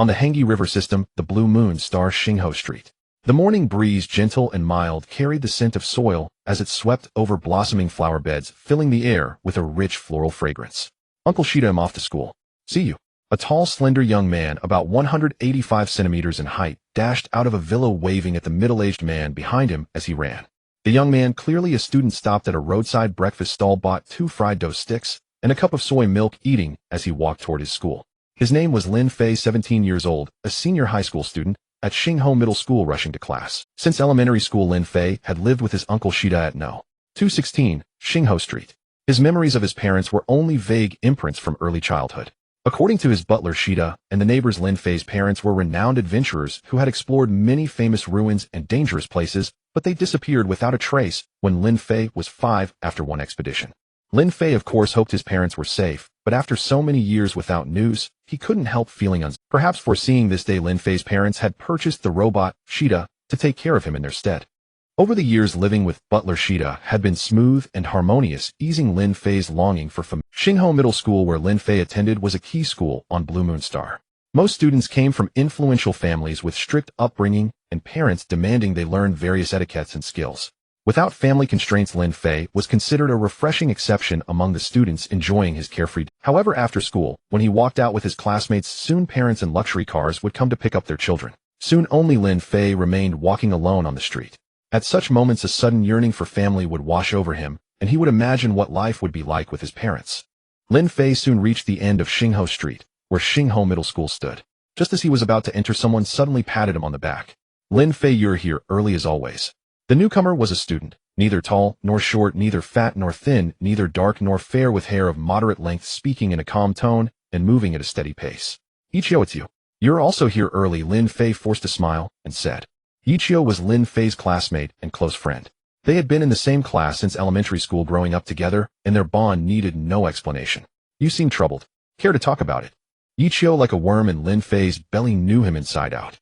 On the Hengi River system, the blue moon star Xingho Street. The morning breeze, gentle and mild, carried the scent of soil as it swept over blossoming flower beds, filling the air with a rich floral fragrance. Uncle Shida, I'm off to school. See you. A tall, slender young man, about 185 centimeters in height, dashed out of a villa waving at the middle-aged man behind him as he ran. The young man, clearly a student, stopped at a roadside breakfast stall, bought 2 fried dough sticks and a cup of soy milk, eating as he walked toward his school. His name was Lin Fei, 17 years old, a senior high school student at Xingho Middle School, rushing to class. Since elementary school, Lin Fei had lived with his uncle Shida at No. 216, Xingho Street. His memories of his parents were only vague imprints from early childhood. According to his butler Shida and the neighbors, Lin Fei's parents were renowned adventurers who had explored many famous ruins and dangerous places, but they disappeared without a trace when Lin Fei was 5 after one expedition. Lin Fei, of course, hoped his parents were safe, but after so many years without news, he couldn't help feeling unsafe. Perhaps foreseeing this day, Lin Fei's parents had purchased the robot, Shida, to take care of him in their stead. Over the years, living with butler Shida had been smooth and harmonious, easing Lin Fei's longing for family. Xingho Middle School, where Lin Fei attended, was a key school on Blue Moon Star. Most students came from influential families with strict upbringing and parents demanding they learn various etiquettes and skills. Without family constraints, Lin Fei was considered a refreshing exception among the students, enjoying his carefree. However, after school, when he walked out with his classmates, soon parents in luxury cars would come to pick up their children. Soon only Lin Fei remained, walking alone on the street. At such moments, a sudden yearning for family would wash over him, and he would imagine what life would be like with his parents. Lin Fei soon reached the end of Xingho Street, where Xingho Middle School stood. Just as he was about to enter, someone suddenly patted him on the back. Lin Fei, you're here early as always. The newcomer was a student, neither tall nor short, neither fat nor thin, neither dark nor fair, with hair of moderate length, speaking in a calm tone and moving at a steady pace. Ichio, it's you. You're also here early. Lin Fei forced a smile and said. Ichio was Lin Fei's classmate and close friend. They had been in the same class since elementary school, growing up together, and their bond needed no explanation. You seem troubled. Care to talk about it? Ichio, like a worm in Lin Fei's belly, knew him inside out.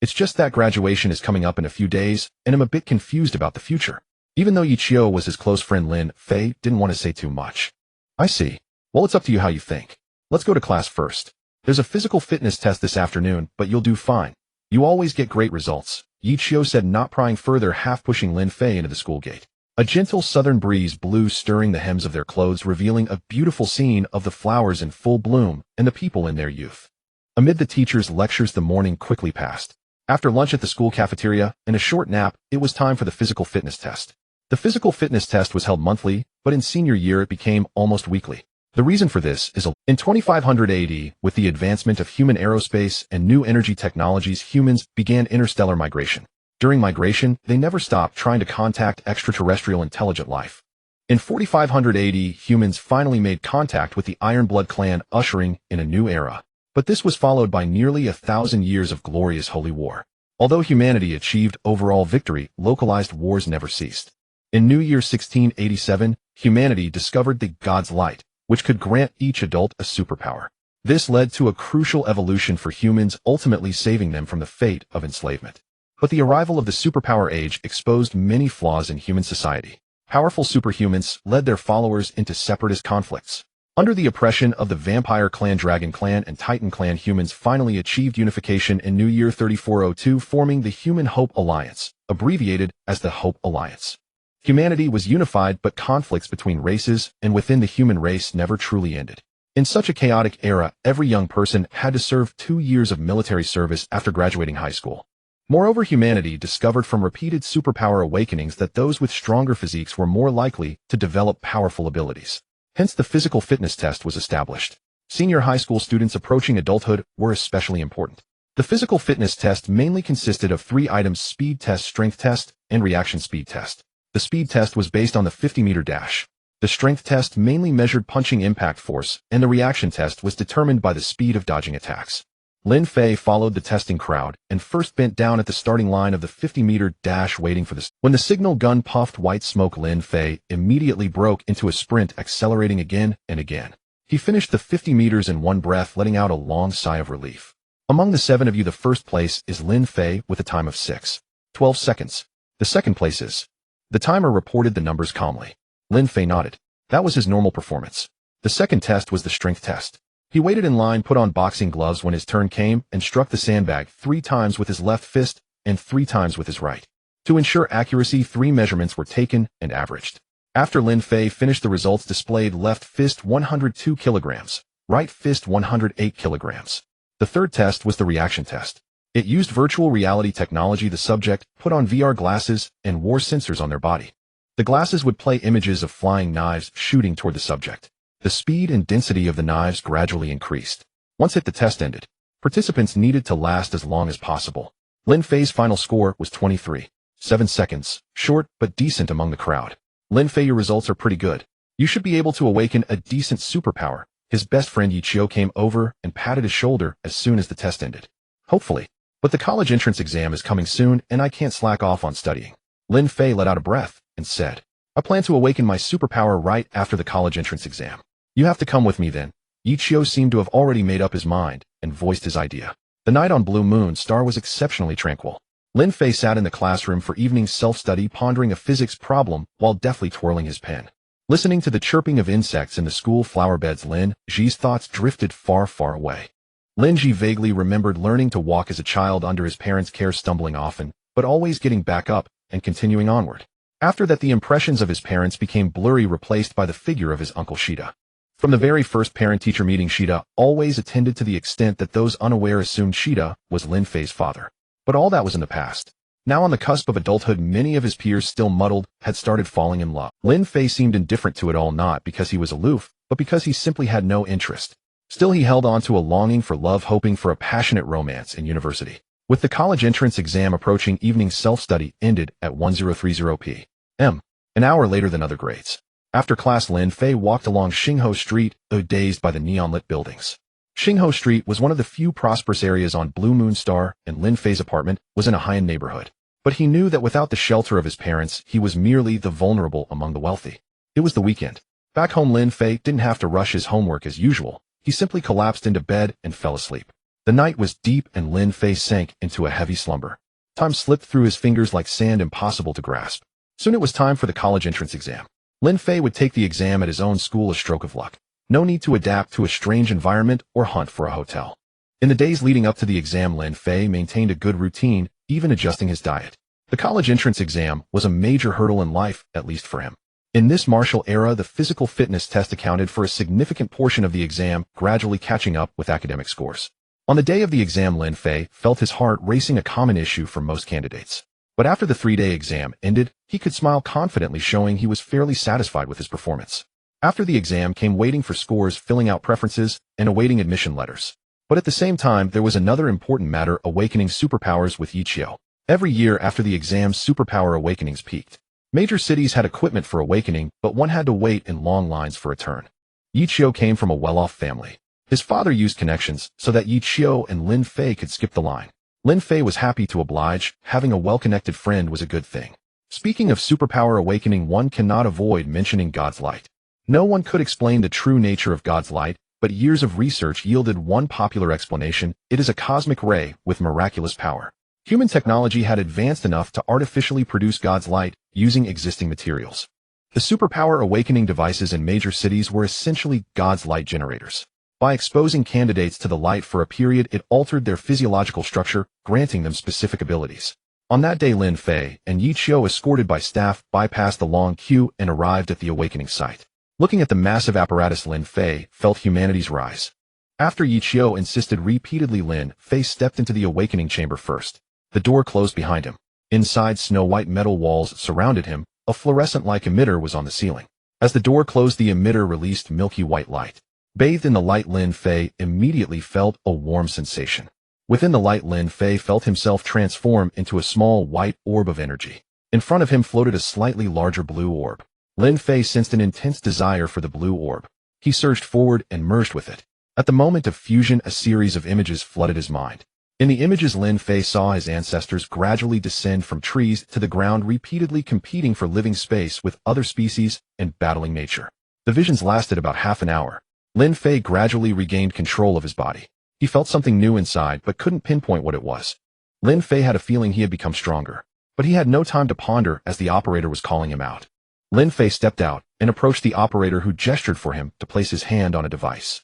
It's just that graduation is coming up in a few days, and I'm a bit confused about the future. Even though Ichio was his close friend, Lin Fei didn't want to say too much. I see. Well, it's up to you how you think. Let's go to class first. There's a physical fitness test this afternoon, but you'll do fine. You always get great results, Ichio said, not prying further, half pushing Lin Fei into the school gate. A gentle southern breeze blew, stirring the hems of their clothes, revealing a beautiful scene of the flowers in full bloom and the people in their youth. Amid the teachers' lectures, the morning quickly passed. After lunch at the school cafeteria and a short nap, it was time for the physical fitness test. The physical fitness test was held monthly, but in senior year it became almost weekly. The reason for this is in 2500 AD, with the advancement of human aerospace and new energy technologies, humans began interstellar migration. During migration, they never stopped trying to contact extraterrestrial intelligent life. In 4500 AD, humans finally made contact with the Ironblood clan, ushering in a new era. But this was followed by nearly 1,000 years of glorious holy war. Although humanity achieved overall victory, localized wars never ceased. In New Year 1687, humanity discovered the God's light, which could grant each adult a superpower. This led to a crucial evolution for humans, ultimately saving them from the fate of enslavement. But the arrival of the superpower age exposed many flaws in human society. Powerful superhumans led their followers into separatist conflicts. Under the oppression of the Vampire Clan, Dragon Clan, and Titan Clan, humans finally achieved unification in New Year 3402, forming the Human Hope Alliance, abbreviated as the Hope Alliance. Humanity was unified, but conflicts between races and within the human race never truly ended. In such a chaotic era, every young person had to serve 2 years of military service after graduating high school. Moreover, humanity discovered from repeated superpower awakenings that those with stronger physiques were more likely to develop powerful abilities. Hence, the physical fitness test was established. Senior high school students approaching adulthood were especially important. The physical fitness test mainly consisted of 3 items: speed test, strength test, and reaction speed test. The speed test was based on the 50-meter dash. The strength test mainly measured punching impact force, and the reaction test was determined by the speed of dodging attacks. Lin Fei followed the testing crowd and first bent down at the starting line of the 50-meter dash, waiting for when the signal gun puffed white smoke, Lin Fei immediately broke into a sprint, accelerating again and again. He finished the 50 meters in one breath, letting out a long sigh of relief. Among the 7 of you, the first place is Lin Fei with a time of 6:12 seconds. The second place is. The timer reported the numbers calmly. Lin Fei nodded. That was his normal performance. The second test was the strength test. He waited in line, put on boxing gloves when his turn came, and struck the sandbag 3 times with his left fist and 3 times with his right. To ensure accuracy, 3 measurements were taken and averaged. After Lin Fei finished, the results displayed: left fist 102 kilograms, right fist 108 kilograms. The third test was the reaction test. It used virtual reality technology. The subject put on VR glasses and wore sensors on their body. The glasses would play images of flying knives shooting toward the subject. The speed and density of the knives gradually increased. Once the test ended, participants needed to last as long as possible. Lin Fei's final score was 23.7 seconds, short but decent among the crowd. Lin Fei, your results are pretty good. You should be able to awaken a decent superpower. His best friend Yautja came over and patted his shoulder as soon as the test ended. Hopefully. But the college entrance exam is coming soon and I can't slack off on studying. Lin Fei let out a breath and said, I plan to awaken my superpower right after the college entrance exam. You have to come with me then. Yautja seemed to have already made up his mind and voiced his idea. The night on Blue Moon Star was exceptionally tranquil. Lin Fei sat in the classroom for evening self-study, pondering a physics problem while deftly twirling his pen. Listening to the chirping of insects in the school flower beds, Lin Ji's thoughts drifted far, far away. Lin Ji vaguely remembered learning to walk as a child under his parents' care, stumbling often, but always getting back up and continuing onward. After that, the impressions of his parents became blurry, replaced by the figure of his uncle Shida. From the very first parent-teacher meeting, Shida always attended, to the extent that those unaware assumed Shida was Lin Fei's father. But all that was in the past. Now on the cusp of adulthood, many of his peers, still muddled, had started falling in love. Lin Fei seemed indifferent to it all, not because he was aloof, but because he simply had no interest. Still, he held on to a longing for love, hoping for a passionate romance in university. With the college entrance exam approaching, evening self-study ended at 10:30 p.m., an hour later than other grades. After class, Lin Fei walked along Xingho Street, dazed by the neon-lit buildings. Xingho Street was one of the few prosperous areas on Blue Moon Star, and Lin Fei's apartment was in a high-end neighborhood. But he knew that without the shelter of his parents, he was merely the vulnerable among the wealthy. It was the weekend. Back home, Lin Fei didn't have to rush his homework as usual. He simply collapsed into bed and fell asleep. The night was deep and Lin Fei sank into a heavy slumber. Time slipped through his fingers like sand, impossible to grasp. Soon it was time for the college entrance exam. Lin Fei would take the exam at his own school, a stroke of luck. No need to adapt to a strange environment or hunt for a hotel. In the days leading up to the exam, Lin Fei maintained a good routine, even adjusting his diet. The college entrance exam was a major hurdle in life, at least for him. In this martial era, the physical fitness test accounted for a significant portion of the exam, gradually catching up with academic scores. On the day of the exam, Lin Fei felt his heart racing, a common issue for most candidates. But after the 3-day exam ended, he could smile confidently, showing he was fairly satisfied with his performance. After the exam came waiting for scores, filling out preferences, and awaiting admission letters. But at the same time, there was another important matter: awakening superpowers with Yautja. Every year after the exam, superpower awakenings peaked. Major cities had equipment for awakening, but one had to wait in long lines for a turn. Yautja came from a well-off family. His father used connections so that Yautja and Lin Fei could skip the line. Lin Fei was happy to oblige. Having a well-connected friend was a good thing. Speaking of superpower awakening, one cannot avoid mentioning God's light. No one could explain the true nature of God's light, but years of research yielded one popular explanation: it is a cosmic ray with miraculous power. Human technology had advanced enough to artificially produce God's light using existing materials. The superpower awakening devices in major cities were essentially God's light generators. By exposing candidates to the light for a period, it altered their physiological structure, granting them specific abilities. On that day, Lin Fei and Yautja, escorted by staff, bypassed the long queue and arrived at the awakening site. Looking at the massive apparatus, Lin Fei felt humanity's rise. After Yautja insisted repeatedly, Lin Fei stepped into the awakening chamber first. The door closed behind him. Inside, snow-white metal walls surrounded him. A fluorescent-like emitter was on the ceiling. As the door closed, the emitter released milky white light. Bathed in the light, Lin Fei immediately felt a warm sensation. Within the light, Lin Fei felt himself transform into a small white orb of energy. In front of him floated a slightly larger blue orb. Lin Fei sensed an intense desire for the blue orb. He surged forward and merged with it. At the moment of fusion, a series of images flooded his mind. In the images, Lin Fei saw his ancestors gradually descend from trees to the ground, repeatedly competing for living space with other species and battling nature. The visions lasted about half an hour. Lin Fei gradually regained control of his body. He felt something new inside, but couldn't pinpoint what it was. Lin Fei had a feeling he had become stronger, but he had no time to ponder as the operator was calling him out. Lin Fei stepped out and approached the operator, who gestured for him to place his hand on a device.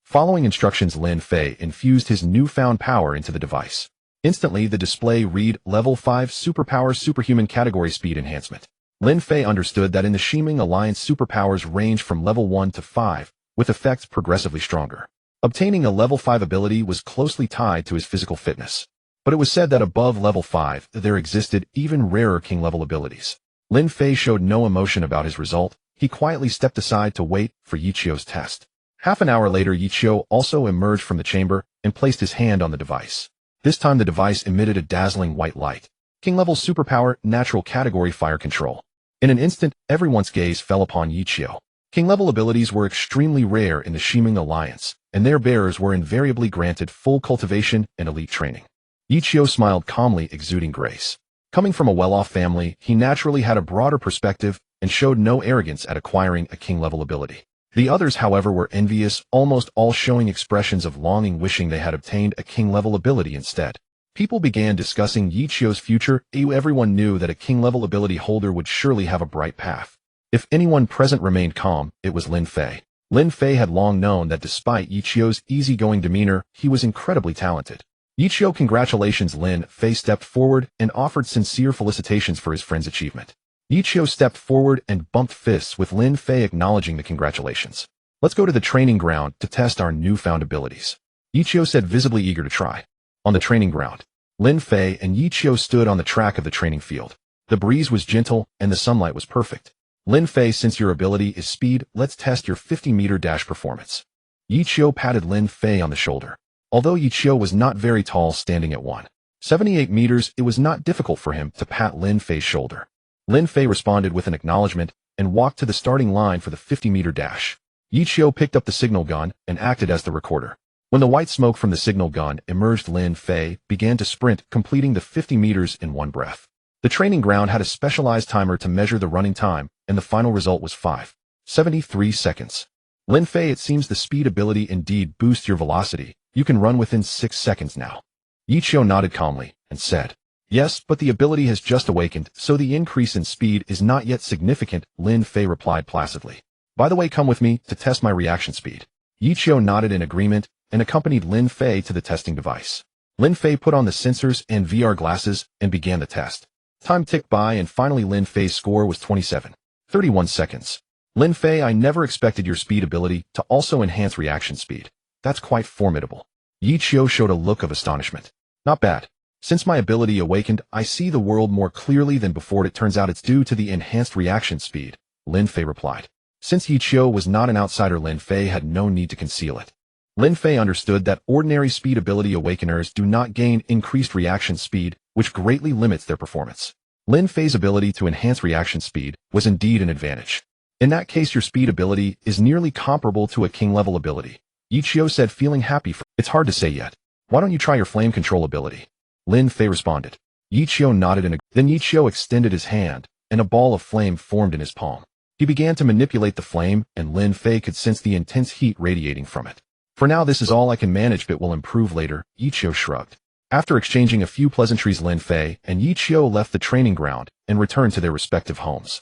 Following instructions, Lin Fei infused his newfound power into the device. Instantly, the display read Level 5 Superpowers Superhuman Category Speed Enhancement. Lin Fei understood that in the Ximing Alliance, superpowers range from level 1 to 5, with effects progressively stronger. Obtaining a level 5 ability was closely tied to his physical fitness. But it was said that above level 5, there existed even rarer king-level abilities. Lin Fei showed no emotion about his result. He quietly stepped aside to wait for Yautja's test. Half an hour later, Yautja also emerged from the chamber and placed his hand on the device. This time the device emitted a dazzling white light. King-level superpower, natural category fire control. In an instant, everyone's gaze fell upon Yautja. King-level abilities were extremely rare in the Ximing Alliance, and their bearers were invariably granted full cultivation and elite training. Yautja smiled calmly, exuding grace. Coming from a well-off family, he naturally had a broader perspective and showed no arrogance at acquiring a king-level ability. The others, however, were envious, almost all showing expressions of longing, wishing they had obtained a king-level ability instead. People began discussing Yautja's future. Everyone knew that a king-level ability holder would surely have a bright path. If anyone present remained calm, it was Lin Fei. Lin Fei had long known that despite Yautja's easygoing demeanor, he was incredibly talented. Yautja, congratulations. Lin Fei stepped forward and offered sincere felicitations for his friend's achievement. Yautja stepped forward and bumped fists with Lin Fei, acknowledging the congratulations. Let's go to the training ground to test our newfound abilities, Yautja said, visibly eager to try. On the training ground, Lin Fei and Yautja stood on the track of the training field. The breeze was gentle and the sunlight was perfect. Lin Fei, since your ability is speed, let's test your 50-meter dash performance. Yautja patted Lin Fei on the shoulder. Although Yautja was not very tall, standing at 1.78 meters, it was not difficult for him to pat Lin Fei's shoulder. Lin Fei responded with an acknowledgement and walked to the starting line for the 50-meter dash. Yautja picked up the signal gun and acted as the recorder. When the white smoke from the signal gun emerged, Lin Fei began to sprint, completing the 50 meters in one breath. The training ground had a specialized timer to measure the running time, and the final result was 5.73 seconds. Lin Fei, it seems the speed ability indeed boosts your velocity. You can run within 6 seconds now. Yautja nodded calmly and said, yes, but the ability has just awakened, so the increase in speed is not yet significant, Lin Fei replied placidly. By the way, come with me to test my reaction speed. Yautja nodded in agreement and accompanied Lin Fei to the testing device. Lin Fei put on the sensors and VR glasses and began the test. Time ticked by and finally Lin Fei's score was 27.31 seconds. Lin Fei, I never expected your speed ability to also enhance reaction speed. That's quite formidable. Yautja showed a look of astonishment. Not bad. Since my ability awakened, I see the world more clearly than before. It turns out it's due to the enhanced reaction speed, Lin Fei replied. Since Yautja was not an outsider, Lin Fei had no need to conceal it. Lin Fei understood that ordinary speed ability awakeners do not gain increased reaction speed, which greatly limits their performance. Lin Fei's ability to enhance reaction speed was indeed an advantage. In that case, your speed ability is nearly comparable to a king-level ability, Yautja said, feeling happy. It's hard to say yet. Why don't you try your flame control ability? Lin Fei responded. Yautja nodded then Yautja extended his hand, and a ball of flame formed in his palm. He began to manipulate the flame, and Lin Fei could sense the intense heat radiating from it. For now, this is all I can manage, but will improve later, Yautja shrugged. After exchanging a few pleasantries, Lin Fei and Yautja left the training ground and returned to their respective homes.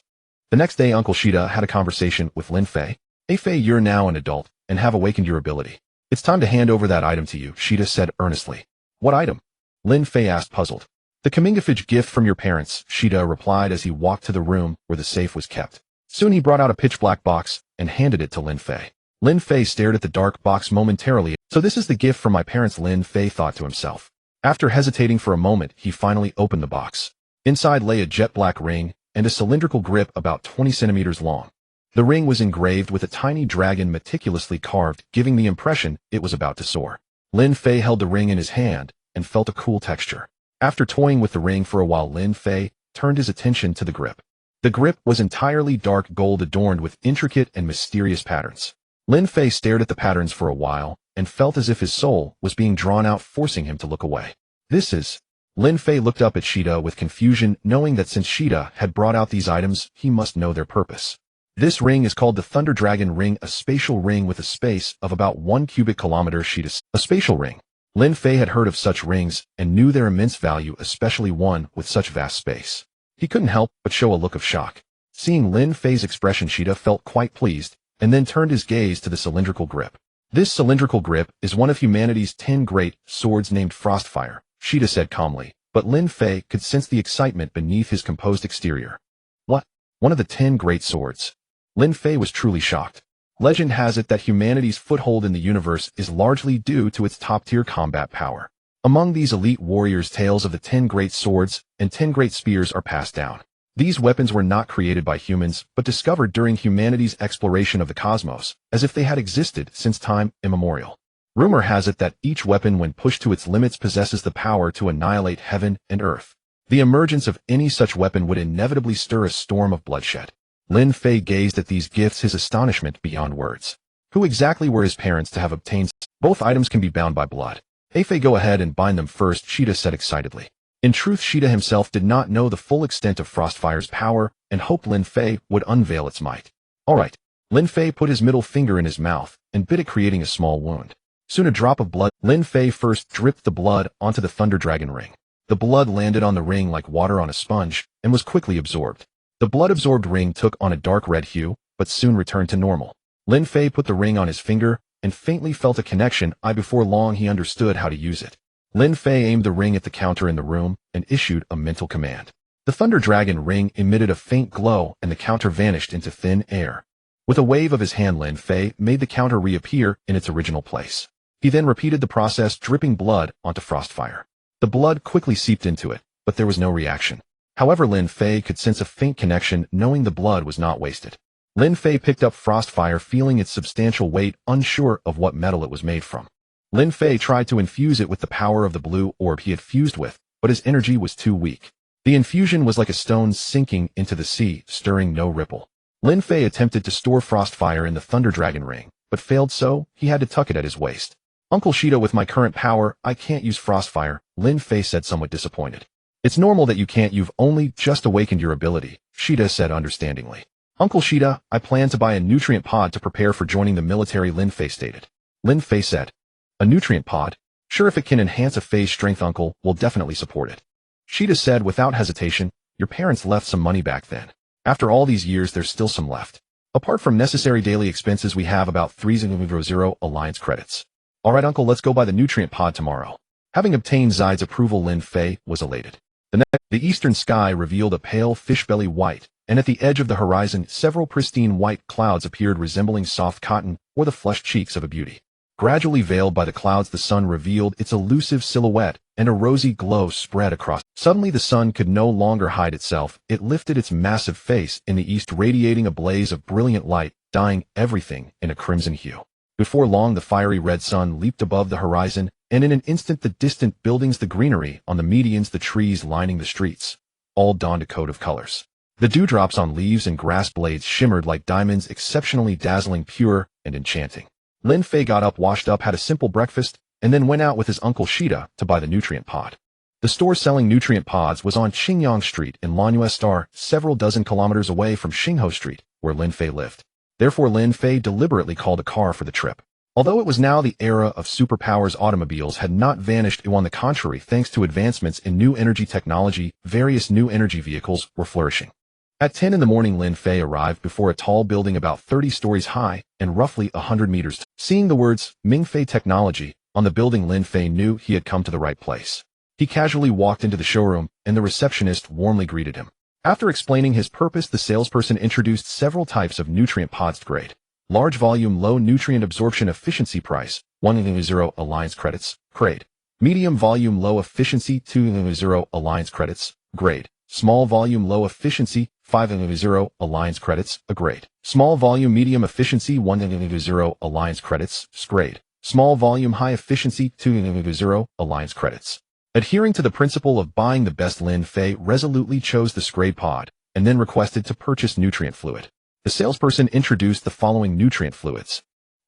The next day, Uncle Shida had a conversation with Lin Fei. Hey Fei, you're now an adult and have awakened your ability. It's time to hand over that item to you, Shida said earnestly. What item? Lin Fei asked, puzzled. The Kamingafage gift from your parents, Shida replied as he walked to the room where the safe was kept. Soon he brought out a pitch-black box and handed it to Lin Fei. Lin Fei stared at the dark box momentarily. So this is the gift from my parents, Lin Fei thought to himself. After hesitating for a moment, he finally opened the box. Inside lay a jet-black ring and a cylindrical grip about 20 centimeters long. The ring was engraved with a tiny dragon meticulously carved, giving the impression it was about to soar. Lin Fei held the ring in his hand and felt a cool texture. After toying with the ring for a while, Lin Fei turned his attention to the grip. The grip was entirely dark gold adorned with intricate and mysterious patterns. Lin Fei stared at the patterns for a while and felt as if his soul was being drawn out, forcing him to look away. This is... Lin Fei looked up at Shida with confusion, knowing that since Shida had brought out these items, he must know their purpose. This ring is called the Thunder Dragon Ring, a spatial ring with a space of about 1 cubic kilometer, Shida said. A spatial ring. Lin Fei had heard of such rings and knew their immense value, especially one with such vast space. He couldn't help but show a look of shock. Seeing Lin Fei's expression, Shida felt quite pleased, and then turned his gaze to the cylindrical grip. This cylindrical grip is one of humanity's 10 great swords named Frostfire, Sheeta said calmly, but Lin Fei could sense the excitement beneath his composed exterior. What? One of the 10 great swords? Lin Fei was truly shocked. Legend has it that humanity's foothold in the universe is largely due to its top-tier combat power. Among these elite warriors, tales of the 10 great swords and 10 great spears are passed down. These weapons were not created by humans, but discovered during humanity's exploration of the cosmos, as if they had existed since time immemorial. Rumor has it that each weapon, when pushed to its limits, possesses the power to annihilate heaven and earth. The emergence of any such weapon would inevitably stir a storm of bloodshed. Lin Fei gazed at these gifts, his astonishment beyond words. Who exactly were his parents to have obtained? Both items can be bound by blood. Fei, go ahead and bind them first, Sheeta said excitedly. In truth, Sheeta himself did not know the full extent of Frostfire's power and hoped Lin Fei would unveil its might. All right. Lin Fei put his middle finger in his mouth and bit it, creating a small wound. Soon a drop of blood. Lin Fei first dripped the blood onto the Thunder Dragon ring. The blood landed on the ring like water on a sponge and was quickly absorbed. The blood-absorbed ring took on a dark red hue, but soon returned to normal. Lin Fei put the ring on his finger and faintly felt a connection. Before long he understood how to use it. Lin Fei aimed the ring at the counter in the room and issued a mental command. The Thunder Dragon ring emitted a faint glow and the counter vanished into thin air. With a wave of his hand, Lin Fei made the counter reappear in its original place. He then repeated the process, dripping blood onto Frostfire. The blood quickly seeped into it, but there was no reaction. However, Lin Fei could sense a faint connection, knowing the blood was not wasted. Lin Fei picked up Frostfire, feeling its substantial weight, unsure of what metal it was made from. Lin Fei tried to infuse it with the power of the blue orb he had fused with, but his energy was too weak. The infusion was like a stone sinking into the sea, stirring no ripple. Lin Fei attempted to store Frostfire in the Thunder Dragon ring, but failed, so he had to tuck it at his waist. Uncle Sheeta, with my current power, I can't use Frostfire, Lin Fei said, somewhat disappointed. It's normal that you can't, you've only just awakened your ability, Sheeta said understandingly. Uncle Sheeta, I plan to buy a nutrient pod to prepare for joining the military, Lin Fei stated. Lin Fei said, a nutrient pod? Sure, if it can enhance a Fei's strength, Uncle will definitely support it. Sheeta said without hesitation, your parents left some money back then. After all these years, there's still some left. Apart from necessary daily expenses, we have about 300 alliance credits. Alright, Uncle, let's go buy the nutrient pod tomorrow. Having obtained Zai's approval, Lin Fei was elated. The eastern sky revealed a pale fishbelly white, and at the edge of the horizon, several pristine white clouds appeared, resembling soft cotton or the flushed cheeks of a beauty. Gradually veiled by the clouds, the sun revealed its elusive silhouette, and a rosy glow spread across. Suddenly the sun could no longer hide itself. It lifted its massive face in the east, radiating a blaze of brilliant light, dyeing everything in a crimson hue. Before long, the fiery red sun leaped above the horizon, and in an instant the distant buildings, the greenery on the medians, the trees lining the streets, all donned a coat of colors. The dewdrops on leaves and grass blades shimmered like diamonds, exceptionally dazzling, pure, and enchanting. Lin Fei got up, washed up, had a simple breakfast, and then went out with his uncle Sheeta to buy the nutrient pod. The store selling nutrient pods was on Qingyang Street in Lanyue Star, several dozen kilometers away from Xingho Street, where Lin Fei lived. Therefore, Lin Fei deliberately called a car for the trip. Although it was now the era of superpowers, automobiles had not vanished. On the contrary, thanks to advancements in new energy technology, various new energy vehicles were flourishing. At 10 in the morning, Lin Fei arrived before a tall building about 30 stories high and roughly 100 meters. Seeing the words Mingfei Technology on the building, Lin Fei knew he had come to the right place. He casually walked into the showroom, and the receptionist warmly greeted him. After explaining his purpose, the salesperson introduced several types of nutrient pods. Grade: large volume, low nutrient absorption efficiency, price 100 alliance credits. Grade: medium volume, low efficiency, 200 alliance credits. Grade: small volume, low efficiency, 500 alliance credits. A grade: small volume, medium efficiency, 100 alliance credits. Grade: small volume, high efficiency, 200 alliance credits. Adhering to the principle of buying the best, Lin Fei resolutely chose the Scrade pod and then requested to purchase nutrient fluid. The salesperson introduced the following nutrient fluids.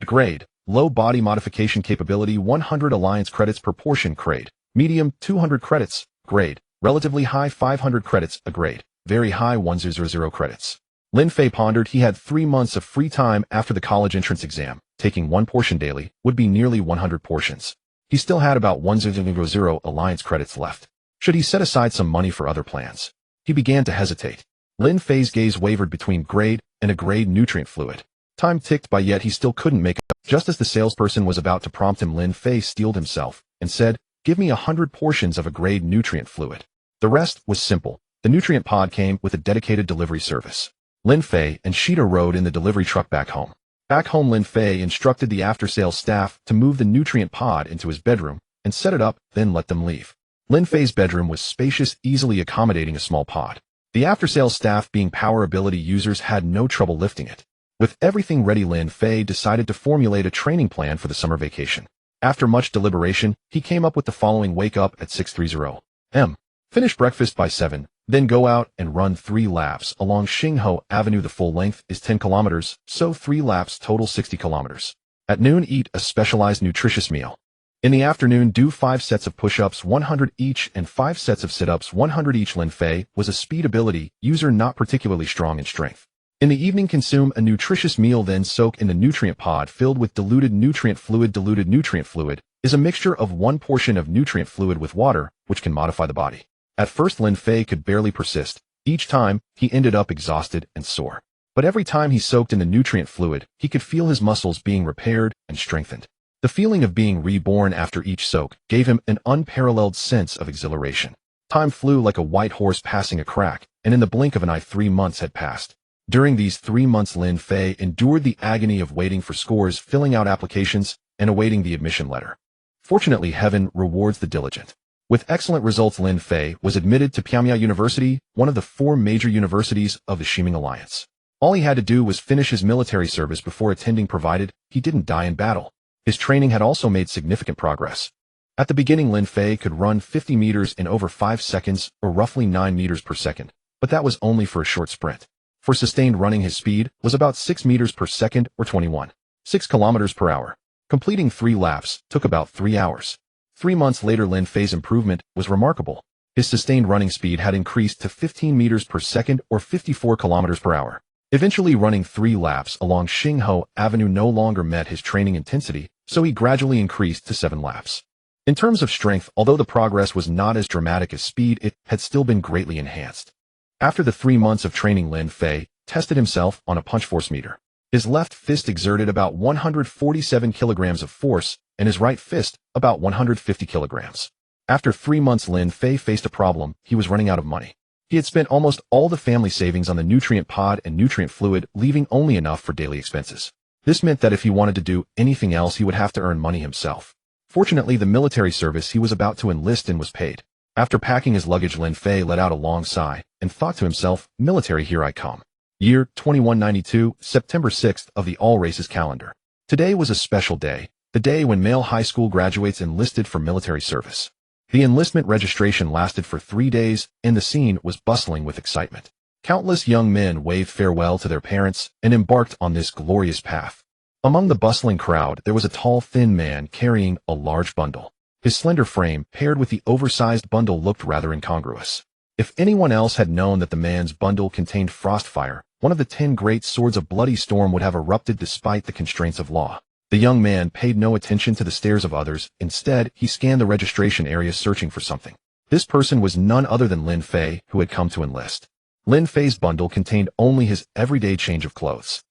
Grade: low body modification capability, 100 alliance credits per portion. Grade: medium, 200 credits. Grade: relatively high, 500 credits. A grade: very high, 100 credits. Lin Fei pondered. He had 3 months of free time after the college entrance exam. Taking one portion daily would be nearly 100 portions. He still had about 100 alliance credits left. Should he set aside some money for other plans? He began to hesitate. Lin Fei's gaze wavered between grade and a grade nutrient fluid. Time ticked by, yet he still couldn't make it up. Just as the salesperson was about to prompt him, Lin Fei steeled himself and said, "Give me 100 portions of a grade nutrient fluid." The rest was simple. The nutrient pod came with a dedicated delivery service. Lin Fei and Shida rode in the delivery truck back home. Back home, Lin Fei instructed the after-sales staff to move the nutrient pod into his bedroom and set it up, then let them leave. Lin Fei's bedroom was spacious, easily accommodating a small pod. The after-sales staff, being power ability users, had no trouble lifting it. With everything ready, Lin Fei decided to formulate a training plan for the summer vacation. After much deliberation, he came up with the following: wake up at 6:30 am. Finish breakfast by 7, then go out and run 3 laps along Xingho Avenue. The full length is 10 kilometers, so 3 laps total 60 kilometers. At noon, eat a specialized nutritious meal. In the afternoon, do 5 sets of push-ups, 100 each, and 5 sets of sit-ups, 100 each. Lin Fei was a speed ability user, not particularly strong in strength. In the evening, consume a nutritious meal, then soak in the nutrient pod filled with diluted nutrient fluid. Diluted nutrient fluid is a mixture of 1 portion of nutrient fluid with water, which can modify the body. At first, Lin Fei could barely persist. Each time, he ended up exhausted and sore. But every time he soaked in the nutrient fluid, he could feel his muscles being repaired and strengthened. The feeling of being reborn after each soak gave him an unparalleled sense of exhilaration. Time flew like a white horse passing a crack, and in the blink of an eye, 3 months had passed. During these 3 months, Lin Fei endured the agony of waiting for scores, filling out applications, and awaiting the admission letter. Fortunately, heaven rewards the diligent. With excellent results, Lin Fei was admitted to Pyongyang University, one of the 4 major universities of the Ximing Alliance. All he had to do was finish his military service before attending, provided he didn't die in battle. His training had also made significant progress. At the beginning, Lin Fei could run 50 meters in over 5 seconds, or roughly 9 meters per second, but that was only for a short sprint. For sustained running, his speed was about 6 meters per second, or 21.6 kilometers per hour. Completing 3 laps took about 3 hours. 3 months later, Lin Fei's improvement was remarkable. His sustained running speed had increased to 15 meters per second, or 54 kilometers per hour. Eventually, running 3 laps along Xingho Avenue no longer met his training intensity, so he gradually increased to 7 laps. In terms of strength, although the progress was not as dramatic as speed, it had still been greatly enhanced. After the 3 months of training, Lin Fei tested himself on a punch force meter. His left fist exerted about 147 kilograms of force, and his right fist about 150 kilograms. After 3 months, Lin Fei faced a problem. He was running out of money. He had spent almost all the family savings on the nutrient pod and nutrient fluid, leaving only enough for daily expenses. This meant that if he wanted to do anything else, he would have to earn money himself. Fortunately, the military service he was about to enlist in was paid. After packing his luggage, Lin Fei let out a long sigh and thought to himself, "Military, here I come." Year 2192, September 6th of the all races calendar. Today was a special day, the day when male high school graduates enlisted for military service. The enlistment registration lasted for 3 days, and the scene was bustling with excitement. Countless young men waved farewell to their parents and embarked on this glorious path. Among the bustling crowd, there was a tall, thin man carrying a large bundle. His slender frame, paired with the oversized bundle, looked rather incongruous. If anyone else had known that the man's bundle contained frostfire, one of the 10 great swords of bloody storm would have erupted despite the constraints of law. The young man paid no attention to the stares of others. Instead, he scanned the registration area, searching for something. This person was none other than Lin Fei, who had come to enlist. Lin Fei's bundle contained only his everyday change of clothes.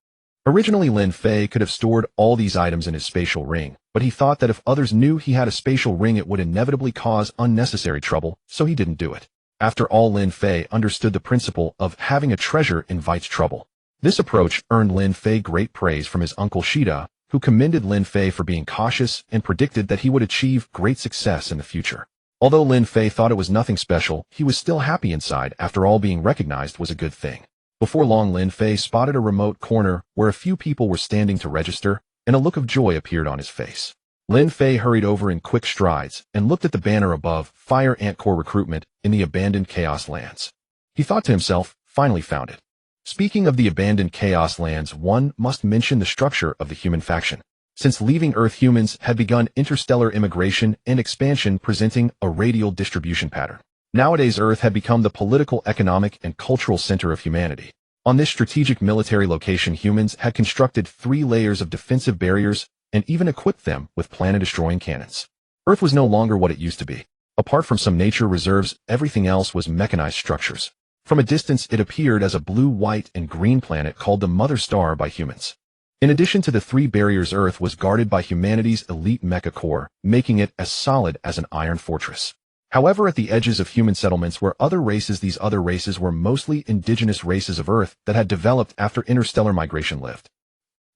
Originally, Lin Fei could have stored all these items in his spatial ring, but he thought that if others knew he had a spatial ring, it would inevitably cause unnecessary trouble, so he didn't do it. After all, Lin Fei understood the principle of having a treasure invites trouble. This approach earned Lin Fei great praise from his uncle Shida, who commended Lin Fei for being cautious and predicted that he would achieve great success in the future. Although Lin Fei thought it was nothing special, he was still happy inside. After all, being recognized was a good thing. Before long, Lin Fei spotted a remote corner where a few people were standing to register, and a look of joy appeared on his face. Lin Fei hurried over in quick strides and looked at the banner above, Fire Ant Corps Recruitment in the Abandoned Chaos Lands. He thought to himself, finally found it. Speaking of the Abandoned Chaos Lands, one must mention the structure of the human faction. Since leaving Earth, humans had begun interstellar immigration and expansion, presenting a radial distribution pattern. Nowadays, Earth had become the political, economic, and cultural center of humanity. On this strategic military location, humans had constructed 3 layers of defensive barriers and even equipped them with planet-destroying cannons. Earth was no longer what it used to be. Apart from some nature reserves, everything else was mechanized structures. From a distance, it appeared as a blue, white, and green planet called the Mother Star by humans. In addition to the three barriers, Earth was guarded by humanity's elite mecha core, making it as solid as an iron fortress. However, at the edges of human settlements were other races. These other races were mostly indigenous races of Earth that had developed after interstellar migration lived.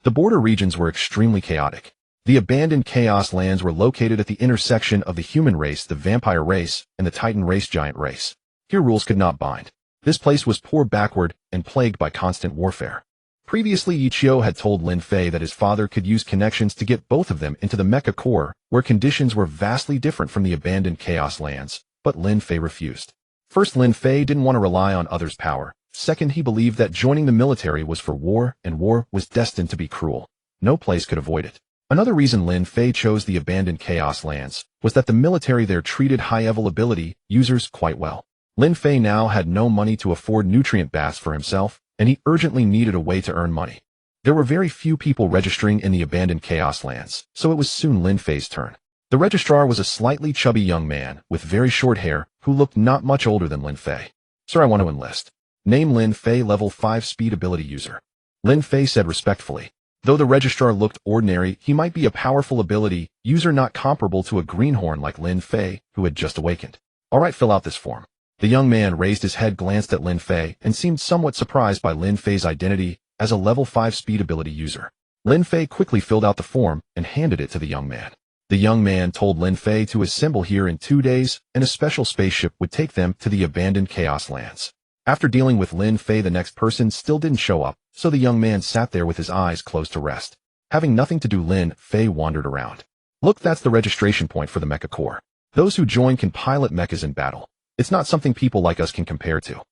The border regions were extremely chaotic. The abandoned chaos lands were located at the intersection of the human race, the vampire race, and the Titan race, giant race. Here rules could not bind. This place was poor, backward, and plagued by constant warfare. Previously, Yautja had told Lin Fei that his father could use connections to get both of them into the mecha core, where conditions were vastly different from the abandoned chaos lands, but Lin Fei refused. First, Lin Fei didn't want to rely on others' power. Second, he believed that joining the military was for war, and war was destined to be cruel. No place could avoid it. Another reason Lin Fei chose the abandoned chaos lands was that the military there treated high-level ability users quite well. Lin Fei now had no money to afford nutrient baths for himself, and he urgently needed a way to earn money. There were very few people registering in the abandoned chaos lands, so it was soon Lin Fei's turn. The registrar was a slightly chubby young man with very short hair who looked not much older than Lin Fei. "Sir, I want to enlist." "Name Lin Fei, level 5 speed ability user." Lin Fei said respectfully. Though the registrar looked ordinary, he might be a powerful ability user not comparable to a greenhorn like Lin Fei, who had just awakened. "All right, fill out this form." The young man raised his head, glanced at Lin Fei, and seemed somewhat surprised by Lin Fei's identity as a level 5 speed ability user. Lin Fei quickly filled out the form and handed it to the young man. The young man told Lin Fei to assemble here in 2 days, and a special spaceship would take them to the abandoned chaos lands. After dealing with Lin Fei, the next person still didn't show up, so the young man sat there with his eyes closed to rest. Having nothing to do, Lin Fei wandered around. "Look, that's the registration point for the mecha core. Those who join can pilot mechas in battle. It's not something people like us can compare to,"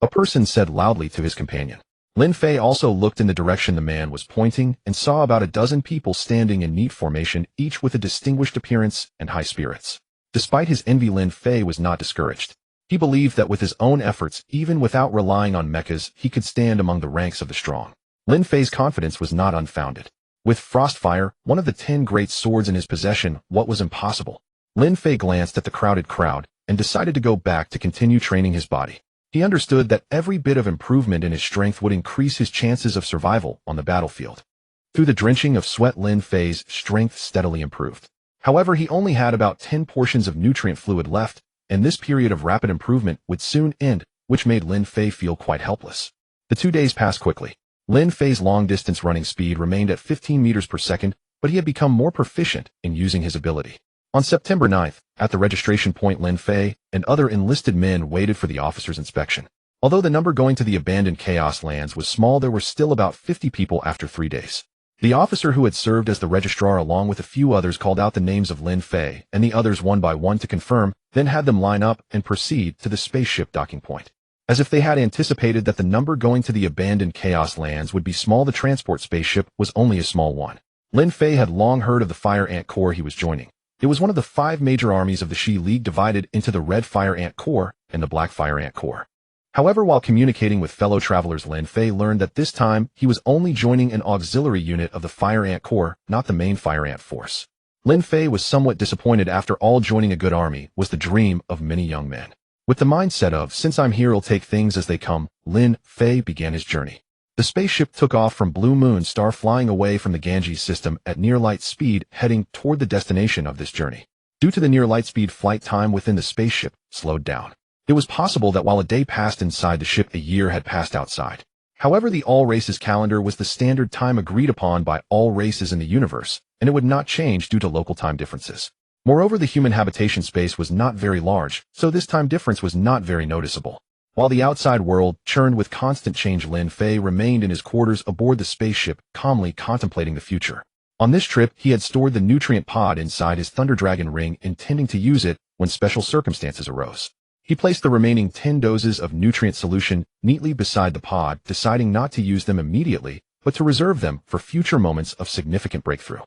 a person said loudly to his companion. Lin Fei also looked in the direction the man was pointing and saw about a dozen people standing in neat formation, each with a distinguished appearance and high spirits. Despite his envy, Lin Fei was not discouraged. He believed that with his own efforts, even without relying on mechas, he could stand among the ranks of the strong. Lin Fei's confidence was not unfounded. With Frostfire, one of the 10 great swords in his possession, what was impossible? Lin Fei glanced at the crowded crowd and decided to go back to continue training his body. He understood that every bit of improvement in his strength would increase his chances of survival on the battlefield. Through the drenching of sweat, Lin Fei's strength steadily improved. However, he only had about 10 portions of nutrient fluid left, and this period of rapid improvement would soon end, which made Lin Fei feel quite helpless. The 2 days passed quickly. Lin Fei's long-distance running speed remained at 15 meters per second, but he had become more proficient in using his ability. On September 9th, at the registration point, Lin Fei and other enlisted men waited for the officer's inspection. Although the number going to the abandoned chaos lands was small, there were still about 50 people after 3 days. The officer who had served as the registrar along with a few others called out the names of Lin Fei and the others one by one to confirm, then had them line up and proceed to the spaceship docking point. As if they had anticipated that the number going to the abandoned chaos lands would be small, the transport spaceship was only a small one. Lin Fei had long heard of the Fire Ant Corps he was joining. It was one of the 5 major armies of the Shi League, divided into the Red Fire Ant Corps and the Black Fire Ant Corps. However, while communicating with fellow travelers, Lin Fei learned that this time he was only joining an auxiliary unit of the Fire Ant Corps, not the main Fire Ant force. Lin Fei was somewhat disappointed. After all, joining a good army was the dream of many young men. With the mindset of, since I'm here, I'll take things as they come, Lin Fei began his journey. The spaceship took off from Blue Moon Star, flying away from the Ganges system at near light speed, heading toward the destination of this journey. Due to the near light speed, flight time within the spaceship slowed down. It was possible that while a day passed inside the ship, a year had passed outside. However, the all races calendar was the standard time agreed upon by all races in the universe, and it would not change due to local time differences. Moreover, the human habitation space was not very large, so this time difference was not very noticeable. While the outside world churned with constant change, Lin Fei remained in his quarters aboard the spaceship, calmly contemplating the future. On this trip, he had stored the nutrient pod inside his Thunder Dragon ring, intending to use it when special circumstances arose. He placed the remaining 10 doses of nutrient solution neatly beside the pod, deciding not to use them immediately, but to reserve them for future moments of significant breakthrough.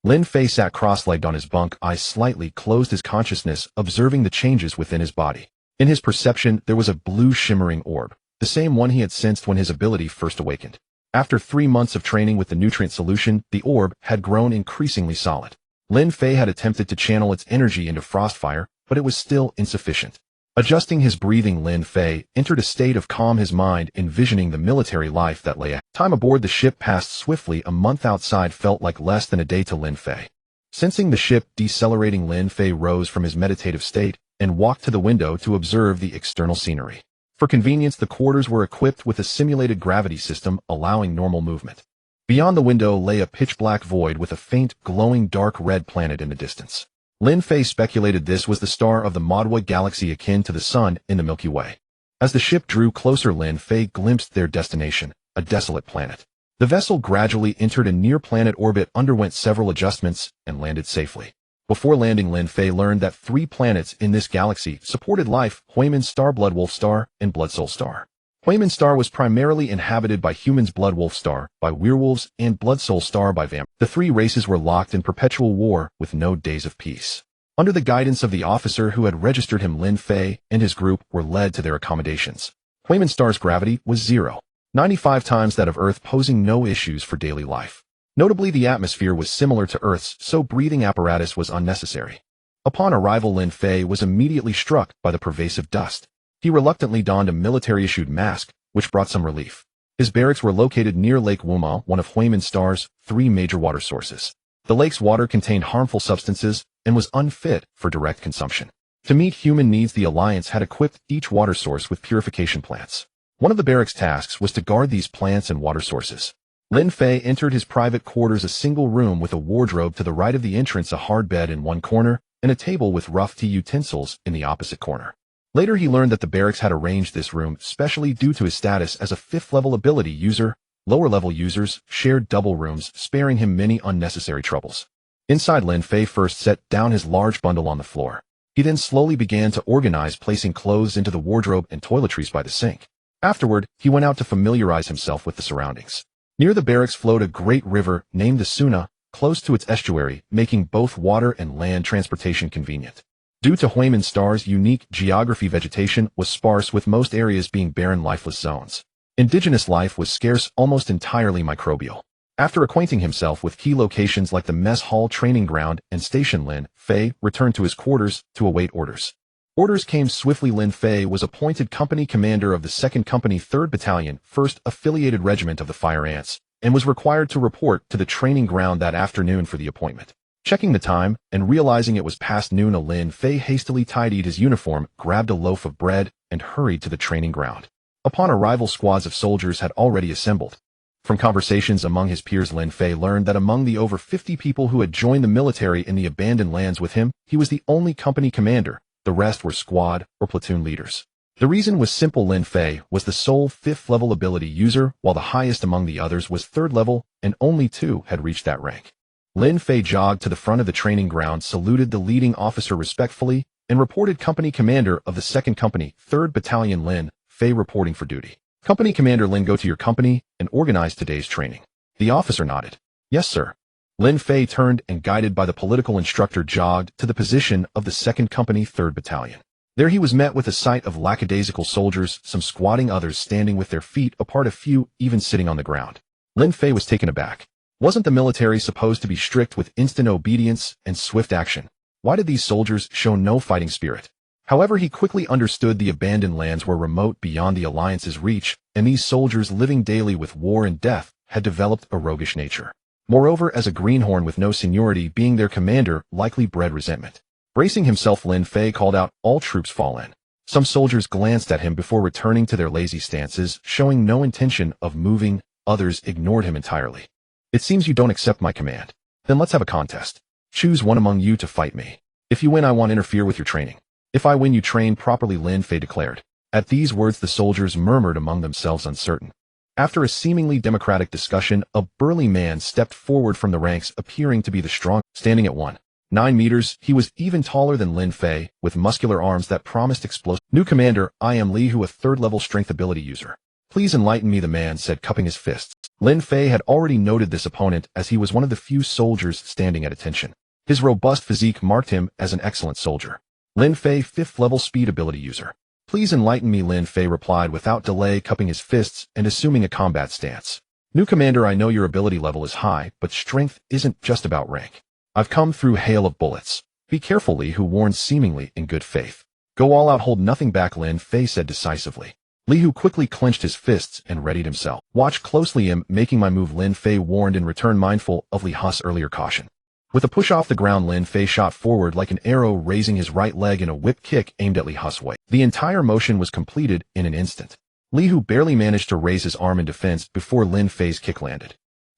Lin Fei sat cross-legged on his bunk, eyes slightly closed, his consciousness observing the changes within his body. In his perception, there was a blue shimmering orb, the same one he had sensed when his ability first awakened. After 3 months of training with the nutrient solution, the orb had grown increasingly solid. Lin Fei had attempted to channel its energy into Frostfire, but it was still insufficient. Adjusting his breathing, Lin Fei entered a state of calm, his mind envisioning the military life that lay ahead. Time aboard the ship passed swiftly. A month outside felt like less than a day to Lin Fei. Sensing the ship decelerating, Lin Fei rose from his meditative state and walked to the window to observe the external scenery. For convenience, the quarters were equipped with a simulated gravity system allowing normal movement. Beyond the window lay a pitch-black void with a faint, glowing dark red planet in the distance. Lin Fei speculated this was the star of the Myriad galaxy akin to the Sun in the Milky Way. As the ship drew closer, Lin Fei glimpsed their destination, a desolate planet. The vessel gradually entered a near-planet orbit, underwent several adjustments, and landed safely. Before landing, Lin Fei learned that 3 planets in this galaxy supported life: Huimin Star, Bloodwolf Star, and Bloodsoul Star. Huimin Star was primarily inhabited by humans, Bloodwolf Star by werewolves, and Bloodsoul Star by vampires. The 3 races were locked in perpetual war with no days of peace. Under the guidance of the officer who had registered him, Lin Fei and his group were led to their accommodations. Huimin Star's gravity was 0.95 times that of Earth, posing no issues for daily life. Notably, the atmosphere was similar to Earth's, so breathing apparatus was unnecessary. Upon arrival, Lin Fei was immediately struck by the pervasive dust. He reluctantly donned a military-issued mask, which brought some relief. His barracks were located near Lake Wuma, one of Huimin Star's 3 major water sources. The lake's water contained harmful substances and was unfit for direct consumption. To meet human needs, the Alliance had equipped each water source with purification plants. One of the barracks' tasks was to guard these plants and water sources. Lin Fei entered his private quarters, a single room with a wardrobe to the right of the entrance, a hard bed in one corner, and a table with rough tea utensils in the opposite corner. Later he learned that the barracks had arranged this room specially due to his status as a 5th-level ability user. Lower-level users shared double rooms, sparing him many unnecessary troubles. Inside, Lin Fei first set down his large bundle on the floor. He then slowly began to organize, placing clothes into the wardrobe and toiletries by the sink. Afterward, he went out to familiarize himself with the surroundings. Near the barracks flowed a great river named the Suna, close to its estuary, making both water and land transportation convenient. Due to Huimin Star's unique geography, vegetation was sparse, with most areas being barren, lifeless zones. Indigenous life was scarce, almost entirely microbial. After acquainting himself with key locations like the mess hall, training ground, and station, Lin Fei returned to his quarters to await orders. Orders came swiftly. Lin Fei was appointed company commander of the 2nd Company 3rd Battalion, 1st Affiliated Regiment of the Fire Ants, and was required to report to the training ground that afternoon for the appointment. Checking the time and realizing it was past noon, Lin Fei hastily tidied his uniform, grabbed a loaf of bread, and hurried to the training ground. Upon arrival, squads of soldiers had already assembled. From conversations among his peers, Lin Fei learned that among the over 50 people who had joined the military in the abandoned lands with him, he was the only company commander. The rest were squad or platoon leaders. The reason was simple: Lin Fei was the sole 5th-level ability user, while the highest among the others was 3rd level, and only 2 had reached that rank. Lin Fei jogged to the front of the training ground, saluted the leading officer respectfully, and reported company commander of the 2nd Company, 3rd Battalion. Lin Fei reporting for duty. Company Commander Lin, go to your company and organize today's training. The officer nodded. Yes, sir. Lin Fei turned and, guided by the political instructor, jogged to the position of the 2nd Company, 3rd Battalion. There he was met with a sight of lackadaisical soldiers, some squatting, others standing with their feet apart, a few even sitting on the ground. Lin Fei was taken aback. Wasn't the military supposed to be strict with instant obedience and swift action? Why did these soldiers show no fighting spirit? However, he quickly understood the abandoned lands were remote, beyond the Alliance's reach, and these soldiers, living daily with war and death, had developed a roguish nature. Moreover, as a greenhorn with no seniority being their commander likely bred resentment. Bracing himself, Lin Fei called out, "All troops fall in." Some soldiers glanced at him before returning to their lazy stances, showing no intention of moving. Others ignored him entirely. "It seems you don't accept my command. Then let's have a contest. Choose one among you to fight me. If you win, I won't interfere with your training. If I win, you train properly," Lin Fei declared. At these words, the soldiers murmured among themselves, uncertain. After a seemingly democratic discussion, a burly man stepped forward from the ranks, appearing to be the strong. Standing at 1.9 meters, he was even taller than Lin Fei, with muscular arms that promised explosive. "New commander, I am Li Hu, a 3rd-level strength ability user. Please enlighten me," the man said, cupping his fists. Lin Fei had already noted this opponent, as he was one of the few soldiers standing at attention. His robust physique marked him as an excellent soldier. Lin Fei, 5th-level speed ability user. "Please enlighten me," Lin Fei replied without delay, cupping his fists and assuming a combat stance. "New commander, I know your ability level is high, but strength isn't just about rank. I've come through hail of bullets." "Be careful," Li Hu warned, seemingly in good faith. Go all out, hold nothing back, Lin Fei said decisively. Li Hu quickly clenched his fists and readied himself. Watch closely, I'm making my move, Lin Fei warned, in return mindful of Li Hu's earlier caution. With a push off the ground, Lin Fei shot forward like an arrow, raising his right leg in a whip kick aimed at Li Hu's waist. The entire motion was completed in an instant. Li Hu barely managed to raise his arm in defense before Lin Fei's kick landed.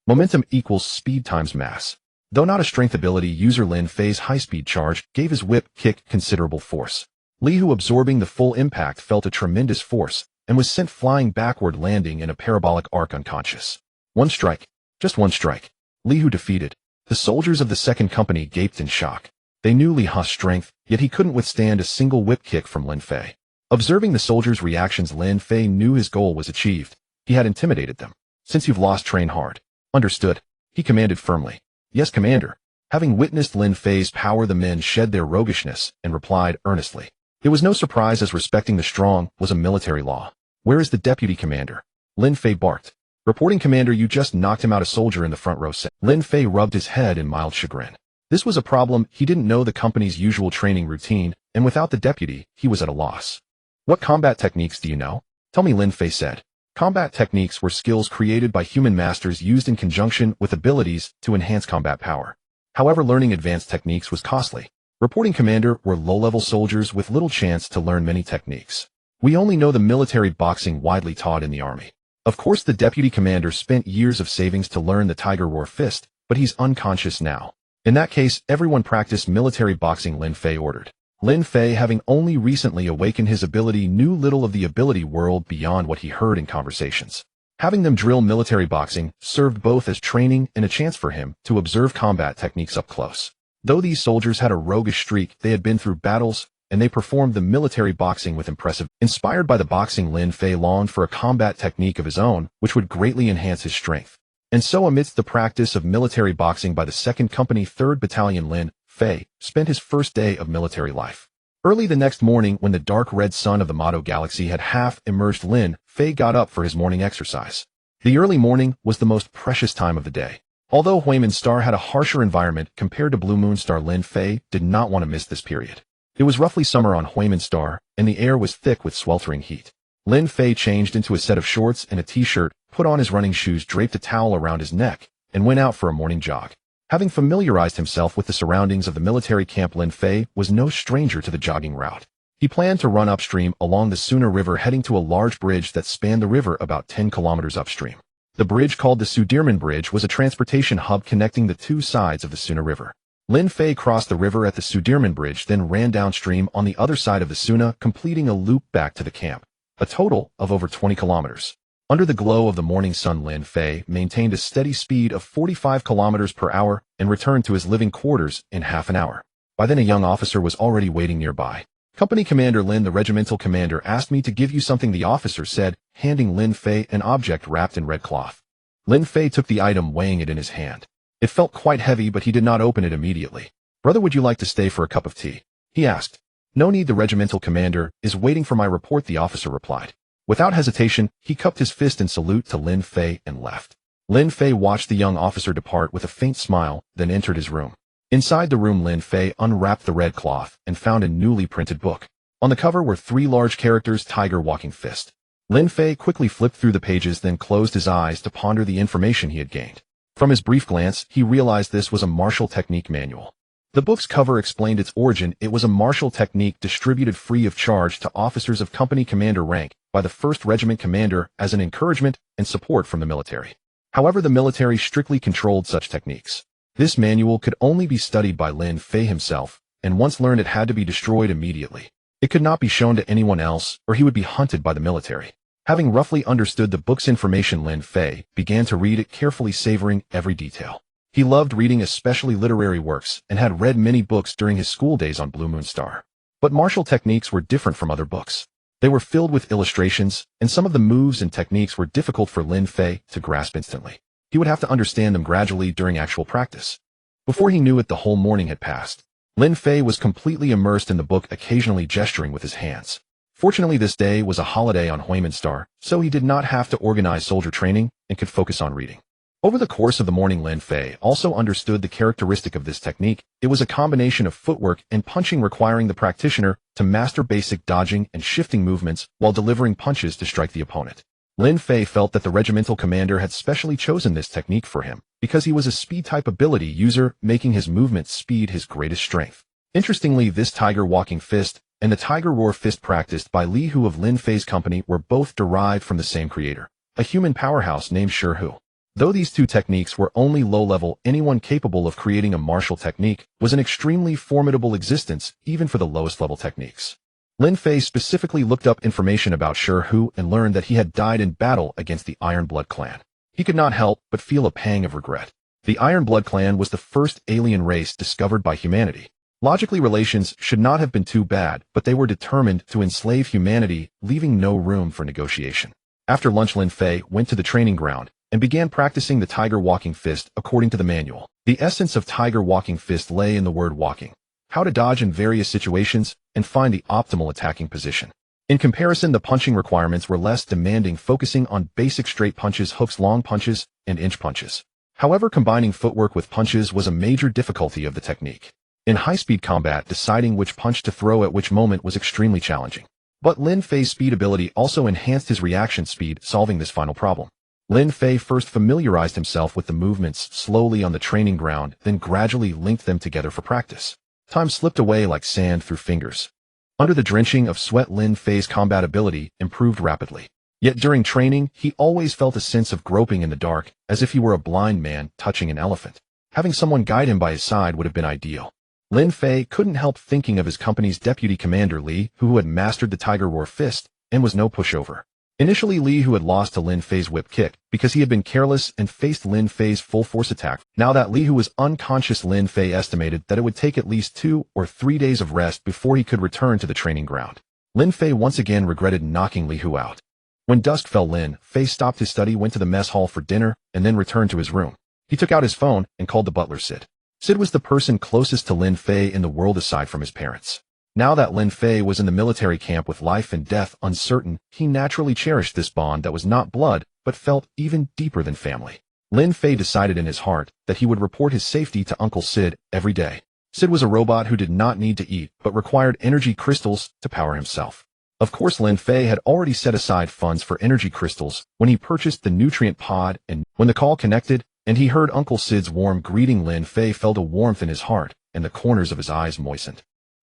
Momentum equals speed times mass. Though not a strength ability user, Lin Fei's high-speed charge gave his whip kick considerable force. Li Hu, absorbing the full impact, felt a tremendous force and was sent flying backward, landing in a parabolic arc unconscious. One strike. Just one strike. Li Hu defeated. The soldiers of the second company gaped in shock. They knew Li Hu's strength, yet he couldn't withstand a single whip kick from Lin Fei. Observing the soldiers' reactions, Lin Fei knew his goal was achieved. He had intimidated them. Since you've lost, train hard. Understood? He commanded firmly. Yes, Commander. Having witnessed Lin Fei's power, the men shed their roguishness and replied earnestly. It was no surprise, as respecting the strong was a military law. Where is the deputy commander? Lin Fei barked. Reporting, Commander, you just knocked him out. A soldier in the front row said. Lin Fei rubbed his head in mild chagrin. This was a problem. He didn't know the company's usual training routine, and without the deputy, he was at a loss. What combat techniques do you know? Tell me, Lin Fei said. Combat techniques were skills created by human masters used in conjunction with abilities to enhance combat power. However, learning advanced techniques was costly. Reporting, Commander, were low-level soldiers with little chance to learn many techniques. We only know the military boxing widely taught in the army. Of course, the deputy commander spent years of savings to learn the Tiger Roar fist, but he's unconscious now. In that case, everyone practice military boxing, Lin Fei ordered. Lin Fei, having only recently awakened his ability, knew little of the ability world beyond what he heard in conversations. Having them drill military boxing served both as training and a chance for him to observe combat techniques up close. Though these soldiers had a roguish streak, they had been through battles, and they performed the military boxing with impressive. Inspired by the boxing, Lin Fei longed for a combat technique of his own, which would greatly enhance his strength. And so, amidst the practice of military boxing by the 2nd Company 3rd Battalion, Lin Fei spent his first day of military life. Early the next morning, when the dark red sun of the Mado Galaxy had half emerged, Lin Fei got up for his morning exercise. The early morning was the most precious time of the day. Although Huimin Star had a harsher environment compared to Blue Moon Star, Lin Fei did not want to miss this period. It was roughly summer on Huimin Star, and the air was thick with sweltering heat. Lin Fei changed into a set of shorts and a t-shirt, put on his running shoes, draped a towel around his neck, and went out for a morning jog. Having familiarized himself with the surroundings of the military camp, Lin Fei was no stranger to the jogging route. He planned to run upstream along the Suna River, heading to a large bridge that spanned the river about 10 kilometers upstream. The bridge, called the Sudirman Bridge, was a transportation hub connecting the two sides of the Suna River. Lin Fei crossed the river at the Sudirman Bridge, then ran downstream on the other side of the Suna, completing a loop back to the camp, a total of over 20 kilometers. Under the glow of the morning sun, Lin Fei maintained a steady speed of 45 kilometers per hour and returned to his living quarters in half an hour. By then, a young officer was already waiting nearby. Company Commander Lin, the regimental commander, asked me to give you something, the officer said, handing Lin Fei an object wrapped in red cloth. Lin Fei took the item, weighing it in his hand. It felt quite heavy, but he did not open it immediately. Brother, would you like to stay for a cup of tea? He asked. No need, the regimental commander is waiting for my report, the officer replied. Without hesitation, he cupped his fist in salute to Lin Fei and left. Lin Fei watched the young officer depart with a faint smile, then entered his room. Inside the room, Lin Fei unwrapped the red cloth and found a newly printed book. On the cover were 3 large characters: Tiger Walking Fist. Lin Fei quickly flipped through the pages, then closed his eyes to ponder the information he had gained. From his brief glance, he realized this was a martial technique manual. The book's cover explained its origin. It was a martial technique distributed free of charge to officers of company commander rank by the 1st Regiment commander as an encouragement and support from the military. However, the military strictly controlled such techniques. This manual could only be studied by Lin Fei himself, and once learned, it had to be destroyed immediately. It could not be shown to anyone else, or he would be hunted by the military. Having roughly understood the book's information, Lin Fei began to read it carefully, savoring every detail. He loved reading, especially literary works, and had read many books during his school days on Blue Moon Star. But martial techniques were different from other books. They were filled with illustrations, and some of the moves and techniques were difficult for Lin Fei to grasp instantly. He would have to understand them gradually during actual practice. Before he knew it, the whole morning had passed. Lin Fei was completely immersed in the book, occasionally gesturing with his hands. Fortunately, this day was a holiday on Huimin Star, so he did not have to organize soldier training and could focus on reading. Over the course of the morning, Lin Fei also understood the characteristic of this technique. It was a combination of footwork and punching, requiring the practitioner to master basic dodging and shifting movements while delivering punches to strike the opponent. Lin Fei felt that the regimental commander had specially chosen this technique for him because he was a speed-type ability user, making his movement speed his greatest strength. Interestingly, this tiger walking fist and the tiger roar fist practiced by Li Hu of Lin Fei's company were both derived from the same creator, a human powerhouse named Shi Hu. Though these two techniques were only low-level, anyone capable of creating a martial technique was an extremely formidable existence even for the lowest-level techniques. Lin Fei specifically looked up information about Shi Hu and learned that he had died in battle against the Iron Blood clan. He could not help but feel a pang of regret. The Iron Blood clan was the first alien race discovered by humanity. Logically, relations should not have been too bad, but they were determined to enslave humanity, leaving no room for negotiation. After lunch, Lin Fei went to the training ground and began practicing the tiger walking fist according to the manual. The essence of tiger walking fist lay in the word walking, how to dodge in various situations and find the optimal attacking position. In comparison, the punching requirements were less demanding, focusing on basic straight punches, hooks, long punches, and inch punches. However, combining footwork with punches was a major difficulty of the technique. In high-speed combat, deciding which punch to throw at which moment was extremely challenging. But Lin Fei's speed ability also enhanced his reaction speed, solving this final problem. Lin Fei first familiarized himself with the movements slowly on the training ground, then gradually linked them together for practice. Time slipped away like sand through fingers. Under the drenching of sweat, Lin Fei's combat ability improved rapidly. Yet during training, he always felt a sense of groping in the dark, as if he were a blind man touching an elephant. Having someone guide him by his side would have been ideal. Lin Fei couldn't help thinking of his company's deputy commander Li, who had mastered the tiger roar fist and was no pushover. Initially, Li Hu had lost to Lin Fei's whip kick because he had been careless and faced Lin Fei's full force attack. Now that Li Hu was unconscious, Lin Fei estimated that it would take at least 2 or 3 days of rest before he could return to the training ground. Lin Fei once again regretted knocking Li Hu out. When dusk fell, Lin Fei stopped his study, went to the mess hall for dinner, and then returned to his room. He took out his phone and called the butler Sid. Sid was the person closest to Lin Fei in the world aside from his parents. Now that Lin Fei was in the military camp with life and death uncertain, he naturally cherished this bond that was not blood, but felt even deeper than family. Lin Fei decided in his heart that he would report his safety to Uncle Sid every day. Sid was a robot who did not need to eat, but required energy crystals to power himself. Of course, Lin Fei had already set aside funds for energy crystals when he purchased the nutrient pod, and when the call connected and he heard Uncle Sid's warm greeting, Lin Fei felt a warmth in his heart and the corners of his eyes moistened.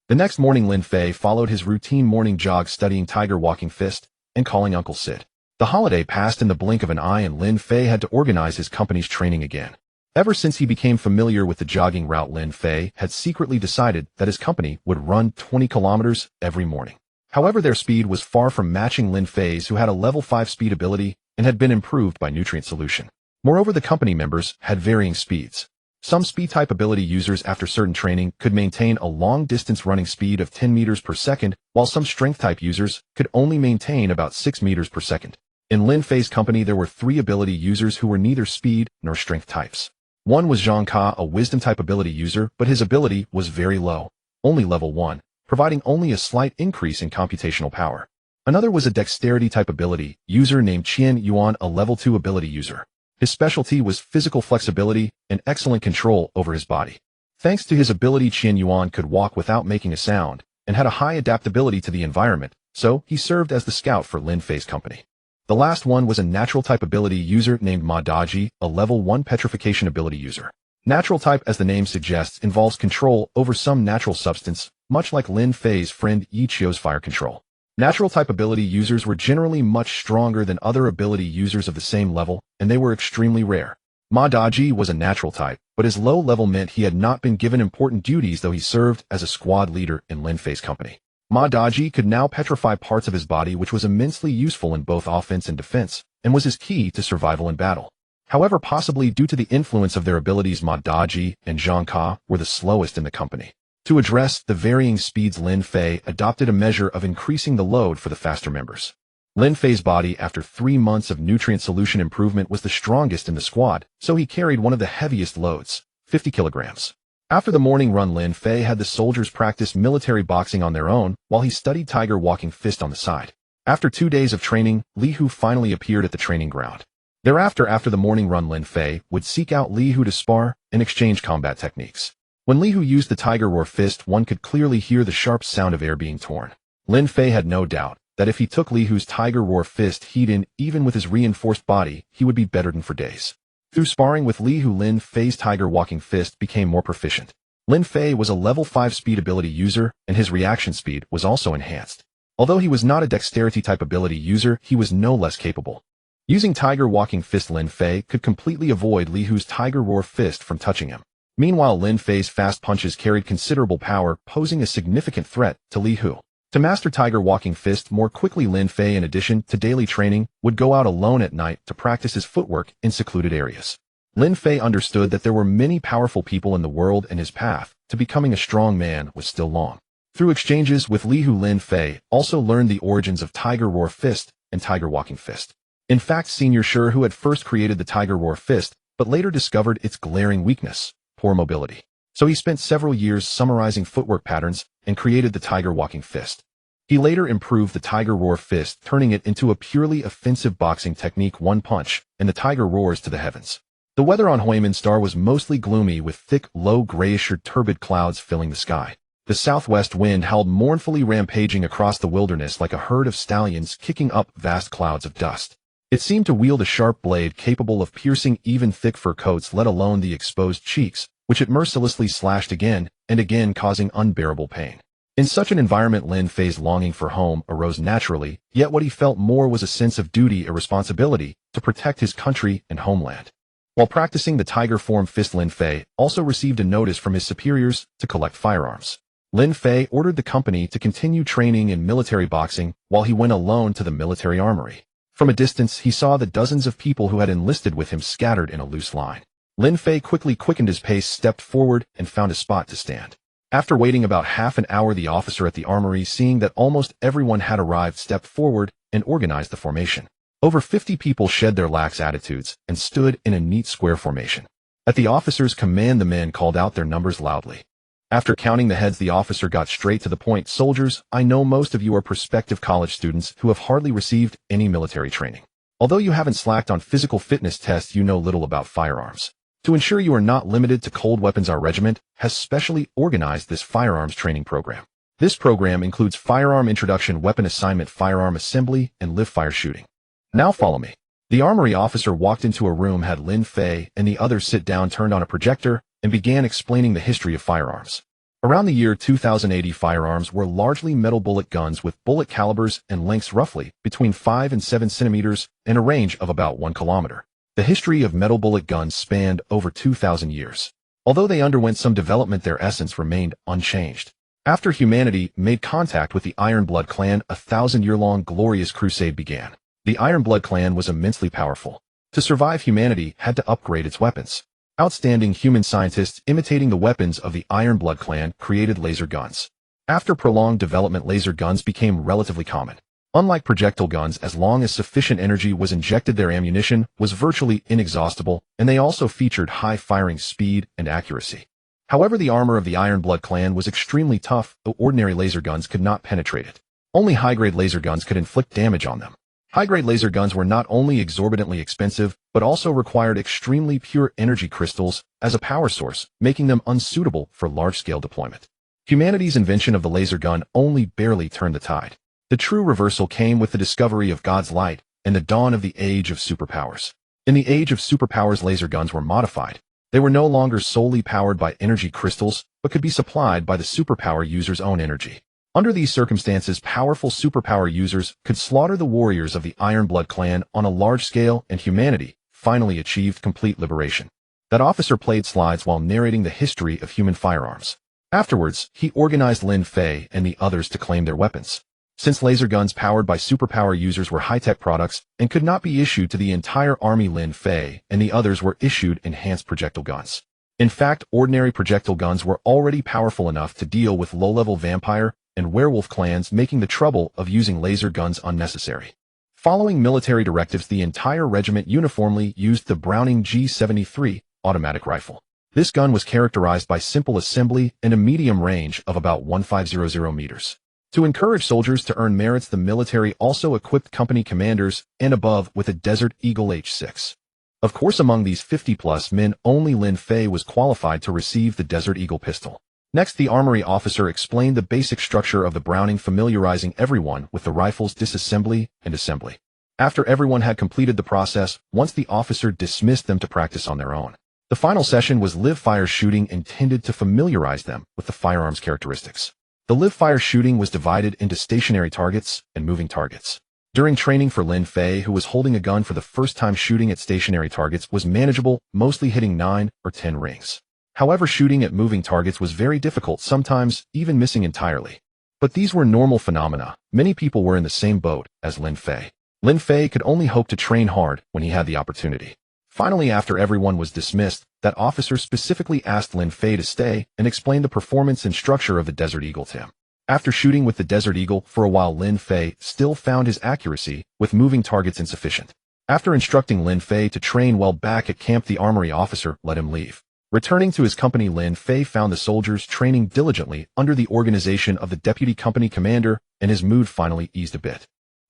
The next morning, Lin Fei followed his routine morning jog, studying tiger walking fist and calling Uncle Sid. The holiday passed in the blink of an eye, and Lin Fei had to organize his company's training again. Ever since he became familiar with the jogging route, Lin Fei had secretly decided that his company would run 20 kilometers every morning. However, their speed was far from matching Lin Fei's, who had a level 5 speed ability and had been improved by nutrient solution. Moreover, the company members had varying speeds. Some speed-type ability users after certain training could maintain a long-distance running speed of 10 meters per second, while some strength-type users could only maintain about 6 meters per second. In Lin Fei's company, there were 3 ability users who were neither speed nor strength types. One was Zhang Ka, a wisdom-type ability user, but his ability was very low, only level 1, providing only a slight increase in computational power. Another was a dexterity-type ability user named Qian Yuan, a level 2 ability user. His specialty was physical flexibility and excellent control over his body. Thanks to his ability, Qian Yuan could walk without making a sound and had a high adaptability to the environment, so he served as the scout for Lin Fei's company. The last one was a natural type ability user named Ma Daji, a level 1 petrification ability user. Natural type, as the name suggests, involves control over some natural substance, much like Lin Fei's friend Yi Qiu's fire control. Natural type ability users were generally much stronger than other ability users of the same level, and they were extremely rare. Ma Daji was a natural type, but his low level meant he had not been given important duties, though he served as a squad leader in Lin Fei's company. Ma Daji could now petrify parts of his body, which was immensely useful in both offense and defense, and was his key to survival in battle. However, possibly due to the influence of their abilities, Ma Daji and Zhang Ka were the slowest in the company. To address the varying speeds, Lin Fei adopted a measure of increasing the load for the faster members. Lin Fei's body, after 3 months of nutrient solution improvement, was the strongest in the squad, so he carried one of the heaviest loads, 50 kilograms. After the morning run, Lin Fei had the soldiers practice military boxing on their own, while he studied tiger walking fist on the side. After 2 days of training, Li Hu finally appeared at the training ground. Thereafter, after the morning run, Lin Fei would seek out Li Hu to spar and exchange combat techniques. When Li Hu used the Tiger Roar fist, one could clearly hear the sharp sound of air being torn. Lin Fei had no doubt that if he took Li Hu's Tiger Roar fist heat in, even with his reinforced body, he would be bedridden for days. Through sparring with Li Hu, Lin Fei's Tiger Walking Fist became more proficient. Lin Fei was a level 5 speed ability user, and his reaction speed was also enhanced. Although he was not a dexterity type ability user, he was no less capable. Using Tiger Walking Fist, Lin Fei could completely avoid Li Hu's Tiger Roar fist from touching him. Meanwhile, Lin Fei's fast punches carried considerable power, posing a significant threat to Li Hu. To master Tiger Walking Fist more quickly, Lin Fei, in addition to daily training, would go out alone at night to practice his footwork in secluded areas. Lin Fei understood that there were many powerful people in the world, and his path to becoming a strong man was still long. Through exchanges with Li Hu, Lin Fei also learned the origins of Tiger Roar Fist and Tiger Walking Fist. In fact, Senior Sure, who had first created the Tiger Roar Fist, but later discovered its glaring weakness, poor mobility. So he spent several years summarizing footwork patterns and created the Tiger Walking Fist. He later improved the Tiger Roar Fist, turning it into a purely offensive boxing technique, one punch, and the tiger roars to the heavens. The weather on Huimin Star was mostly gloomy, with thick, low, grayish or turbid clouds filling the sky. The southwest wind howled mournfully, rampaging across the wilderness like a herd of stallions, kicking up vast clouds of dust. It seemed to wield a sharp blade capable of piercing even thick fur coats, let alone the exposed cheeks, which it mercilessly slashed again and again, causing unbearable pain. In such an environment, Lin Fei's longing for home arose naturally, yet what he felt more was a sense of duty, a responsibility to protect his country and homeland. While practicing the Tiger Form Fist, Lin Fei also received a notice from his superiors to collect firearms. Lin Fei ordered the company to continue training in military boxing while he went alone to the military armory. From a distance, he saw the dozens of people who had enlisted with him scattered in a loose line. Lin Fei quickly quickened his pace, stepped forward, and found a spot to stand. After waiting about half an hour, the officer at the armory, seeing that almost everyone had arrived, stepped forward and organized the formation. Over 50 people shed their lax attitudes and stood in a neat square formation. At the officer's command, the men called out their numbers loudly. After counting the heads, the officer got straight to the point. Soldiers, I know most of you are prospective college students who have hardly received any military training. Although you haven't slacked on physical fitness tests, you know little about firearms. To ensure you are not limited to cold weapons, our regiment has specially organized this firearms training program. This program includes firearm introduction, weapon assignment, firearm assembly, and live fire shooting. Now follow me. The armory officer walked into a room, had Lin Fei and the others sit down, turned on a projector, and began explaining the history of firearms. Around the year 2080, firearms were largely metal bullet guns with bullet calibers and lengths roughly between 5 and 7 centimeters and a range of about 1 kilometer. The history of metal bullet guns spanned over 2,000 years. Although they underwent some development, their essence remained unchanged. After humanity made contact with the Iron Blood clan, a 1,000-year-long glorious crusade began. The Iron Blood clan was immensely powerful. To survive, humanity had to upgrade its weapons. Outstanding human scientists, imitating the weapons of the Iron Blood clan, created laser guns. After prolonged development, laser guns became relatively common. Unlike projectile guns, as long as sufficient energy was injected, their ammunition was virtually inexhaustible, and they also featured high firing speed and accuracy. However, the armor of the Iron Blood clan was extremely tough, though ordinary laser guns could not penetrate it. Only high-grade laser guns could inflict damage on them. High-grade laser guns were not only exorbitantly expensive, but also required extremely pure energy crystals as a power source, making them unsuitable for large-scale deployment. Humanity's invention of the laser gun only barely turned the tide. The true reversal came with the discovery of God's light and the dawn of the age of superpowers. In the age of superpowers, laser guns were modified. They were no longer solely powered by energy crystals, but could be supplied by the superpower user's own energy. Under these circumstances, powerful superpower users could slaughter the warriors of the Iron Blood clan on a large scale, and humanity finally achieved complete liberation. That officer played slides while narrating the history of human firearms. Afterwards, he organized Lin Fei and the others to claim their weapons. Since laser guns powered by superpower users were high-tech products and could not be issued to the entire army, Lin Fei and the others were issued enhanced projectile guns. In fact, ordinary projectile guns were already powerful enough to deal with low-level vampire and werewolf clans, making the trouble of using laser guns unnecessary. Following military directives, the entire regiment uniformly used the Browning G73 automatic rifle. This gun was characterized by simple assembly and a medium range of about 1500 meters. To encourage soldiers to earn merits, the military also equipped company commanders and above with a Desert Eagle H6. Of course, among these 50-plus men, only Lin Fei was qualified to receive the Desert Eagle pistol. Next, the armory officer explained the basic structure of the Browning, familiarizing everyone with the rifle's disassembly and assembly. After everyone had completed the process, once the officer dismissed them to practice on their own. The final session was live-fire shooting, intended to familiarize them with the firearm's characteristics. The live-fire shooting was divided into stationary targets and moving targets. During training for Lin Fei, who was holding a gun for the first time, shooting at stationary targets was manageable, mostly hitting 9 or 10 rings. However, shooting at moving targets was very difficult, sometimes even missing entirely. But these were normal phenomena. Many people were in the same boat as Lin Fei. Lin Fei could only hope to train hard when he had the opportunity. Finally, after everyone was dismissed, that officer specifically asked Lin Fei to stay and explain the performance and structure of the Desert Eagle to him. After shooting with the Desert Eagle for a while, Lin Fei still found his accuracy with moving targets insufficient. After instructing Lin Fei to train well back at camp, the armory officer let him leave. Returning to his company, Lin Fei found the soldiers training diligently under the organization of the deputy company commander, and his mood finally eased a bit.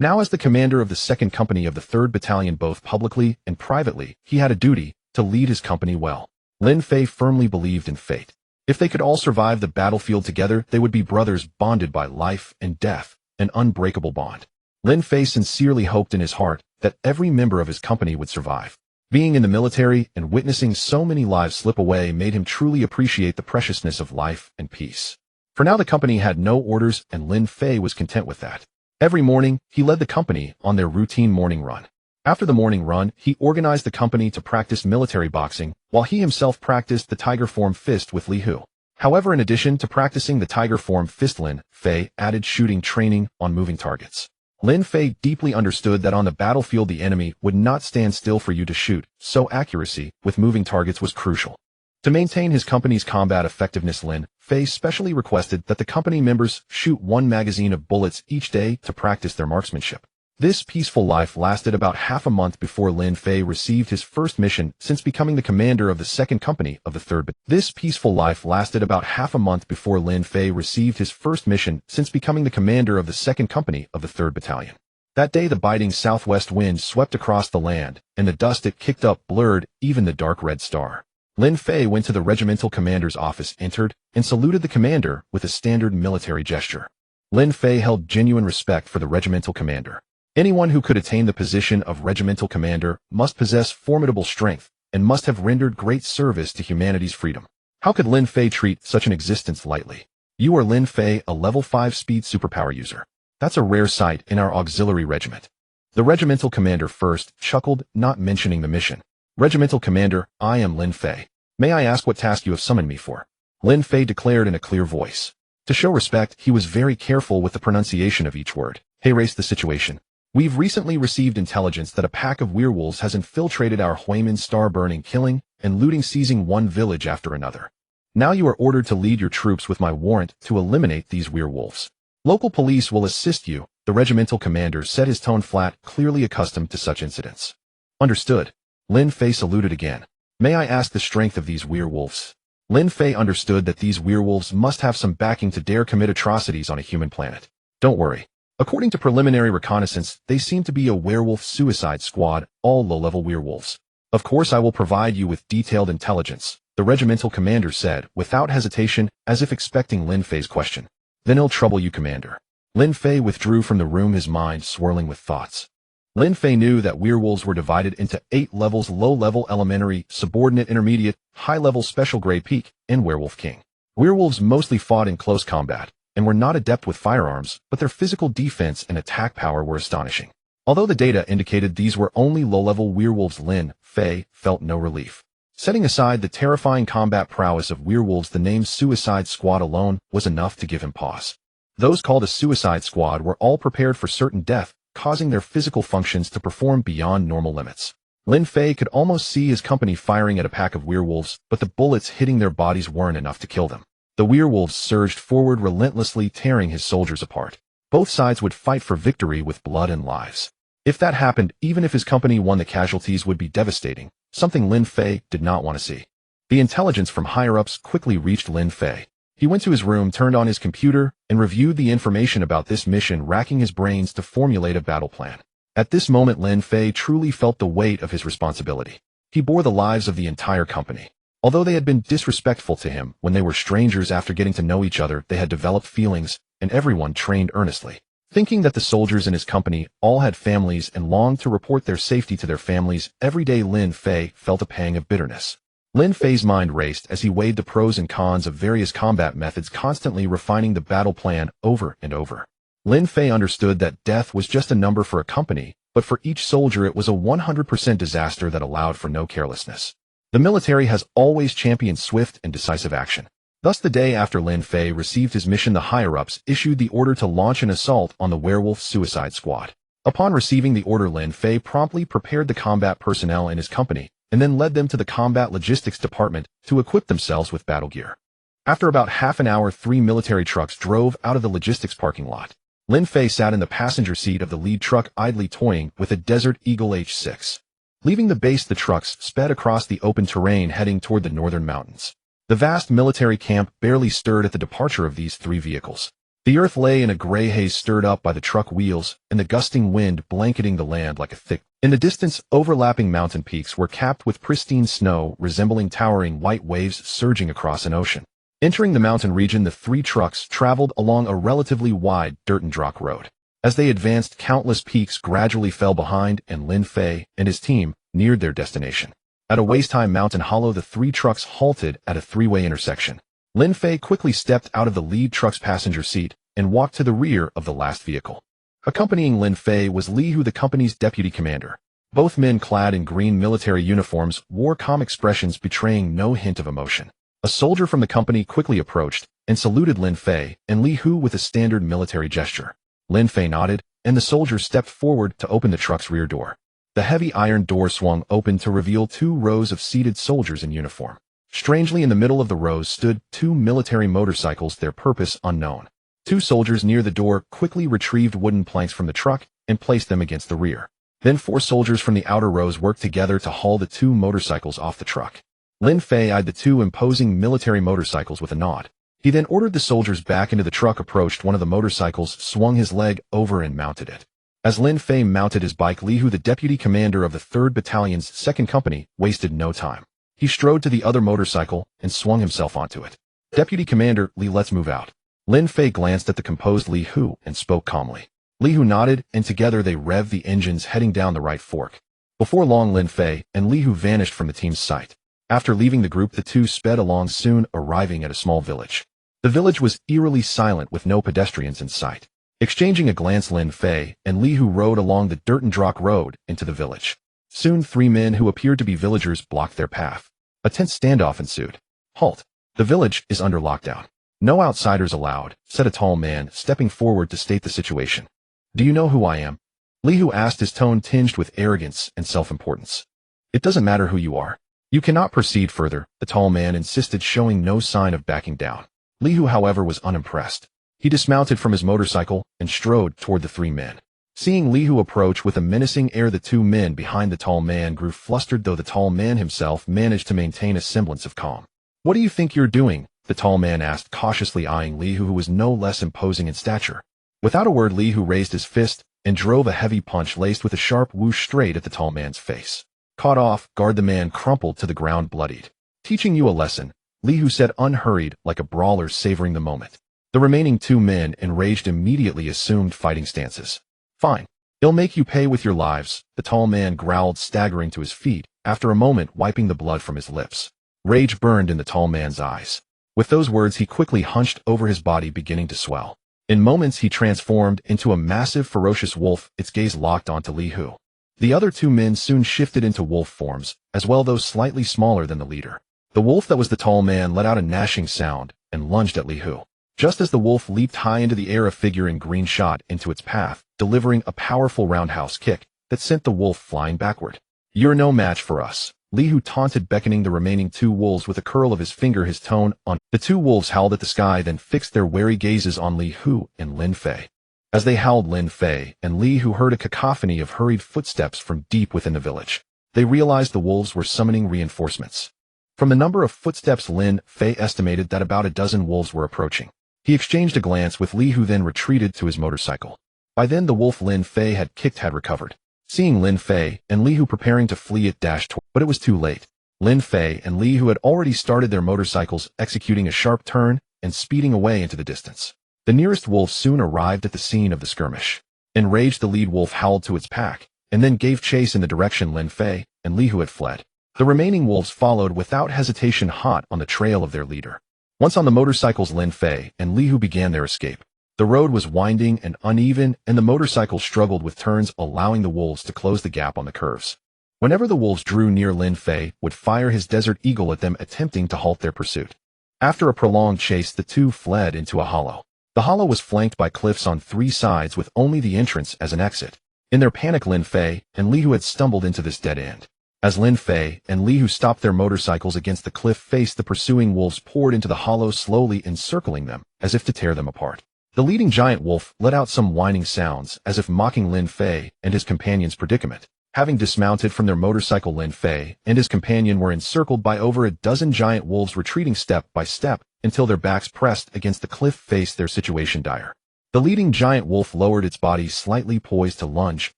Now, as the commander of the 2nd Company of the 3rd Battalion, both publicly and privately, he had a duty to lead his company well. Lin Fei firmly believed in fate. If they could all survive the battlefield together, they would be brothers bonded by life and death, an unbreakable bond. Lin Fei sincerely hoped in his heart that every member of his company would survive. Being in the military and witnessing so many lives slip away made him truly appreciate the preciousness of life and peace. For now, the company had no orders, and Lin Fei was content with that. Every morning, he led the company on their routine morning run. After the morning run, he organized the company to practice military boxing, while he himself practiced the tiger form fist with Li Hu. However, in addition to practicing the tiger form fist, Lin Fei added shooting training on moving targets. Lin Fei deeply understood that on the battlefield the enemy would not stand still for you to shoot, so accuracy with moving targets was crucial. To maintain his company's combat effectiveness, Lin Fei specially requested that the company members shoot 1 magazine of bullets each day to practice their marksmanship. This peaceful life lasted about half a month before Lin Fei received his first mission since becoming the commander of the 2nd Company of the 3rd Battalion. This peaceful life lasted about half a month before Lin Fei received his first mission since becoming the commander of the 2nd Company of the 3rd Battalion. That day, the biting southwest wind swept across the land, and the dust it kicked up blurred even the dark red star. Lin Fei went to the regimental commander's office, entered, and saluted the commander with a standard military gesture. Lin Fei held genuine respect for the regimental commander. Anyone who could attain the position of regimental commander must possess formidable strength and must have rendered great service to humanity's freedom. How could Lin Fei treat such an existence lightly? You are Lin Fei, a level 5 speed superpower user. That's a rare sight in our auxiliary regiment. The regimental commander first chuckled, not mentioning the mission. Regimental commander, I am Lin Fei. May I ask what task you have summoned me for? Lin Fei declared in a clear voice. To show respect, he was very careful with the pronunciation of each word. Hey, race the situation. We've recently received intelligence that a pack of werewolves has infiltrated our Huimin star, burning, killing, and looting, seizing one village after another. Now you are ordered to lead your troops with my warrant to eliminate these werewolves. Local police will assist you. The regimental commander said, his tone flat, clearly accustomed to such incidents. Understood. Lin Fei saluted again. May I ask the strength of these werewolves? Lin Fei understood that these werewolves must have some backing to dare commit atrocities on a human planet. Don't worry. According to preliminary reconnaissance, they seem to be a werewolf suicide squad, all low-level werewolves. Of course, I will provide you with detailed intelligence, the regimental commander said, without hesitation, as if expecting Lin Fei's question. Then I'll trouble you, commander. Lin Fei withdrew from the room, his mind swirling with thoughts. Lin Fei knew that werewolves were divided into 8 levels: low-level, elementary, subordinate, intermediate, high-level, special grade, peak, and werewolf king. Werewolves mostly fought in close combat, and were not adept with firearms, but their physical defense and attack power were astonishing. Although the data indicated these were only low-level werewolves, Lin Fei felt no relief. Setting aside the terrifying combat prowess of werewolves, the name Suicide Squad alone was enough to give him pause. Those called a Suicide Squad were all prepared for certain death, causing their physical functions to perform beyond normal limits. Lin Fei could almost see his company firing at a pack of werewolves, but the bullets hitting their bodies weren't enough to kill them. The werewolves surged forward relentlessly, tearing his soldiers apart. Both sides would fight for victory with blood and lives. If that happened, even if his company won, the casualties would be devastating, something Lin Fei did not want to see. The intelligence from higher-ups quickly reached Lin Fei. He went to his room, turned on his computer, and reviewed the information about this mission, racking his brains to formulate a battle plan. At this moment, Lin Fei truly felt the weight of his responsibility. He bore the lives of the entire company. Although they had been disrespectful to him when they were strangers, after getting to know each other, they had developed feelings, and everyone trained earnestly. Thinking that the soldiers in his company all had families and longed to report their safety to their families every day, Lin Fei felt a pang of bitterness. Lin Fei's mind raced as he weighed the pros and cons of various combat methods, constantly refining the battle plan over and over. Lin Fei understood that death was just a number for a company, but for each soldier it was a 100% disaster that allowed for no carelessness. The military has always championed swift and decisive action. Thus, the day after Lin Fei received his mission, the higher-ups issued the order to launch an assault on the werewolf suicide squad. Upon receiving the order, Lin Fei promptly prepared the combat personnel in his company, and then led them to the combat logistics department to equip themselves with battle gear. After about half an hour, 3 military trucks drove out of the logistics parking lot. Lin Fei sat in the passenger seat of the lead truck, idly toying with a Desert Eagle H6. Leaving the base, the trucks sped across the open terrain, heading toward the northern mountains. The vast military camp barely stirred at the departure of these 3 vehicles. The earth lay in a gray haze stirred up by the truck wheels and the gusting wind blanketing the land like a thick. In the distance, overlapping mountain peaks were capped with pristine snow, resembling towering white waves surging across an ocean. Entering the mountain region, the 3 trucks traveled along a relatively wide dirt and rock road. As they advanced, countless peaks gradually fell behind, and Lin Fei and his team neared their destination. At a waist-high mountain hollow, the 3 trucks halted at a 3-way intersection. Lin Fei quickly stepped out of the lead truck's passenger seat and walked to the rear of the last vehicle. Accompanying Lin Fei was Li Hu, the company's deputy commander. Both men, clad in green military uniforms, wore calm expressions betraying no hint of emotion. A soldier from the company quickly approached and saluted Lin Fei and Li Hu with a standard military gesture. Lin Fei nodded, and the soldier stepped forward to open the truck's rear door. The heavy iron door swung open to reveal 2 rows of seated soldiers in uniform. Strangely, in the middle of the rows stood 2 military motorcycles, their purpose unknown. 2 soldiers near the door quickly retrieved wooden planks from the truck and placed them against the rear. Then 4 soldiers from the outer rows worked together to haul the 2 motorcycles off the truck. Lin Fei eyed the 2 imposing military motorcycles with a nod. He then ordered the soldiers back into the truck, approached one of the motorcycles, swung his leg over and mounted it. As Lin Fei mounted his bike, Li Hu, the deputy commander of the 3rd Battalion's 2nd Company, wasted no time. He strode to the other motorcycle and swung himself onto it. "Deputy Commander Li, let's move out." Lin Fei glanced at the composed Li Hu and spoke calmly. Li Hu nodded, and together they revved the engines, heading down the right fork. Before long, Lin Fei and Li Hu vanished from the team's sight. After leaving the group, the 2 sped along, soon arriving at a small village. The village was eerily silent, with no pedestrians in sight. Exchanging a glance, Lin Fei and Li Hu rode along the dirt and rock road into the village. Soon 3 men who appeared to be villagers blocked their path. A tense standoff ensued. "Halt! The village is under lockdown. No outsiders allowed," said a tall man, stepping forward to state the situation. "Do you know who I am?" Li Hu asked, his tone tinged with arrogance and self-importance. "It doesn't matter who you are. You cannot proceed further," the tall man insisted, showing no sign of backing down. Li Hu, however, was unimpressed. He dismounted from his motorcycle and strode toward the 3 men. Seeing Li Hu approach with a menacing air, the 2 men behind the tall man grew flustered, though the tall man himself managed to maintain a semblance of calm. "What do you think you're doing?" the tall man asked, cautiously eyeing Li Hu, who was no less imposing in stature. Without a word, Li Hu raised his fist and drove a heavy punch laced with a sharp whoosh straight at the tall man's face. Caught off guard, the man crumpled to the ground, bloodied. "Teaching you a lesson," Li Hu said, unhurried, like a brawler savoring the moment. The remaining 2 men, enraged, immediately assumed fighting stances. "Fine. It'll make you pay with your lives," the tall man growled, staggering to his feet, after a moment wiping the blood from his lips. Rage burned in the tall man's eyes. With those words, he quickly hunched over, his body beginning to swell. In moments, he transformed into a massive, ferocious wolf, its gaze locked onto Li Hu. The other 2 men soon shifted into wolf forms, as well, though slightly smaller than the leader. The wolf that was the tall man let out a gnashing sound and lunged at Li Hu. Just as the wolf leaped high into the air, a figure in green shot into its path, delivering a powerful roundhouse kick that sent the wolf flying backward. "You're no match for us," Li Hu taunted, beckoning the remaining 2 wolves with a curl of his finger, his tone on. The 2 wolves howled at the sky, then fixed their wary gazes on Li Hu and Lin Fei. As they howled, Lin Fei and Li Hu heard a cacophony of hurried footsteps from deep within the village. They realized the wolves were summoning reinforcements. From the number of footsteps, Lin Fei estimated that about a dozen wolves were approaching. He exchanged a glance with Li, who then retreated to his motorcycle. By then the wolf Lin Fei had kicked had recovered. Seeing Lin Fei and Li, who preparing to flee, it dashed toward, but it was too late. Lin Fei and Li, who had already started their motorcycles, executing a sharp turn and speeding away into the distance. The nearest wolf soon arrived at the scene of the skirmish. Enraged, the lead wolf howled to its pack, and then gave chase in the direction Lin Fei and Li, who had fled. The remaining wolves followed without hesitation, hot on the trail of their leader. Once on the motorcycles, Lin Fei and Li, who began their escape. The road was winding and uneven, and the motorcycles struggled with turns, allowing the wolves to close the gap on the curves. Whenever the wolves drew near, Lin Fei would fire his desert eagle at them, attempting to halt their pursuit. After a prolonged chase, the two fled into a hollow. The hollow was flanked by cliffs on three sides, with only the entrance as an exit. In their panic, Lin Fei and Li, who had stumbled into this dead end. As Lin Fei and Li, who stopped their motorcycles against the cliff face, the pursuing wolves poured into the hollow, slowly encircling them, as if to tear them apart. The leading giant wolf let out some whining sounds, as if mocking Lin Fei and his companion's predicament. Having dismounted from their motorcycle, Lin Fei and his companion were encircled by over a dozen giant wolves, retreating step by step until their backs pressed against the cliff face, their situation dire. The leading giant wolf lowered its body slightly, poised to lunge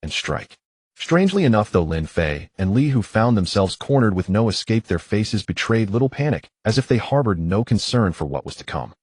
and strike. Strangely enough, though, Lin Fei and Li, who found themselves cornered with no escape, their faces betrayed little panic, as if they harbored no concern for what was to come.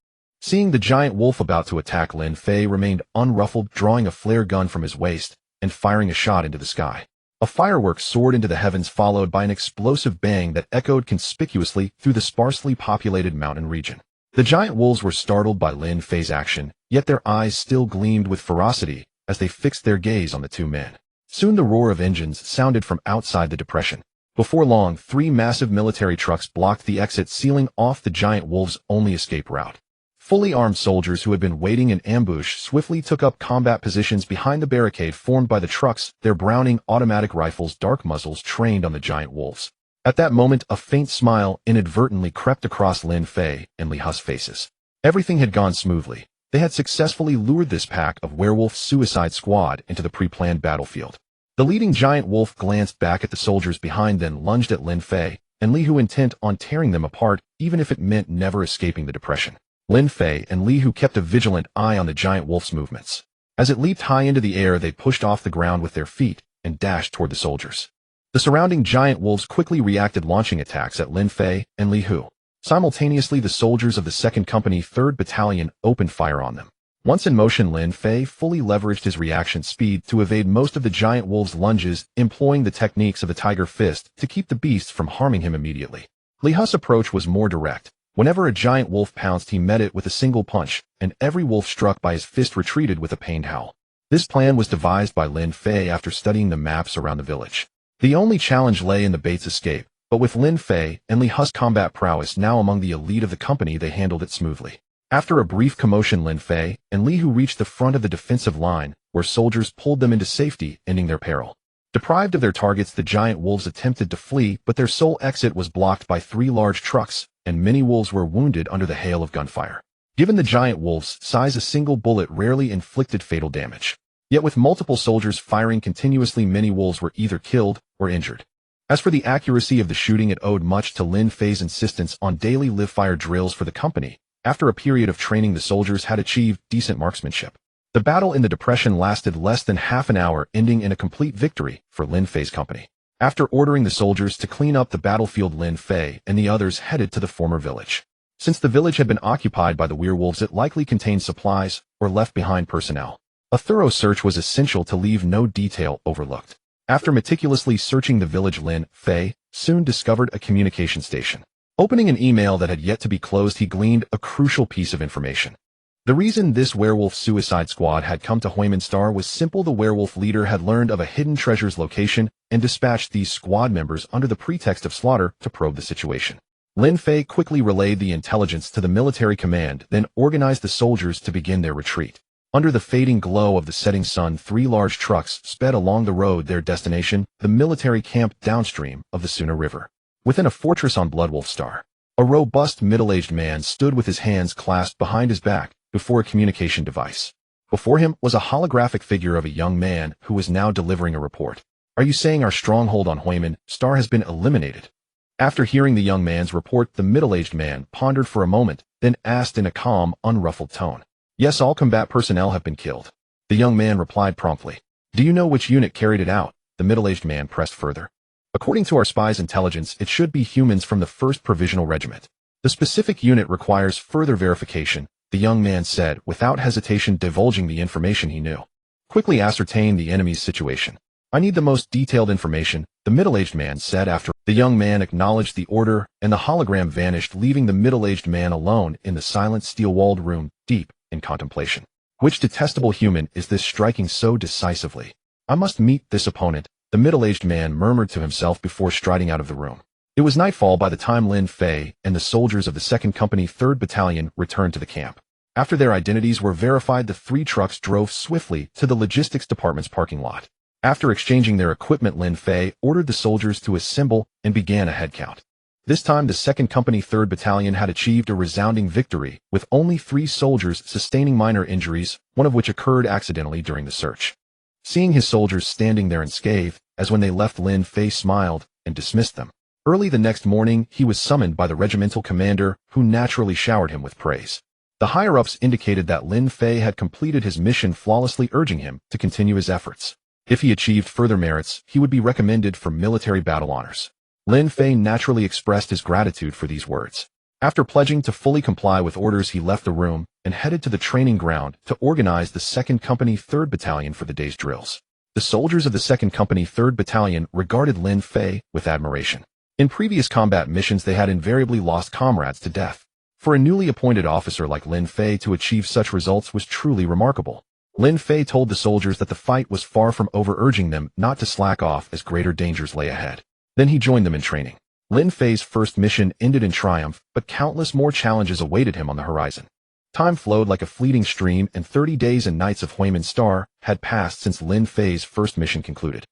Seeing the giant wolf about to attack, Lin Fei remained unruffled, drawing a flare gun from his waist and firing a shot into the sky. A firework soared into the heavens, followed by an explosive bang that echoed conspicuously through the sparsely populated mountain region. The giant wolves were startled by Lin Fei's action, yet their eyes still gleamed with ferocity as they fixed their gaze on the two men. Soon the roar of engines sounded from outside the depression. Before long, three massive military trucks blocked the exit, sealing off the giant wolves' only escape route. Fully armed soldiers who had been waiting in ambush swiftly took up combat positions behind the barricade formed by the trucks, their Browning automatic rifles' dark muzzles trained on the giant wolves. At that moment, a faint smile inadvertently crept across Lin Fei and Li Hu's faces. Everything had gone smoothly. They had successfully lured this pack of werewolf suicide squad into the pre-planned battlefield. The leading giant wolf glanced back at the soldiers behind, then lunged at Lin Fei and Li, who intent on tearing them apart, even if it meant never escaping the depression. Lin Fei and Li, who kept a vigilant eye on the giant wolf's movements. As it leaped high into the air, they pushed off the ground with their feet and dashed toward the soldiers. The surrounding giant wolves quickly reacted, launching attacks at Lin Fei and Li Hu. Simultaneously, the soldiers of the 2nd Company 3rd Battalion opened fire on them. Once in motion, Lin Fei fully leveraged his reaction speed to evade most of the giant wolves' lunges, employing the techniques of a tiger fist to keep the beasts from harming him immediately. Li Hu's approach was more direct. Whenever a giant wolf pounced, he met it with a single punch, and every wolf struck by his fist retreated with a pained howl. This plan was devised by Lin Fei after studying the maps around the village. The only challenge lay in the bait's escape, but with Lin Fei and Li Hu's combat prowess now among the elite of the company, they handled it smoothly. After a brief commotion, Lin Fei and Li Hu reached the front of the defensive line, where soldiers pulled them into safety, ending their peril. Deprived of their targets, the giant wolves attempted to flee, but their sole exit was blocked by 3 large trucks, and many wolves were wounded under the hail of gunfire. Given the giant wolves' size, a single bullet rarely inflicted fatal damage. Yet with multiple soldiers firing continuously, many wolves were either killed or injured. As for the accuracy of the shooting, it owed much to Lin Fei's insistence on daily live-fire drills for the company. After a period of training, the soldiers had achieved decent marksmanship. The battle in the depression lasted less than half an hour, ending in a complete victory for Lin Fei's company. After ordering the soldiers to clean up the battlefield, Lin Fei and the others headed to the former village. Since the village had been occupied by the werewolves, it likely contained supplies or left behind personnel. A thorough search was essential to leave no detail overlooked. After meticulously searching the village, Lin Fei soon discovered a communication station. Opening an email that had yet to be closed, he gleaned a crucial piece of information. The reason this werewolf suicide squad had come to Huimanstar was simple. The werewolf leader had learned of a hidden treasure's location and dispatched these squad members under the pretext of slaughter to probe the situation. Lin Fei quickly relayed the intelligence to the military command, then organized the soldiers to begin their retreat. Under the fading glow of the setting sun, 3 large trucks sped along the road, their destination, the military camp downstream of the Suna River. Within a fortress on Bloodwolf Star, a robust middle-aged man stood with his hands clasped behind his back before a communication device. Before him was a holographic figure of a young man who was now delivering a report. "Are you saying our stronghold on Huiman Star has been eliminated?" After hearing the young man's report, the middle-aged man pondered for a moment, then asked in a calm, unruffled tone, "Yes, all combat personnel have been killed." The young man replied promptly. "Do you know which unit carried it out?" The middle-aged man pressed further. "According to our spy's intelligence, it should be humans from the 1st Provisional Regiment. The specific unit requires further verification," the young man said, without hesitation divulging the information he knew. "Quickly ascertain the enemy's situation. I need the most detailed information," the middle-aged man said. After the young man acknowledged the order, and the hologram vanished, leaving the middle-aged man alone in the silent steel-walled room, deep in contemplation. Which detestable human is this striking so decisively? "I must meet this opponent," the middle-aged man murmured to himself before striding out of the room. It was nightfall by the time Lin Fei and the soldiers of the 2nd Company 3rd Battalion returned to the camp. After their identities were verified, the 3 trucks drove swiftly to the logistics department's parking lot. After exchanging their equipment, Lin Fei ordered the soldiers to assemble and began a head count. This time, the 2nd Company 3rd Battalion had achieved a resounding victory, with only 3 soldiers sustaining minor injuries, one of which occurred accidentally during the search. Seeing his soldiers standing there unscathed, as when they left, Lin Fei smiled and dismissed them. Early the next morning, he was summoned by the regimental commander, who naturally showered him with praise. The higher-ups indicated that Lin Fei had completed his mission flawlessly, urging him to continue his efforts. If he achieved further merits, he would be recommended for military battle honors. Lin Fei naturally expressed his gratitude for these words. After pledging to fully comply with orders, he left the room and headed to the training ground to organize the 2nd Company 3rd Battalion for the day's drills. The soldiers of the 2nd Company 3rd Battalion regarded Lin Fei with admiration. In previous combat missions, they had invariably lost comrades to death. For a newly appointed officer like Lin Fei to achieve such results was truly remarkable. Lin Fei told the soldiers that the fight was far from over, urging them not to slack off as greater dangers lay ahead. Then he joined them in training. Lin Fei's first mission ended in triumph, but countless more challenges awaited him on the horizon. Time flowed like a fleeting stream, and 30 days and nights of Huimin Star had passed since Lin Fei's first mission concluded.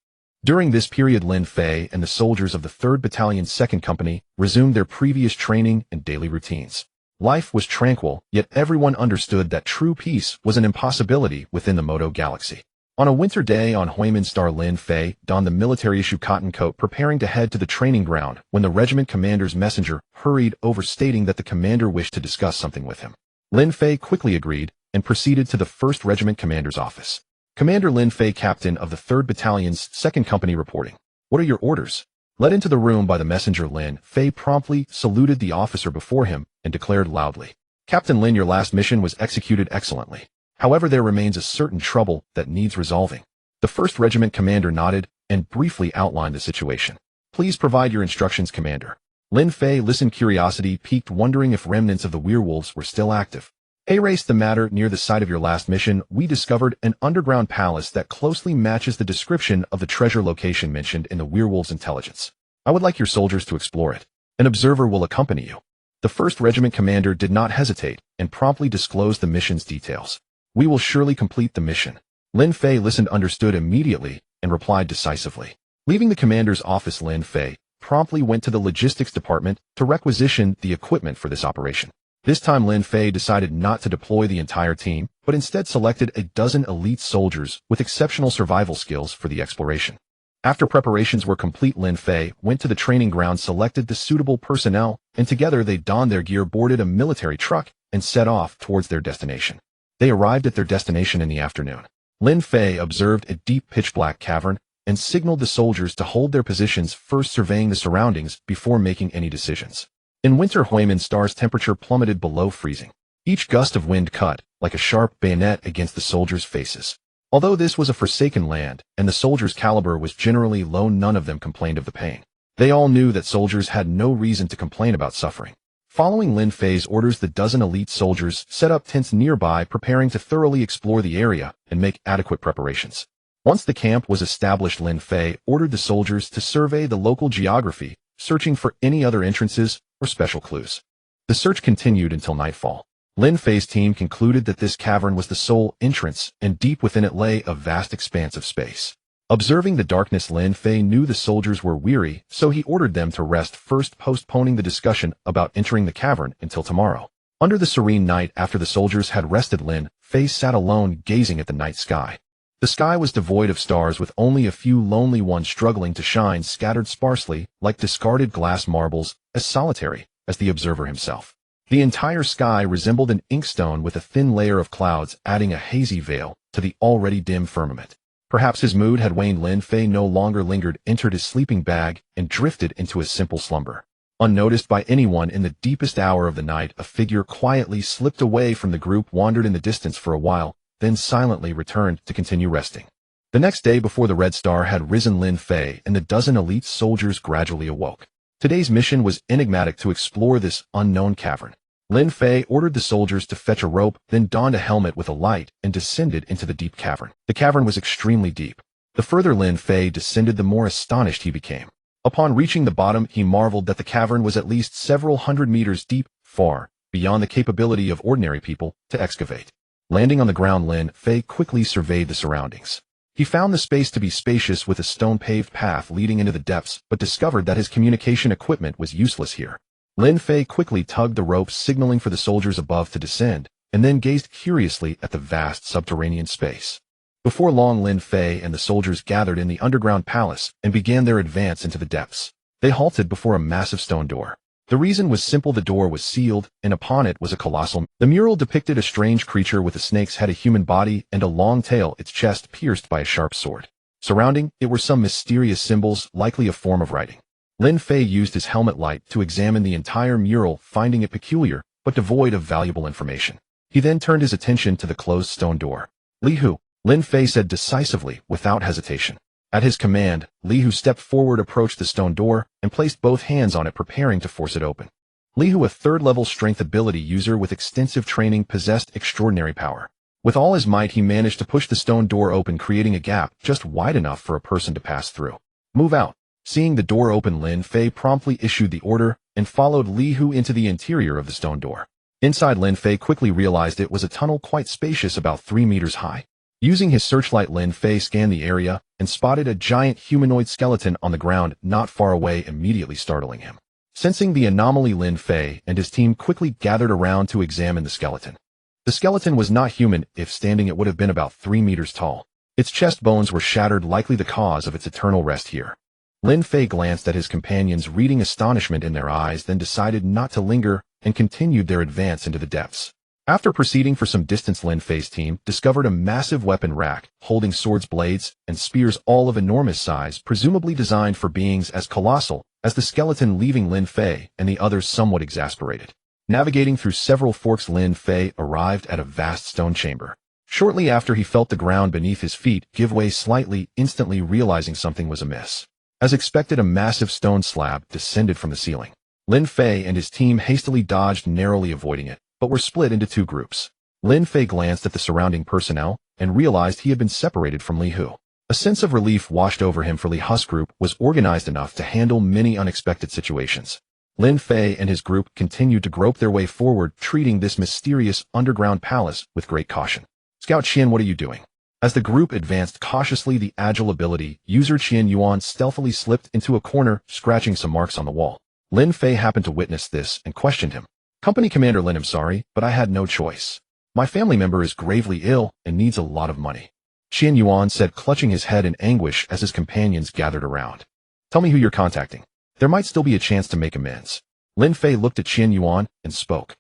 During this period, Lin Fei and the soldiers of the 3rd Battalion's 2nd Company resumed their previous training and daily routines. Life was tranquil, yet everyone understood that true peace was an impossibility within the Moto Galaxy. On a winter day on Huimin Star, Lin Fei donned the military-issue cotton coat, preparing to head to the training ground, when the regiment commander's messenger hurried over, stating that the commander wished to discuss something with him. Lin Fei quickly agreed and proceeded to the 1st Regiment commander's office. "Commander Lin Fei, captain of the 3rd Battalion's 2nd Company, reporting. What are your orders?" Led into the room by the messenger, Lin Fei promptly saluted the officer before him and declared loudly, "Captain Lin, your last mission was executed excellently. However, there remains a certain trouble that needs resolving." The 1st Regiment commander nodded and briefly outlined the situation. "Please provide your instructions, Commander." Lin Fei listened, curiosity piqued, wondering if remnants of the werewolves were still active. "Erase the matter. Near the site of your last mission, we discovered an underground palace that closely matches the description of the treasure location mentioned in the werewolves' intelligence. I would like your soldiers to explore it. An observer will accompany you." The 1st Regiment commander did not hesitate and promptly disclosed the mission's details. "We will surely complete the mission." Lin Fei listened, understood immediately, and replied decisively. Leaving the commander's office, Lin Fei promptly went to the logistics department to requisition the equipment for this operation. This time, Lin Fei decided not to deploy the entire team, but instead selected a dozen elite soldiers with exceptional survival skills for the exploration. After preparations were complete, Lin Fei went to the training ground, selected the suitable personnel, and together they donned their gear, boarded a military truck, and set off towards their destination. They arrived at their destination in the afternoon. Lin Fei observed a deep pitch-black cavern and signaled the soldiers to hold their positions, first surveying the surroundings before making any decisions. In winter, Huimin Star's temperature plummeted below freezing. Each gust of wind cut like a sharp bayonet against the soldiers' faces. Although this was a forsaken land, and the soldiers' caliber was generally low, none of them complained of the pain. They all knew that soldiers had no reason to complain about suffering. Following Lin Fei's orders, the dozen elite soldiers set up tents nearby, preparing to thoroughly explore the area and make adequate preparations. Once the camp was established, Lin Fei ordered the soldiers to survey the local geography, searching for any other entrances or special clues. The search continued until nightfall. Lin Fei's team concluded that this cavern was the sole entrance, and deep within it lay a vast expanse of space. Observing the darkness, Lin Fei knew the soldiers were weary, so he ordered them to rest first, postponing the discussion about entering the cavern until tomorrow. Under the serene night, after the soldiers had rested, Lin Fei sat alone, gazing at the night sky. The sky was devoid of stars, with only a few lonely ones struggling to shine, scattered sparsely, like discarded glass marbles, as solitary as the observer himself. The entire sky resembled an inkstone, with a thin layer of clouds adding a hazy veil to the already dim firmament. Perhaps his mood had waned. Lin Fei no longer lingered, entered his sleeping bag, and drifted into a simple slumber. Unnoticed by anyone, in the deepest hour of the night, a figure quietly slipped away from the group, wandered in the distance for a while, then silently returned to continue resting. The next day, before the red star had risen, Lin Fei and the dozen elite soldiers gradually awoke. Today's mission was enigmatic: to explore this unknown cavern. Lin Fei ordered the soldiers to fetch a rope, then donned a helmet with a light and descended into the deep cavern. The cavern was extremely deep. The further Lin Fei descended, the more astonished he became. Upon reaching the bottom, he marveled that the cavern was at least several hundred meters deep, far beyond the capability of ordinary people to excavate. Landing on the ground, Lin Fei quickly surveyed the surroundings. He found the space to be spacious, with a stone-paved path leading into the depths, but discovered that his communication equipment was useless here. Lin Fei quickly tugged the rope, signaling for the soldiers above to descend, and then gazed curiously at the vast subterranean space. Before long, Lin Fei and the soldiers gathered in the underground palace and began their advance into the depths. They halted before a massive stone door. The reason was simple: the door was sealed, and upon it was a colossal. The mural depicted a strange creature with a snake's head, a human body, and a long tail, its chest pierced by a sharp sword. Surrounding it were some mysterious symbols, likely a form of writing. Lin Fei used his helmet light to examine the entire mural, finding it peculiar, but devoid of valuable information. He then turned his attention to the closed stone door. "Li Hu," Lin Fei said decisively, without hesitation. At his command, Li Hu stepped forward, approached the stone door, and placed both hands on it, preparing to force it open. Li Hu, a third-level strength ability user with extensive training, possessed extraordinary power. With all his might, he managed to push the stone door open, creating a gap just wide enough for a person to pass through. "Move out." Seeing the door open, Lin Fei promptly issued the order and followed Li Hu into the interior of the stone door. Inside, Lin Fei quickly realized it was a tunnel quite spacious, about 3 meters high. Using his searchlight, Lin Fei scanned the area and spotted a giant humanoid skeleton on the ground not far away, immediately startling him. Sensing the anomaly, Lin Fei and his team quickly gathered around to examine the skeleton. The skeleton was not human. If standing, it would have been about 3 meters tall. Its chest bones were shattered, likely the cause of its eternal rest here. Lin Fei glanced at his companions, reading astonishment in their eyes, then decided not to linger and continued their advance into the depths. After proceeding for some distance, Lin Fei's team discovered a massive weapon rack holding swords, blades, and spears, all of enormous size, presumably designed for beings as colossal as the skeleton, leaving Lin Fei and the others somewhat exasperated. Navigating through several forks, Lin Fei arrived at a vast stone chamber. Shortly after, he felt the ground beneath his feet give way slightly, instantly realizing something was amiss. As expected, a massive stone slab descended from the ceiling. Lin Fei and his team hastily dodged, narrowly avoiding it, but were split into 2 groups. Lin Fei glanced at the surrounding personnel and realized he had been separated from Li Hu. A sense of relief washed over him, for Li Hu's group was organized enough to handle many unexpected situations. Lin Fei and his group continued to grope their way forward, treating this mysterious underground palace with great caution. "Scout Qian, what are you doing?" As the group advanced cautiously, the agile ability user Qian Yuan stealthily slipped into a corner, scratching some marks on the wall. Lin Fei happened to witness this and questioned him. "Company Commander Lin, I'm sorry, but I had no choice. My family member is gravely ill and needs a lot of money," Qian Yuan said, clutching his head in anguish as his companions gathered around. "Tell me who you're contacting. There might still be a chance to make amends." Lin Fei looked at Qian Yuan and spoke.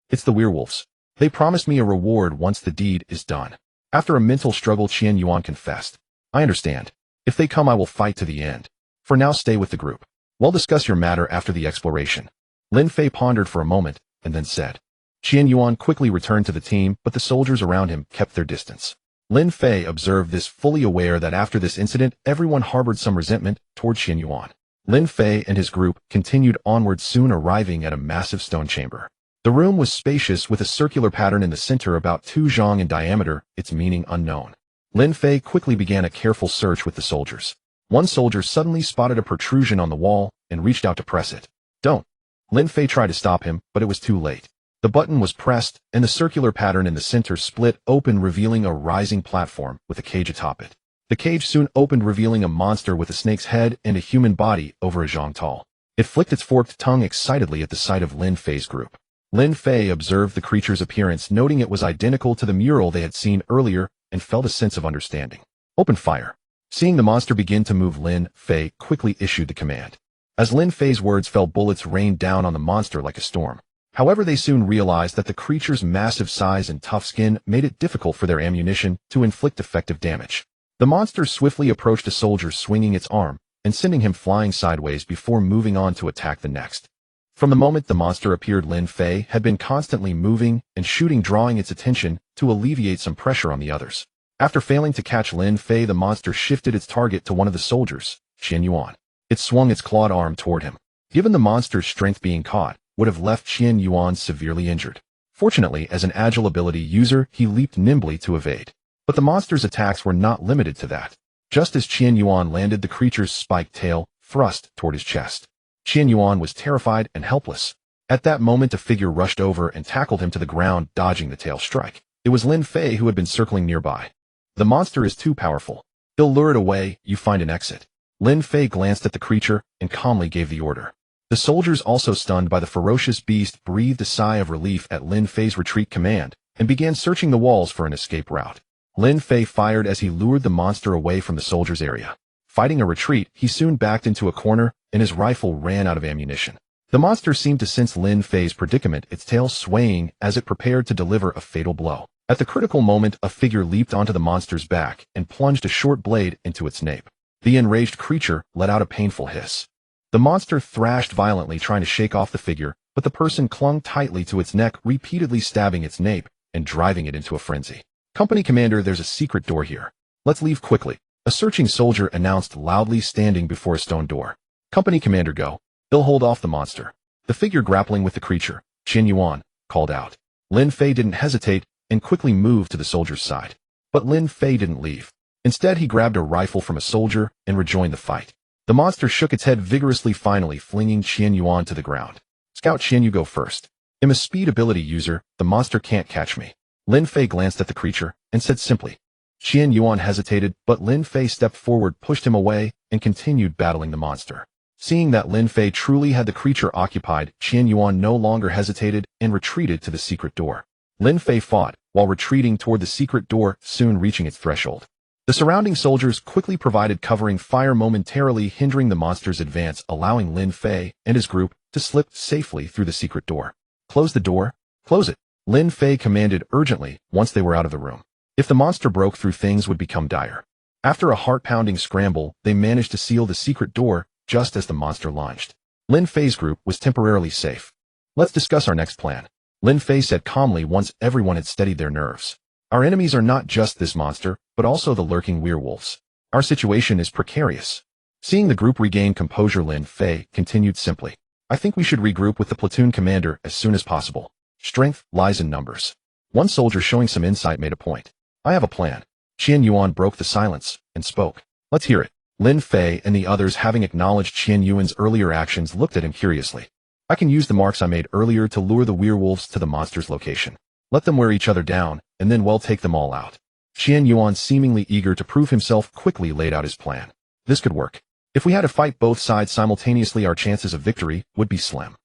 "It's the werewolves. They promised me a reward once the deed is done." After a mental struggle, Qian Yuan confessed. "I understand. If they come, I will fight to the end. For now, stay with the group. We'll discuss your matter after the exploration." Lin Fei pondered for a moment and then said. Qian Yuan quickly returned to the team, but the soldiers around him kept their distance. Lin Fei observed this, fully aware that after this incident, everyone harbored some resentment toward Qian Yuan. Lin Fei and his group continued onward, soon arriving at a massive stone chamber. The room was spacious, with a circular pattern in the center about 2 zhang in diameter, its meaning unknown. Lin Fei quickly began a careful search with the soldiers. One soldier suddenly spotted a protrusion on the wall and reached out to press it. "Don't." Lin Fei tried to stop him, but it was too late. The button was pressed, and the circular pattern in the center split open, revealing a rising platform with a cage atop it. The cage soon opened, revealing a monster with a snake's head and a human body over a zhang tall. It flicked its forked tongue excitedly at the sight of Lin Fei's group. Lin Fei observed the creature's appearance, noting it was identical to the mural they had seen earlier, and felt a sense of understanding. Open fire. Seeing the monster begin to move, Lin Fei quickly issued the command. As Lin Fei's words fell, bullets rained down on the monster like a storm. However, they soon realized that the creature's massive size and tough skin made it difficult for their ammunition to inflict effective damage. The monster swiftly approached a soldier, swinging its arm and sending him flying sideways before moving on to attack the next. From the moment the monster appeared, Lin Fei had been constantly moving and shooting, drawing its attention to alleviate some pressure on the others. After failing to catch Lin Fei, the monster shifted its target to one of the soldiers, Qian Yuan. It swung its clawed arm toward him. Given the monster's strength, being caught would have left Qian Yuan severely injured. Fortunately, as an agile ability user, he leaped nimbly to evade. But the monster's attacks were not limited to that. Just as Qian Yuan landed, the creature's spiked tail thrust toward his chest. Qian Yuan was terrified and helpless. At that moment, a figure rushed over and tackled him to the ground, dodging the tail strike. It was Lin Fei, who had been circling nearby. The monster is too powerful. He'll lure it away. You find an exit. Lin Fei glanced at the creature and calmly gave the order. The soldiers, also stunned by the ferocious beast, breathed a sigh of relief at Lin Fei's retreat command and began searching the walls for an escape route. Lin Fei fired as he lured the monster away from the soldiers' area. Fighting a retreat, he soon backed into a corner and his rifle ran out of ammunition. The monster seemed to sense Lin Fei's predicament, its tail swaying as it prepared to deliver a fatal blow. At the critical moment, a figure leaped onto the monster's back and plunged a short blade into its nape. The enraged creature let out a painful hiss. The monster thrashed violently, trying to shake off the figure, but the person clung tightly to its neck, repeatedly stabbing its nape and driving it into a frenzy. Company commander, there's a secret door here. Let's leave quickly. A searching soldier announced loudly, standing before a stone door. Company commander, go. They'll hold off the monster. The figure grappling with the creature, Qian Yuan, called out. Lin Fei didn't hesitate and quickly moved to the soldier's side. But Lin Fei didn't leave. Instead, he grabbed a rifle from a soldier and rejoined the fight. The monster shook its head vigorously, finally flinging Qian Yuan to the ground. Scout Qian, you go first. I'm a speed ability user. The monster can't catch me. Lin Fei glanced at the creature and said simply. Qian Yuan hesitated, but Lin Fei stepped forward, pushed him away, and continued battling the monster. Seeing that Lin Fei truly had the creature occupied, Qian Yuan no longer hesitated and retreated to the secret door. Lin Fei fought while retreating toward the secret door, soon reaching its threshold. The surrounding soldiers quickly provided covering fire, momentarily hindering the monster's advance, allowing Lin Fei and his group to slip safely through the secret door. Close the door. Close it. Lin Fei commanded urgently once they were out of the room. If the monster broke through, things would become dire. After a heart-pounding scramble, they managed to seal the secret door just as the monster launched. Lin Fei's group was temporarily safe. Let's discuss our next plan, Lin Fei said calmly once everyone had steadied their nerves. Our enemies are not just this monster, but also the lurking werewolves. Our situation is precarious. Seeing the group regain composure, Lin Fei continued simply. I think we should regroup with the platoon commander as soon as possible. Strength lies in numbers. One soldier, showing some insight, made a point. I have a plan. Qian Yuan broke the silence and spoke. Let's hear it. Lin Fei and the others, having acknowledged Qian Yuan's earlier actions, looked at him curiously. I can use the marks I made earlier to lure the werewolves to the monster's location. Let them wear each other down, and then we'll take them all out. Qian Yuan, seemingly eager to prove himself, quickly laid out his plan. This could work. If we had to fight both sides simultaneously, our chances of victory would be slim.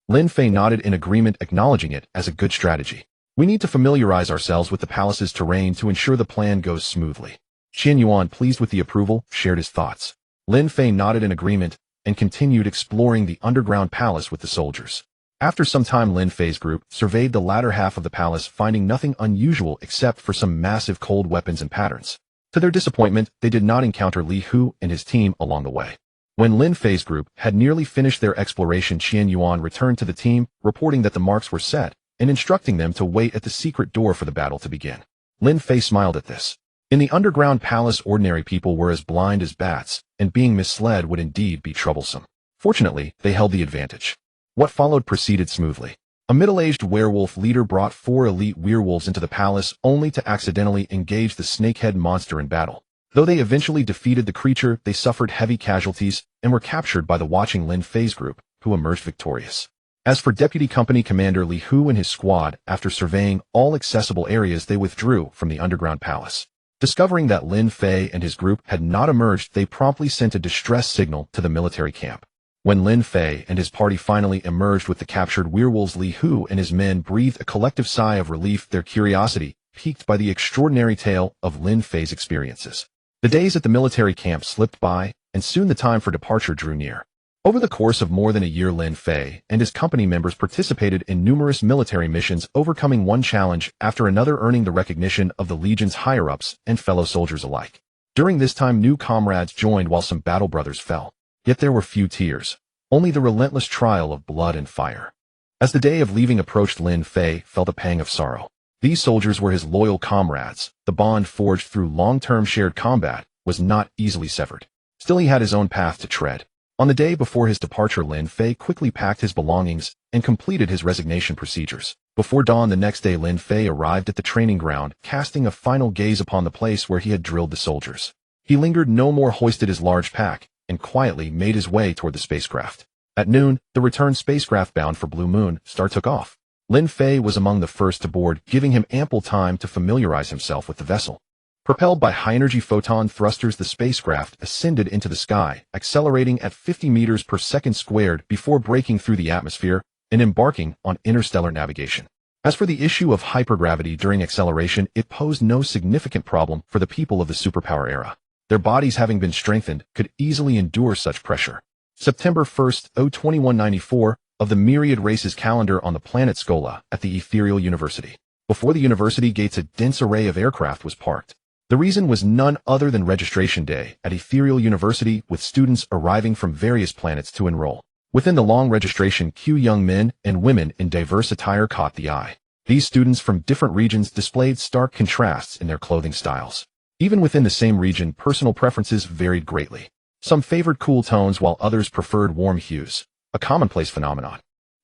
Lin Fei nodded in agreement, acknowledging it as a good strategy. We need to familiarize ourselves with the palace's terrain to ensure the plan goes smoothly. Qian Yuan, pleased with the approval, shared his thoughts. Lin Fei nodded in agreement and continued exploring the underground palace with the soldiers. After some time, Lin Fei's group surveyed the latter half of the palace, finding nothing unusual except for some massive cold weapons and patterns. To their disappointment, they did not encounter Li Hu and his team along the way. When Lin Fei's group had nearly finished their exploration, Qian Yuan returned to the team, reporting that the marks were set and instructing them to wait at the secret door for the battle to begin. Lin Fei smiled at this. In the underground palace, ordinary people were as blind as bats, and being misled would indeed be troublesome. Fortunately, they held the advantage. What followed proceeded smoothly. A middle-aged werewolf leader brought 4 elite werewolves into the palace, only to accidentally engage the snakehead monster in battle. Though they eventually defeated the creature, they suffered heavy casualties and were captured by the watching Lin Fei's group, who emerged victorious. As for Deputy Company Commander Li Hu and his squad, after surveying all accessible areas, they withdrew from the underground palace. Discovering that Lin Fei and his group had not emerged, they promptly sent a distress signal to the military camp. When Lin Fei and his party finally emerged with the captured werewolves, Li Hu and his men breathed a collective sigh of relief. Their curiosity piqued by the extraordinary tale of Lin Fei's experiences. The days at the military camp slipped by, and soon the time for departure drew near. Over the course of more than a year, Lin Fei and his company members participated in numerous military missions, overcoming one challenge after another, earning the recognition of the Legion's higher-ups and fellow soldiers alike. During this time, new comrades joined while some battle brothers fell. Yet there were few tears, only the relentless trial of blood and fire. As the day of leaving approached, Lin Fei felt a pang of sorrow. These soldiers were his loyal comrades. The bond forged through long-term shared combat was not easily severed. Still, he had his own path to tread. On the day before his departure, Lin Fei quickly packed his belongings and completed his resignation procedures. Before dawn the next day, Lin Fei arrived at the training ground, casting a final gaze upon the place where he had drilled the soldiers. He lingered no more, hoisted his large pack, and quietly made his way toward the spacecraft. At noon, the return spacecraft bound for Blue Moon Star took off. Lin Fei was among the first to board, giving him ample time to familiarize himself with the vessel. Propelled by high-energy photon thrusters, the spacecraft ascended into the sky, accelerating at 50 meters per second squared before breaking through the atmosphere and embarking on interstellar navigation. As for the issue of hypergravity during acceleration, it posed no significant problem for the people of the superpower era. Their bodies, having been strengthened, could easily endure such pressure. September 1st, 2194, of the myriad races calendar on the planet Skola at the Ethereal University. Before the university gates, a dense array of aircraft was parked. The reason was none other than registration day at Ethereal University, with students arriving from various planets to enroll. Within the long registration queue, young men and women in diverse attire caught the eye. These students from different regions displayed stark contrasts in their clothing styles. Even within the same region, personal preferences varied greatly. Some favored cool tones while others preferred warm hues, a commonplace phenomenon.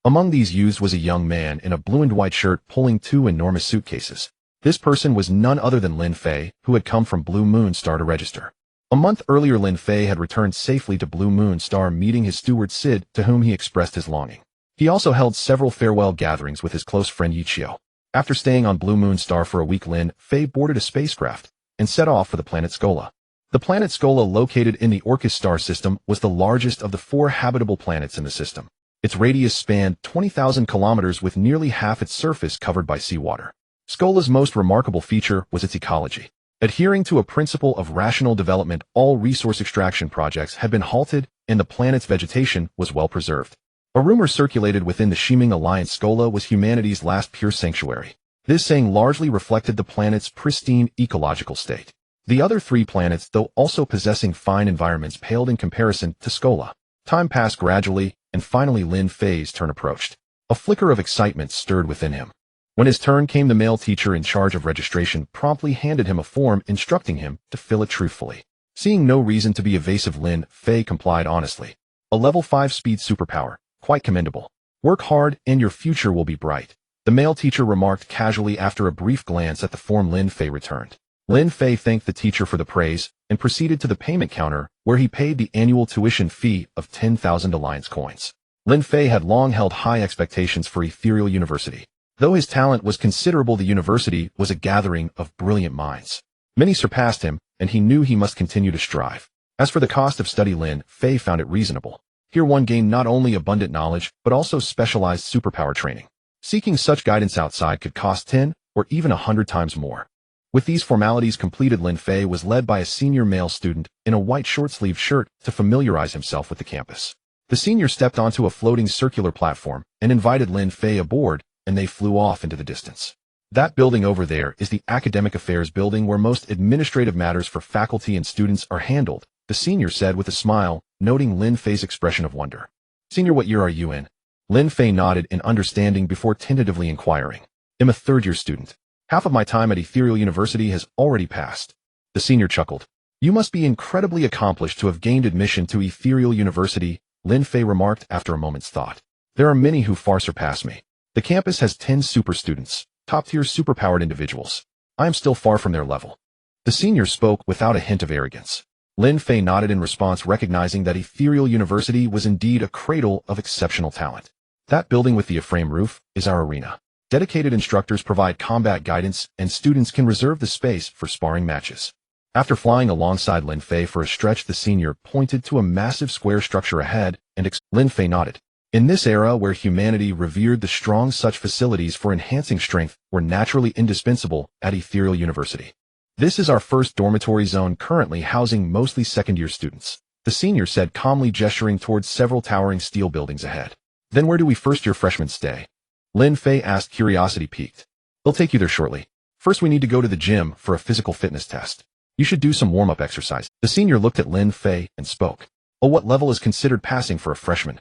Among these youths was a young man in a blue and white shirt pulling two enormous suitcases. This person was none other than Lin Fei, who had come from Blue Moon Star to register. A month earlier, Lin Fei had returned safely to Blue Moon Star, meeting his steward Sid, to whom he expressed his longing. He also held several farewell gatherings with his close friend Yautja. After staying on Blue Moon Star for a week, Lin Fei boarded a spacecraft and set off for the planet Skola. The planet Skola, located in the Orcus star system, was the largest of the 4 habitable planets in the system. Its radius spanned 20,000 kilometers, with nearly half its surface covered by seawater. Skola's most remarkable feature was its ecology. Adhering to a principle of rational development, all resource extraction projects had been halted, and the planet's vegetation was well preserved. A rumor circulated within the Shiming Alliance Skola was humanity's last pure sanctuary. This saying largely reflected the planet's pristine ecological state. The other 3 planets, though also possessing fine environments, paled in comparison to Skola. Time passed gradually, and finally Lin Fei's turn approached. A flicker of excitement stirred within him. When his turn came, the male teacher in charge of registration promptly handed him a form instructing him to fill it truthfully. Seeing no reason to be evasive, Lin Fei complied honestly. A level 5 speed superpower, quite commendable. Work hard and your future will be bright, the male teacher remarked casually after a brief glance at the form Lin Fei returned. Lin Fei thanked the teacher for the praise and proceeded to the payment counter, where he paid the annual tuition fee of 10,000 Alliance coins. Lin Fei had long held high expectations for Ethereal University. Though his talent was considerable, the university was a gathering of brilliant minds. Many surpassed him, and he knew he must continue to strive. As for the cost of study, Lin Fei found it reasonable. Here one gained not only abundant knowledge, but also specialized superpower training. Seeking such guidance outside could cost 10 or even 100 times more. With these formalities completed, Lin Fei was led by a senior male student in a white short-sleeved shirt to familiarize himself with the campus. The senior stepped onto a floating circular platform and invited Lin Fei aboard, and they flew off into the distance. That building over there is the Academic Affairs building, where most administrative matters for faculty and students are handled, the senior said with a smile, noting Lin Fei's expression of wonder. Senior, what year are you in? Lin Fei nodded in understanding before tentatively inquiring. I'm a third-year student. Half of my time at Ethereal University has already passed. The senior chuckled. You must be incredibly accomplished to have gained admission to Ethereal University, Lin Fei remarked after a moment's thought. There are many who far surpass me. The campus has 10 super students, top-tier superpowered individuals. I am still far from their level. The senior spoke without a hint of arrogance. Lin Fei nodded in response, recognizing that Ethereal University was indeed a cradle of exceptional talent. That building with the A-frame roof is our arena. Dedicated instructors provide combat guidance, and students can reserve the space for sparring matches. After flying alongside Lin Fei for a stretch, the senior pointed to a massive square structure ahead, and Lin Fei nodded. In this era where humanity revered the strong, such facilities for enhancing strength were naturally indispensable at Ethereal University. This is our first dormitory zone, currently housing mostly second-year students, the senior said, calmly gesturing towards several towering steel buildings ahead. Then where do we first-year freshmen stay? Lin Fei asked, curiosity piqued. They'll take you there shortly. First we need to go to the gym for a physical fitness test. You should do some warm-up exercise. The senior looked at Lin Fei and spoke. Oh, what level is considered passing for a freshman?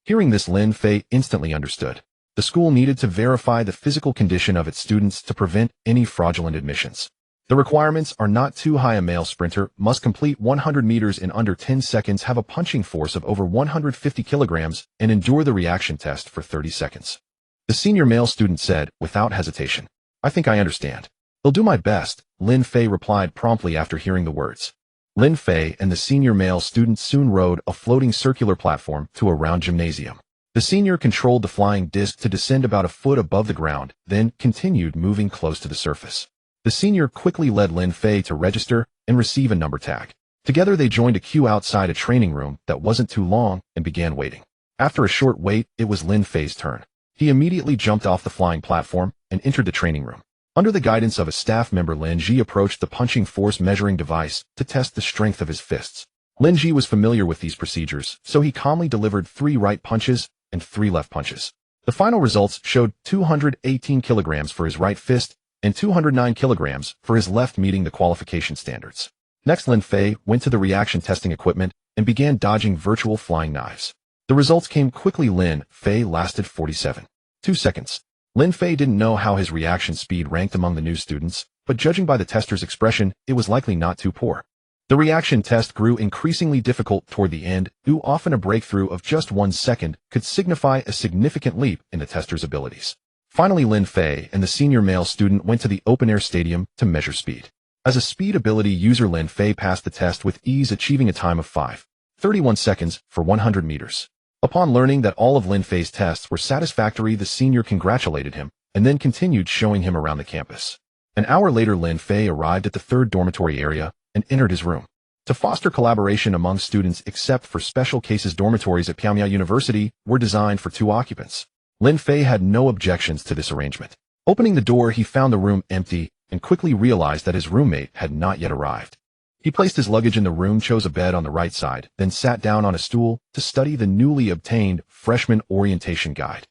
Hearing this, Lin Fei instantly understood. The school needed to verify the physical condition of its students to prevent any fraudulent admissions. The requirements are not too high. A male sprinter must complete 100 meters in under 10 seconds, have a punching force of over 150 kilograms, and endure the reaction test for 30 seconds. The senior male student said, without hesitation. I think I understand. I'll do my best, Lin Fei replied promptly after hearing the words. Lin Fei and the senior male student soon rode a floating circular platform to a round gymnasium. The senior controlled the flying disc to descend about a foot above the ground, then continued moving close to the surface. The senior quickly led Lin Fei to register and receive a number tag. Together they joined a queue outside a training room that wasn't too long and began waiting. After a short wait, it was Lin Fei's turn. He immediately jumped off the flying platform and entered the training room. Under the guidance of a staff member, Lin Ji approached the punching force measuring device to test the strength of his fists. Lin Ji was familiar with these procedures, so he calmly delivered 3 right punches and 3 left punches. The final results showed 218 kilograms for his right fist and 209 kilograms for his left, meeting the qualification standards. Next, Lin Fei went to the reaction testing equipment and began dodging virtual flying knives. The results came quickly. Lin Fei lasted 47.2 seconds. Lin Fei didn't know how his reaction speed ranked among the new students, but judging by the tester's expression, it was likely not too poor. The reaction test grew increasingly difficult toward the end. Often a breakthrough of just 1 second could signify a significant leap in the tester's abilities. Finally, Lin Fei and the senior male student went to the open-air stadium to measure speed. As a speed ability user, Lin Fei passed the test with ease, achieving a time of 5:31 seconds for 100 meters. Upon learning that all of Lin Fei's tests were satisfactory, the senior congratulated him and then continued showing him around the campus. An hour later, Lin Fei arrived at the 3rd dormitory area and entered his room. To foster collaboration among students, except for special cases, dormitories at Yautja University were designed for 2 occupants. Lin Fei had no objections to this arrangement. Opening the door, he found the room empty and quickly realized that his roommate had not yet arrived. He placed his luggage in the room, chose a bed on the right side, then sat down on a stool to study the newly obtained freshman orientation guide.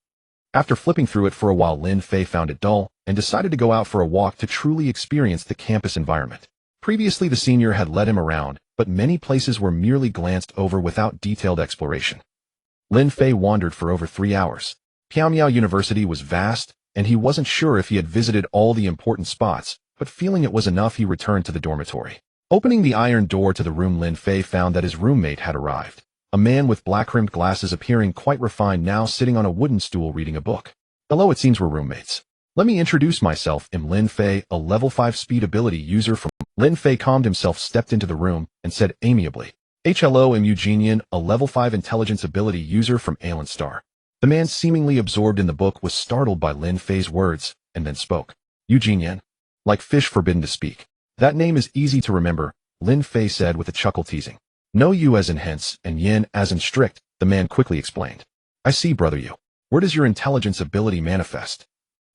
After flipping through it for a while, Lin Fei found it dull and decided to go out for a walk to truly experience the campus environment. Previously, the senior had led him around, but many places were merely glanced over without detailed exploration. Lin Fei wandered for over 3 hours. Yautja University was vast, and he wasn't sure if he had visited all the important spots, but feeling it was enough, he returned to the dormitory. Opening the iron door to the room, Lin Fei found that his roommate had arrived. A man with black-rimmed glasses, appearing quite refined, now sitting on a wooden stool reading a book. Hello, it seems we're roommates. Let me introduce myself. I'm Lin Fei, a level 5 speed ability user from... Lin Fei calmed himself, stepped into the room, and said amiably, Hello, I'm Eugenian, a level 5 intelligence ability user from Alien Star. The man, seemingly absorbed in the book, was startled by Lin Fei's words, and then spoke. Eugenian? Like fish forbidden to speak. That name is easy to remember, Lin Fei said with a chuckle, teasing. No U as in hence, and yin as in strict, the man quickly explained. I see, brother Yu. Where does your intelligence ability manifest?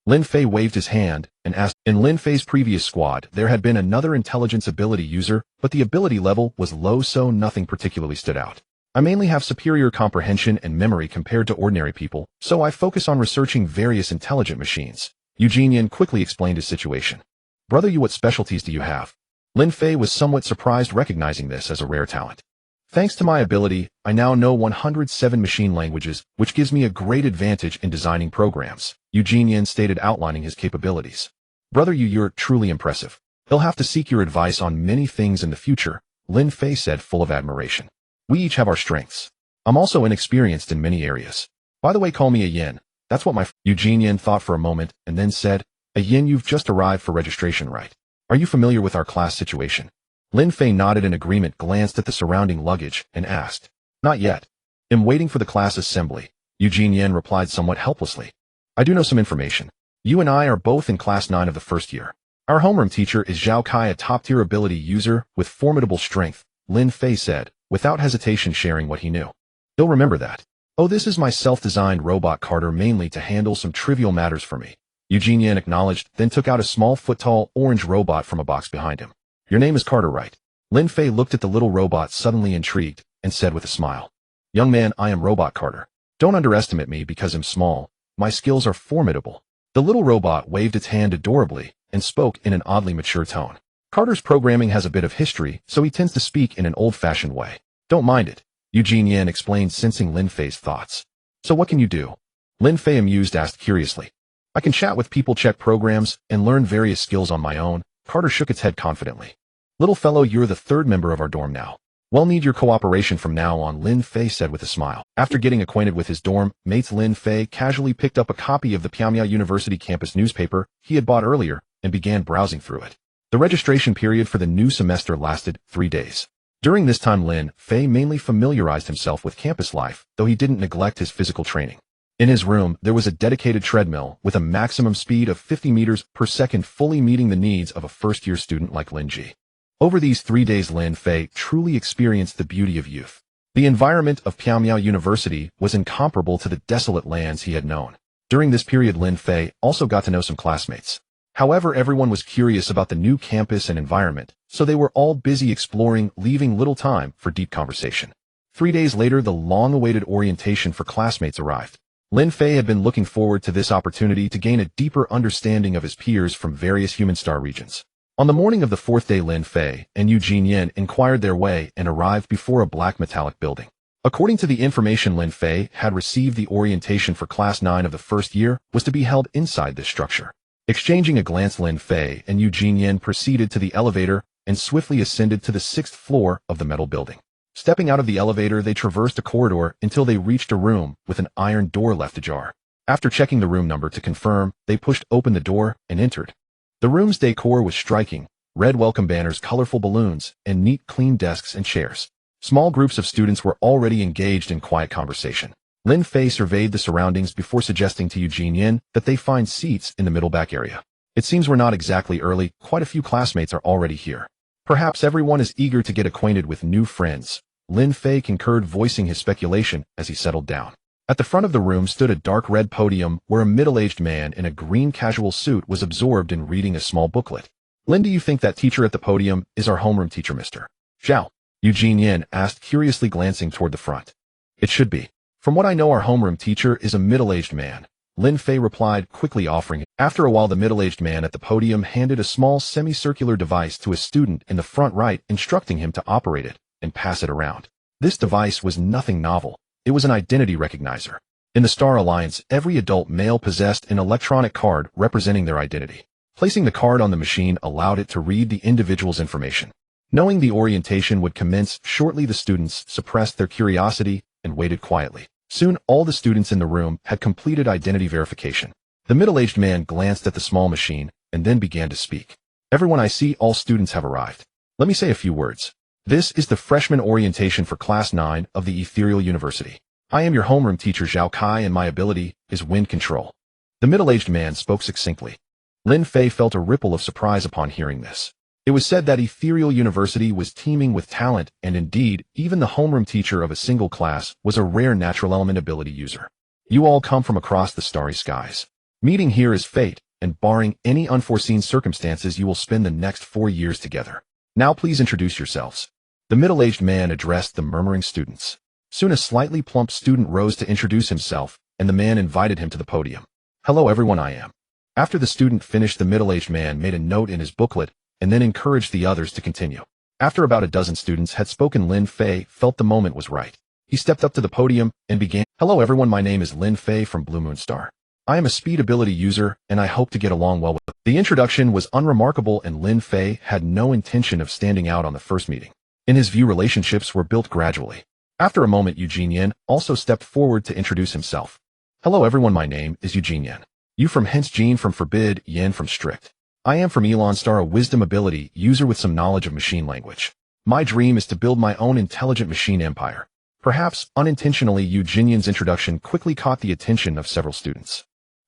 Lin Fei waved his hand and asked. In Lin Fei's previous squad, there had been another intelligence ability user, but the ability level was low, so nothing particularly stood out. I mainly have superior comprehension and memory compared to ordinary people, so I focus on researching various intelligent machines. Eugenian quickly explained his situation. Brother Yu, what specialties do you have? Lin Fei was somewhat surprised, recognizing this as a rare talent. Thanks to my ability, I now know 107 machine languages, which gives me a great advantage in designing programs, Eugenian stated, outlining his capabilities. Brother Yu, you're truly impressive. He'll have to seek your advice on many things in the future, Lin Fei said, full of admiration. We each have our strengths. I'm also inexperienced in many areas. By the way, call me a yin. That's what my Eugenian thought for a moment and then said, A yin, you've just arrived for registration, right? Are you familiar with our class situation? Lin Fei nodded in agreement, glanced at the surrounding luggage, and asked. Not yet. I'm waiting for the class assembly, Eugenian replied somewhat helplessly. I do know some information. You and I are both in class 9 of the first year. Our homeroom teacher is Zhao Kai, a top-tier ability user with formidable strength, Lin Fei said, without hesitation, sharing what he knew. He'll remember that. Oh, this is my self-designed robot Carter mainly to handle some trivial matters for me. Eugene Yan acknowledged, then took out a small foot-tall orange robot from a box behind him. Your name is Carter, right? Lin Fei looked at the little robot suddenly intrigued and said with a smile. Young man, I am Robot Carter. Don't underestimate me because I'm small. My skills are formidable. The little robot waved its hand adorably and spoke in an oddly mature tone. Carter's programming has a bit of history, so he tends to speak in an old-fashioned way. Don't mind it, Eugene Yan explained, sensing Lin Fei's thoughts. So what can you do? Lin Fei amused asked curiously. I can chat with people, check programs, and learn various skills on my own. Carter shook its head confidently. Little fellow, you're the third member of our dorm now. We'll need your cooperation from now on, Lin Fei said with a smile. After getting acquainted with his dorm mates, Lin Fei casually picked up a copy of the Pyongyang University campus newspaper he had bought earlier and began browsing through it. The registration period for the new semester lasted 3 days. During this time, Lin Fei mainly familiarized himself with campus life, though he didn't neglect his physical training. In his room, there was a dedicated treadmill with a maximum speed of 50 meters per second, fully meeting the needs of a first-year student like Lin Ji. Over these 3 days, Lin Fei truly experienced the beauty of youth. The environment of Pyongyang University was incomparable to the desolate lands he had known. During this period, Lin Fei also got to know some classmates. However, everyone was curious about the new campus and environment, so they were all busy exploring, leaving little time for deep conversation. 3 days later, the long-awaited orientation for classmates arrived. Lin Fei had been looking forward to this opportunity to gain a deeper understanding of his peers from various human star regions. On the morning of the 4th day, Lin Fei and Eugene Yan inquired their way and arrived before a black metallic building. According to the information Lin Fei had received, the orientation for Class 9 of the first year was to be held inside this structure. Exchanging a glance, Lin Fei and Eugene Yan proceeded to the elevator and swiftly ascended to the 6th floor of the metal building. Stepping out of the elevator, they traversed a corridor until they reached a room with an iron door left ajar. After checking the room number to confirm, they pushed open the door and entered. The room's decor was striking: red welcome banners, colorful balloons, and neat, clean desks and chairs. Small groups of students were already engaged in quiet conversation. Lin Fei surveyed the surroundings before suggesting to Eugene Yan that they find seats in the middle back area. It seems we're not exactly early. Quite a few classmates are already here. Perhaps everyone is eager to get acquainted with new friends. Lin Fei concurred, voicing his speculation as he settled down. At the front of the room stood a dark red podium where a middle-aged man in a green casual suit was absorbed in reading a small booklet. Lin, do you think that teacher at the podium is our homeroom teacher, Mr. Zhao? Eugene Yan asked, curiously glancing toward the front. It should be. From what I know, our homeroom teacher is a middle-aged man, Lin Fei replied, quickly offering it. After a while, the middle-aged man at the podium handed a small semicircular device to a student in the front right, instructing him to operate it and pass it around. This device was nothing novel. It was an identity recognizer. In the Star Alliance, every adult male possessed an electronic card representing their identity. Placing the card on the machine allowed it to read the individual's information. Knowing the orientation would commence shortly, the students suppressed their curiosity and waited quietly. Soon, all the students in the room had completed identity verification. The middle-aged man glanced at the small machine and then began to speak. Everyone, I see all students have arrived. Let me say a few words. This is the freshman orientation for Class 9 of the Ethereal University. I am your homeroom teacher, Zhao Kai, and my ability is wind control. The middle-aged man spoke succinctly. Lin Fei felt a ripple of surprise upon hearing this. It was said that Ethereal University was teeming with talent, and indeed, even the homeroom teacher of a single class was a rare natural element ability user. You all come from across the starry skies. Meeting here is fate, and barring any unforeseen circumstances, you will spend the next 4 years together. Now please introduce yourselves. The middle-aged man addressed the murmuring students. Soon a slightly plump student rose to introduce himself, and the man invited him to the podium. Hello everyone, I am. After the student finished, the middle-aged man made a note in his booklet and then encouraged the others to continue. After about a dozen students had spoken, Lin Fei felt the moment was right. He stepped up to the podium and began. Hello everyone, my name is Lin Fei from Blue Moon Star. I am a speed ability user, and I hope to get along well with you. The introduction was unremarkable, and Lin Fei had no intention of standing out on the first meeting. In his view, relationships were built gradually. After a moment, Eugene Yan also stepped forward to introduce himself. Hello everyone, my name is Eugene Yan. You from Hence, Gene from Forbid, Yan from Strict. I am from Elon Star, a wisdom ability user with some knowledge of machine language. My dream is to build my own intelligent machine empire. Perhaps unintentionally, Eugene Yan's introduction quickly caught the attention of several students.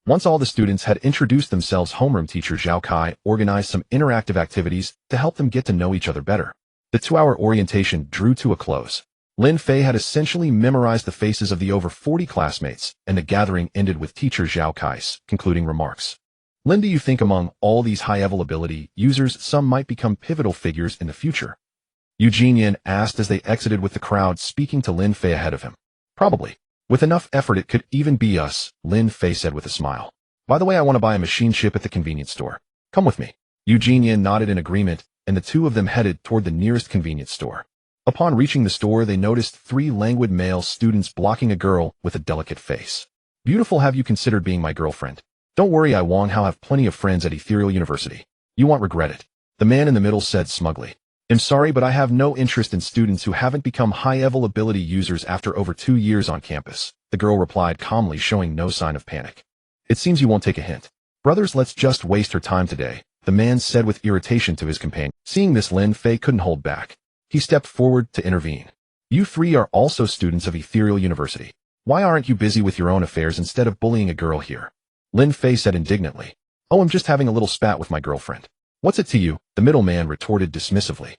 Once all the students had introduced themselves, homeroom teacher Zhao Kai organized some interactive activities to help them get to know each other better. The 2-hour orientation drew to a close. Lin Fei had essentially memorized the faces of the over 40 classmates, and the gathering ended with teacher Zhao Kai's concluding remarks. Lin, do you think among all these high-level ability users, some might become pivotal figures in the future? Eugene Yin asked as they exited with the crowd speaking to Lin Fei ahead of him. Probably. With enough effort it could even be us, Lin Fei said with a smile. By the way, I want to buy a machine chip at the convenience store. Come with me. Eugene Yin nodded in agreement, and the two of them headed toward the nearest convenience store. Upon reaching the store, they noticed 3 languid male students blocking a girl with a delicate face. Beautiful, have you considered being my girlfriend? Don't worry, I Wang Hao have plenty of friends at Ethereal University. You won't regret it. The man in the middle said smugly. I'm sorry, but I have no interest in students who haven't become high-level ability users after over 2 years on campus, the girl replied calmly, showing no sign of panic. It seems you won't take a hint. Brothers, let's just waste her time today, the man said with irritation to his companion. Seeing this, Lin Fei couldn't hold back. He stepped forward to intervene. You 3 are also students of Ethereal University. Why aren't you busy with your own affairs instead of bullying a girl here? Lin Fei said indignantly. Oh, I'm just having a little spat with my girlfriend. What's it to you? The middleman retorted dismissively.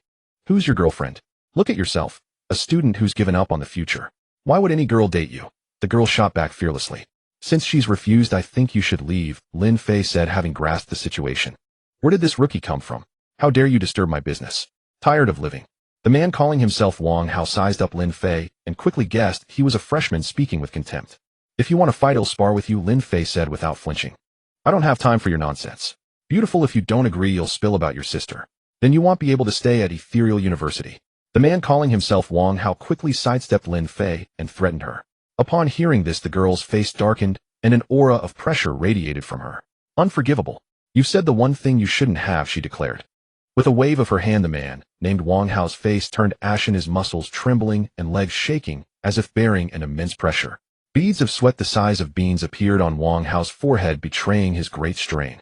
Who's your girlfriend? Look at yourself. A student who's given up on the future. Why would any girl date you? The girl shot back fearlessly. Since she's refused, I think you should leave, Lin Fei said, having grasped the situation. Where did this rookie come from? How dare you disturb my business? Tired of living. The man calling himself Wang Hao sized up Lin Fei and quickly guessed he was a freshman speaking with contempt. If you want to fight, I'll spar with you, Lin Fei said without flinching. I don't have time for your nonsense. Beautiful, if you don't agree, you'll spill about your sister. Then you won't be able to stay at Ethereal University. The man calling himself Wang Hao quickly sidestepped Lin Fei and threatened her. Upon hearing this, the girl's face darkened and an aura of pressure radiated from her. Unforgivable. You've said the one thing you shouldn't have, she declared. With a wave of her hand, the man, named Wang Hao's face turned ashen, his muscles trembling and legs shaking as if bearing an immense pressure. Beads of sweat the size of beans appeared on Wang Hao's forehead, betraying his great strain.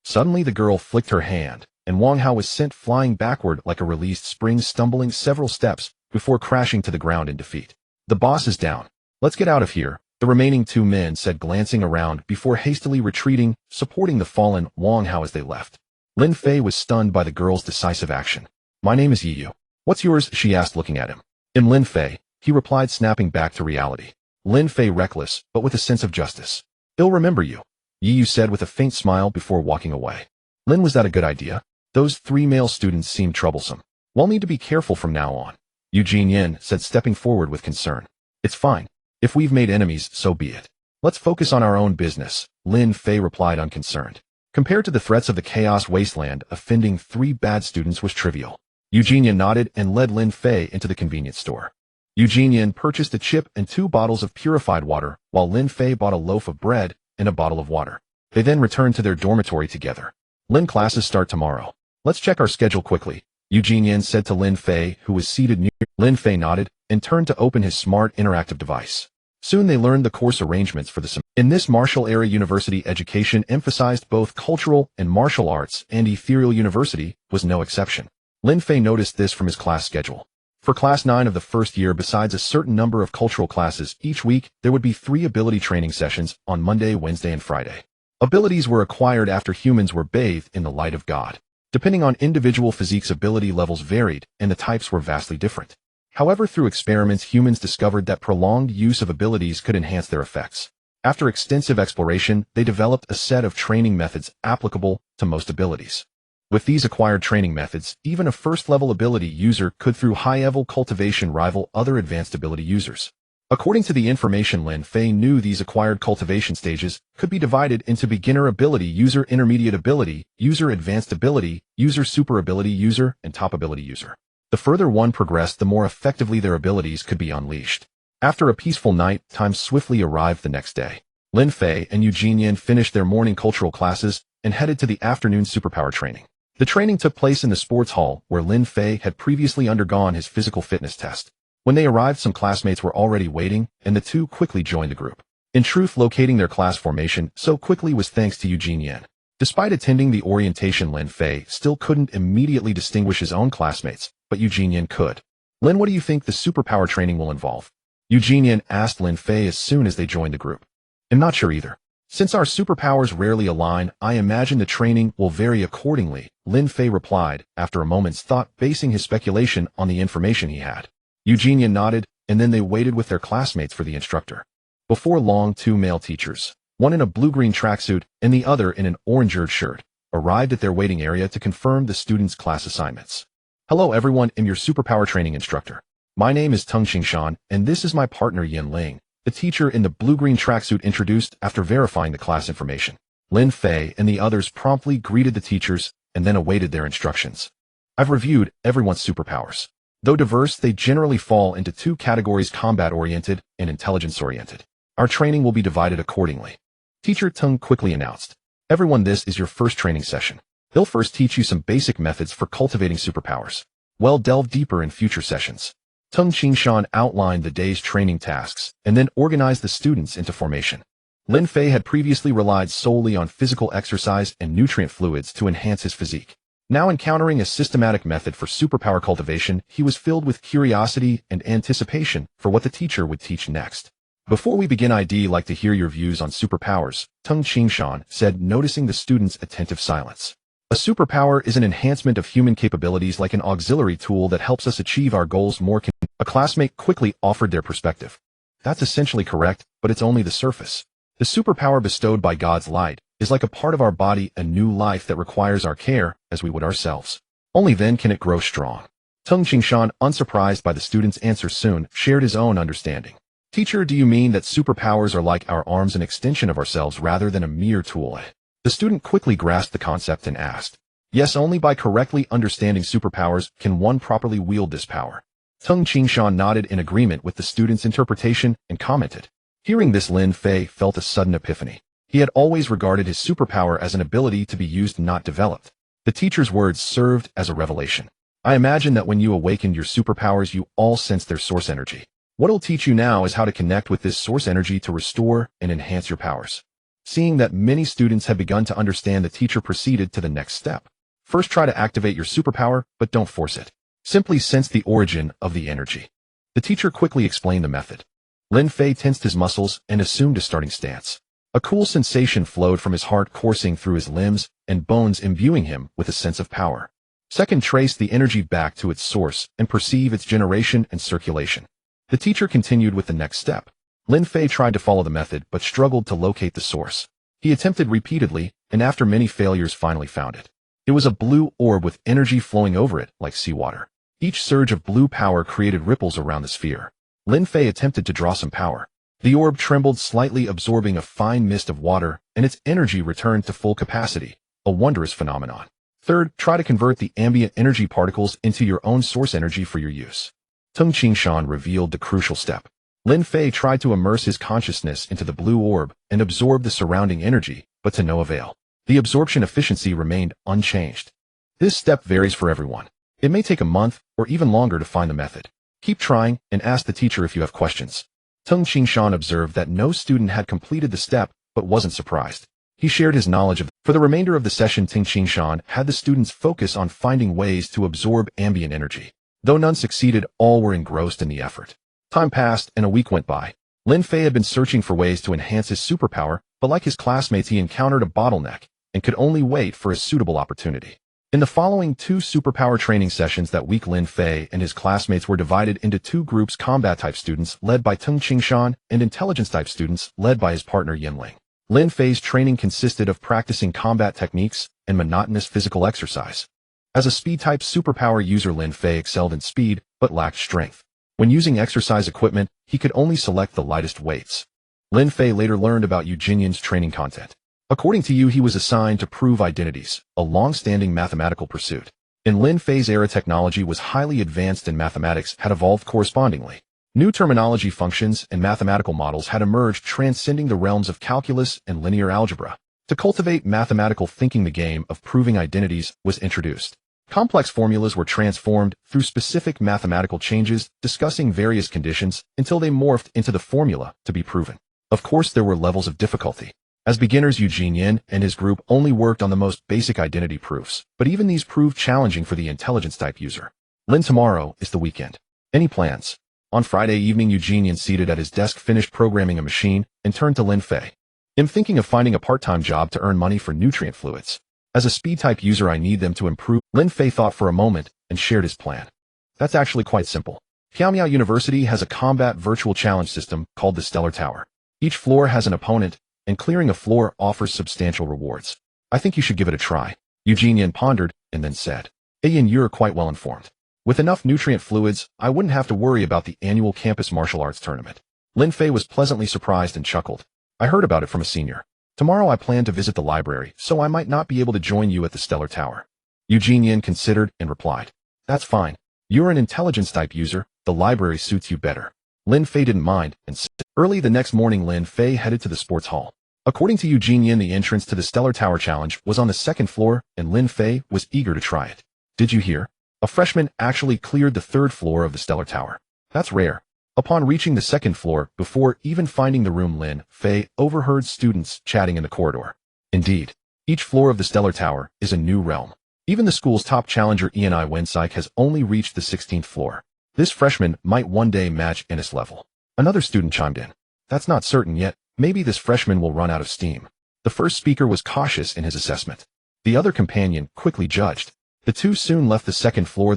Suddenly the girl flicked her hand, and Wang Hao was sent flying backward like a released spring, stumbling several steps before crashing to the ground in defeat. The boss is down. Let's get out of here, the remaining 2 men said, glancing around before hastily retreating, supporting the fallen Wang Hao as they left. Lin Fei was stunned by the girl's decisive action. My name is Yiyu. What's yours? She asked, looking at him. I'm Lin Fei, he replied, snapping back to reality. Lin Fei, reckless, but with a sense of justice. I'll remember you, Yiyu said with a faint smile before walking away. Lin, was that a good idea? Those 3 male students seemed troublesome. We'll need to be careful from now on, Eugene Yin said, stepping forward with concern. It's fine. If we've made enemies, so be it. Let's focus on our own business, Lin Fei replied, unconcerned. Compared to the threats of the chaos wasteland, offending 3 bad students was trivial. Eugene Yin nodded and led Lin Fei into the convenience store. Eugene Yin purchased a chip and 2 bottles of purified water, while Lin Fei bought a loaf of bread and a bottle of water. They then returned to their dormitory together. Lin, classes start tomorrow. Let's check our schedule quickly, Eugene Yin said to Lin Fei, who was seated near. Lin Fei nodded and turned to open his smart interactive device. Soon they learned the course arrangements for the semester. In this martial-era university, education emphasized both cultural and martial arts, and Ethereal University was no exception. Lin Fei noticed this from his class schedule. For Class 9 of the first year, besides a certain number of cultural classes each week, there would be 3 ability training sessions on Monday, Wednesday, and Friday. Abilities were acquired after humans were bathed in the light of God. Depending on individual physiques, ability levels varied, and the types were vastly different. However, through experiments, humans discovered that prolonged use of abilities could enhance their effects. After extensive exploration, they developed a set of training methods applicable to most abilities. With these acquired training methods, even a first-level ability user could, through high-level cultivation, rival other advanced ability users. According to the information Lin Fei knew, these acquired cultivation stages could be divided into beginner ability user, intermediate ability user, advanced ability user, super ability user, and top ability user. The further one progressed, the more effectively their abilities could be unleashed. After a peaceful night, time swiftly arrived the next day. Lin Fei and Eugene Yin finished their morning cultural classes and headed to the afternoon superpower training. The training took place in the sports hall, where Lin Fei had previously undergone his physical fitness test. When they arrived, some classmates were already waiting, and the two quickly joined the group. In truth, locating their class formation so quickly was thanks to Eugene Yin. Despite attending the orientation, Lin Fei still couldn't immediately distinguish his own classmates, but Eugene Yin could. Lin, what do you think the superpower training will involve? Eugene Yin asked Lin Fei as soon as they joined the group. I'm not sure either. Since our superpowers rarely align, I imagine the training will vary accordingly, Lin Fei replied, after a moment's thought, basing his speculation on the information he had. Eugene Yin nodded and then they waited with their classmates for the instructor. Before long, two male teachers, one in a blue-green tracksuit and the other in an orange shirt, arrived at their waiting area to confirm the students' class assignments. Hello everyone, I'm your superpower training instructor. My name is Tung Qingshan, and this is my partner Yin Ling, the teacher in the blue-green tracksuit introduced after verifying the class information. Lin Fei and the others promptly greeted the teachers and then awaited their instructions. I've reviewed everyone's superpowers. Though diverse, they generally fall into two categories: combat-oriented and intelligence-oriented. Our training will be divided accordingly. Teacher Tung quickly announced. Everyone, this is your first training session. They'll first teach you some basic methods for cultivating superpowers. We'll delve deeper in future sessions. Tung Qingshan outlined the day's training tasks and then organized the students into formation. Lin Fei had previously relied solely on physical exercise and nutrient fluids to enhance his physique. Now encountering a systematic method for superpower cultivation, he was filled with curiosity and anticipation for what the teacher would teach next. Before we begin, I'd like to hear your views on superpowers, Tung Qingshan said, noticing the students' attentive silence. A superpower is an enhancement of human capabilities, like an auxiliary tool that helps us achieve our goals more. A classmate quickly offered their perspective. That's essentially correct, but it's only the surface. The superpower bestowed by God's light is like a part of our body, a new life that requires our care as we would ourselves. Only then can it grow strong. Tung Qingshan, unsurprised by the student's answer, soon shared his own understanding. Teacher, do you mean that superpowers are like our arms, an extension of ourselves rather than a mere tool? The student quickly grasped the concept and asked. Yes, only by correctly understanding superpowers can one properly wield this power. Tung Qingshan nodded in agreement with the student's interpretation and commented. Hearing this, Lin Fei felt a sudden epiphany. He had always regarded his superpower as an ability to be used, not developed. The teacher's words served as a revelation. I imagine that when you awakened your superpowers, you all sensed their source energy. What I'll teach you now is how to connect with this source energy to restore and enhance your powers. Seeing that many students had begun to understand, the teacher proceeded to the next step. First, try to activate your superpower, but don't force it. Simply sense the origin of the energy. The teacher quickly explained the method. Lin Fei tensed his muscles and assumed a starting stance. A cool sensation flowed from his heart, coursing through his limbs and bones, imbuing him with a sense of power. Second, trace the energy back to its source and perceive its generation and circulation. The teacher continued with the next step. Lin Fei tried to follow the method but struggled to locate the source. He attempted repeatedly, and after many failures finally found it. It was a blue orb with energy flowing over it like seawater. Each surge of blue power created ripples around the sphere. Lin Fei attempted to draw some power. The orb trembled slightly, absorbing a fine mist of water, and its energy returned to full capacity, a wondrous phenomenon. Third, try to convert the ambient energy particles into your own source energy for your use. Tung Qingshan revealed the crucial step. Lin Fei tried to immerse his consciousness into the blue orb and absorb the surrounding energy, but to no avail. The absorption efficiency remained unchanged. This step varies for everyone. It may take a month or even longer to find the method. Keep trying and ask the teacher if you have questions. Tung Qingshan observed that no student had completed the step, but wasn't surprised. He shared his knowledge of. For the remainder of the session, Tung Qingshan had the students focus on finding ways to absorb ambient energy. Though none succeeded, all were engrossed in the effort. Time passed and a week went by. Lin Fei had been searching for ways to enhance his superpower, but like his classmates, he encountered a bottleneck and could only wait for a suitable opportunity. In the following 2 superpower training sessions that week, Lin Fei and his classmates were divided into 2 groups: combat-type students led by Tung Qingshan and intelligence-type students led by his partner Yin Ling. Lin Fei's training consisted of practicing combat techniques and monotonous physical exercise. As a speed-type superpower user, Lin Fei excelled in speed, but lacked strength. When using exercise equipment, he could only select the lightest weights. Lin Fei later learned about Eugenian's training content. According to Yu, he was assigned to prove identities, a long-standing mathematical pursuit. In Lin Fei's era, technology was highly advanced and mathematics had evolved correspondingly. New terminology, functions, and mathematical models had emerged, transcending the realms of calculus and linear algebra. To cultivate mathematical thinking, the game of proving identities was introduced. Complex formulas were transformed through specific mathematical changes, discussing various conditions until they morphed into the formula to be proven. Of course, there were levels of difficulty. As beginners, Eugenian and his group only worked on the most basic identity proofs, but even these proved challenging for the intelligence-type user. Lin, tomorrow is the weekend. Any plans? On Friday evening, Eugenian, seated at his desk, finished programming a machine and turned to Lin Fei. I'm thinking of finding a part-time job to earn money for nutrient fluids. As a speed-type user, I need them to improve. Lin Fei thought for a moment and shared his plan. That's actually quite simple. Pyongyang University has a combat virtual challenge system called the Stellar Tower. Each floor has an opponent, and clearing a floor offers substantial rewards. I think you should give it a try. Eugenian pondered, and then said, Ayan, you're quite well informed. With enough nutrient fluids, I wouldn't have to worry about the annual campus martial arts tournament. Lin Fei was pleasantly surprised and chuckled. I heard about it from a senior. Tomorrow I plan to visit the library, so I might not be able to join you at the Stellar Tower. Eugenian considered and replied, That's fine. You're an intelligence-type user, the library suits you better. Lin Fei didn't mind, and said, Early the next morning Lin Fei headed to the sports hall. According to Eugenian, the entrance to the Stellar Tower Challenge was on the second floor, and Lin Fei was eager to try it. Did you hear? A freshman actually cleared the third floor of the Stellar Tower. That's rare. Upon reaching the second floor, before even finding the room, Lin Fei overheard students chatting in the corridor. Indeed, each floor of the Stellar Tower is a new realm. Even the school's top challenger Eni Wensaik has only reached the 16th floor. This freshman might one day match Ennis' level. Another student chimed in. That's not certain yet. Maybe this freshman will run out of steam. The first speaker was cautious in his assessment. The other companion quickly judged. The two soon left the second floor,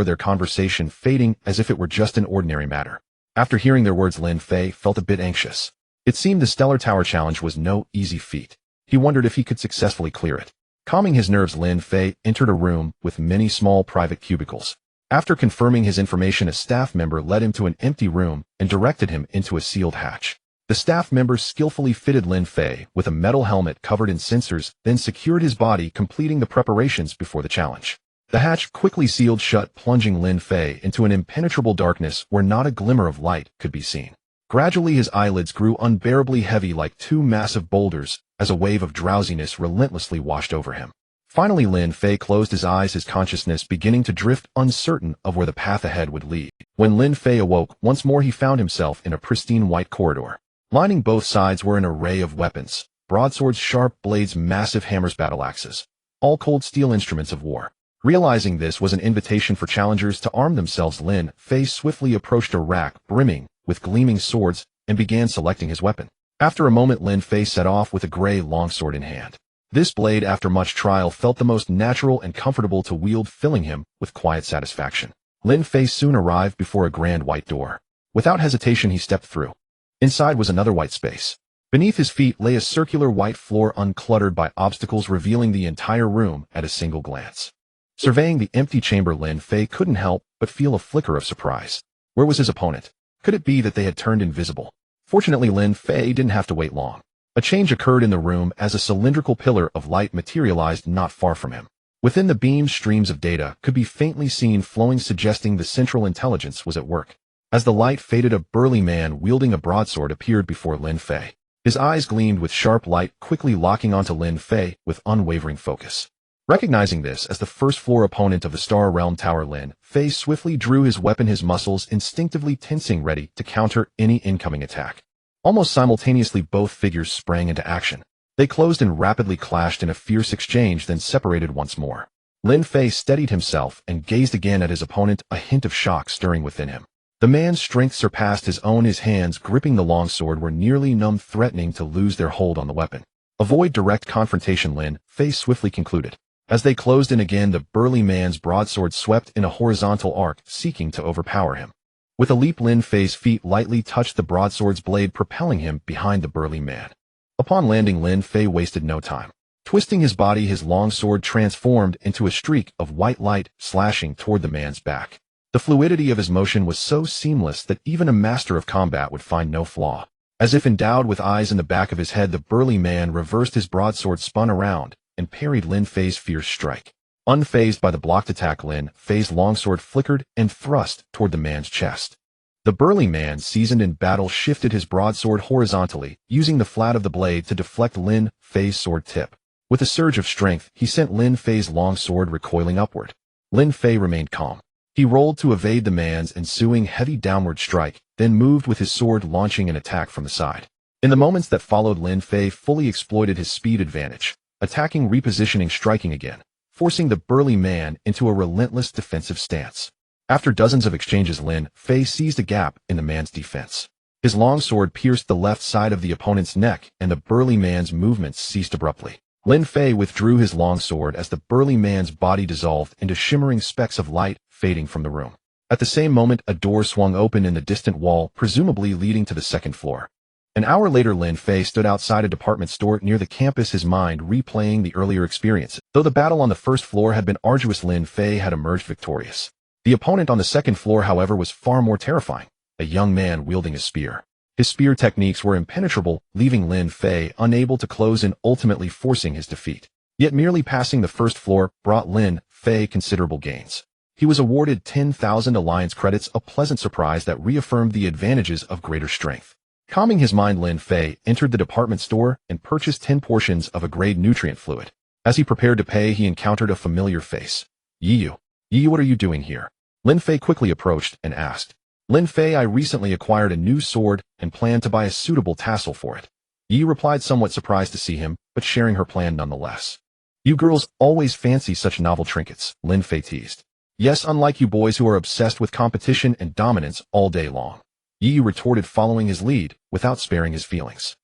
their conversation fading as if it were just an ordinary matter. After hearing their words, Lin Fei felt a bit anxious. It seemed the Stellar Tower Challenge was no easy feat. He wondered if he could successfully clear it. Calming his nerves, Lin Fei entered a room with many small private cubicles. After confirming his information, a staff member led him to an empty room and directed him into a sealed hatch. The staff member skillfully fitted Lin Fei with a metal helmet covered in sensors, then secured his body, completing the preparations before the challenge. The hatch quickly sealed shut, plunging Lin Fei into an impenetrable darkness where not a glimmer of light could be seen. Gradually his eyelids grew unbearably heavy like two massive boulders as a wave of drowsiness relentlessly washed over him. Finally Lin Fei closed his eyes, his consciousness beginning to drift, uncertain of where the path ahead would lead. When Lin Fei awoke, once more he found himself in a pristine white corridor. Lining both sides were an array of weapons, broadswords, sharp blades, massive hammers, battle axes, all cold steel instruments of war. Realizing this was an invitation for challengers to arm themselves, Lin Fei swiftly approached a rack brimming with gleaming swords and began selecting his weapon. After a moment, Lin Fei set off with a gray longsword in hand. This blade, after much trial, felt the most natural and comfortable to wield, filling him with quiet satisfaction. Lin Fei soon arrived before a grand white door. Without hesitation, he stepped through. Inside was another white space. Beneath his feet lay a circular white floor uncluttered by obstacles, revealing the entire room at a single glance. Surveying the empty chamber, Lin Fei couldn't help but feel a flicker of surprise. Where was his opponent? Could it be that they had turned invisible? Fortunately, Lin Fei didn't have to wait long. A change occurred in the room as a cylindrical pillar of light materialized not far from him. Within the beam, streams of data could be faintly seen flowing, suggesting the central intelligence was at work. As the light faded, a burly man wielding a broadsword appeared before Lin Fei. His eyes gleamed with sharp light, quickly locking onto Lin Fei with unwavering focus. Recognizing this as the first-floor opponent of the Star Realm Tower, Lin Fei swiftly drew his weapon, his muscles instinctively tensing, ready to counter any incoming attack. Almost simultaneously, both figures sprang into action. They closed and rapidly clashed in a fierce exchange, then separated once more. Lin Fei steadied himself and gazed again at his opponent, a hint of shock stirring within him. The man's strength surpassed his own. His hands gripping the longsword were nearly numb, threatening to lose their hold on the weapon. Avoid direct confrontation, Lin Fei swiftly concluded. As they closed in again, the burly man's broadsword swept in a horizontal arc, seeking to overpower him. With a leap, Lin Fei's feet lightly touched the broadsword's blade, propelling him behind the burly man. Upon landing, Lin Fei wasted no time. Twisting his body, his longsword transformed into a streak of white light, slashing toward the man's back. The fluidity of his motion was so seamless that even a master of combat would find no flaw. As if endowed with eyes in the back of his head, the burly man reversed his broadsword, spun around, and parried Lin Fei's fierce strike. Unfazed by the blocked attack, Lin Fei's longsword flickered and thrust toward the man's chest. The burly man, seasoned in battle, shifted his broadsword horizontally, using the flat of the blade to deflect Lin Fei's sword tip. With a surge of strength, he sent Lin Fei's longsword recoiling upward. Lin Fei remained calm. He rolled to evade the man's ensuing heavy downward strike, then moved with his sword, launching an attack from the side. In the moments that followed, Lin Fei fully exploited his speed advantage, attacking, repositioning, striking again, forcing the burly man into a relentless defensive stance. After dozens of exchanges, Lin Fei seized a gap in the man's defense. His longsword pierced the left side of the opponent's neck, and the burly man's movements ceased abruptly. Lin Fei withdrew his long sword as the burly man's body dissolved into shimmering specks of light, fading from the room. At the same moment, a door swung open in the distant wall, presumably leading to the second floor. An hour later, Lin Fei stood outside a department store near the campus, his mind replaying the earlier experience. Though the battle on the first floor had been arduous, Lin Fei had emerged victorious. The opponent on the second floor, however, was far more terrifying, a young man wielding a spear. His spear techniques were impenetrable, leaving Lin Fei unable to close in, ultimately forcing his defeat. Yet merely passing the first floor brought Lin Fei considerable gains. He was awarded 10,000 alliance credits, a pleasant surprise that reaffirmed the advantages of greater strength. Calming his mind, Lin Fei entered the department store and purchased 10 portions of a grade nutrient fluid. As he prepared to pay, he encountered a familiar face. Yiyu, what are you doing here? Lin Fei quickly approached and asked. Lin Fei, I recently acquired a new sword and plan to buy a suitable tassel for it. Yiyu replied, somewhat surprised to see him, but sharing her plan nonetheless. You girls always fancy such novel trinkets, Lin Fei teased. Yes, unlike you boys who are obsessed with competition and dominance all day long. Yiyu retorted, following his lead, without sparing his feelings.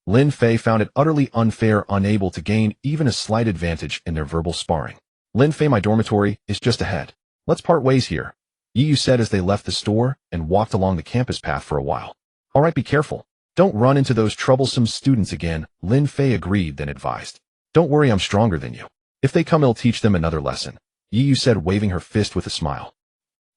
Lin Fei found it utterly unfair, unable to gain even a slight advantage in their verbal sparring. Lin Fei, my dormitory is just ahead. Let's part ways here, Yiyu said as they left the store and walked along the campus path for a while. All right, be careful. Don't run into those troublesome students again, Lin Fei agreed, then advised. Don't worry, I'm stronger than you. If they come, I'll teach them another lesson, Yiyu said, waving her fist with a smile.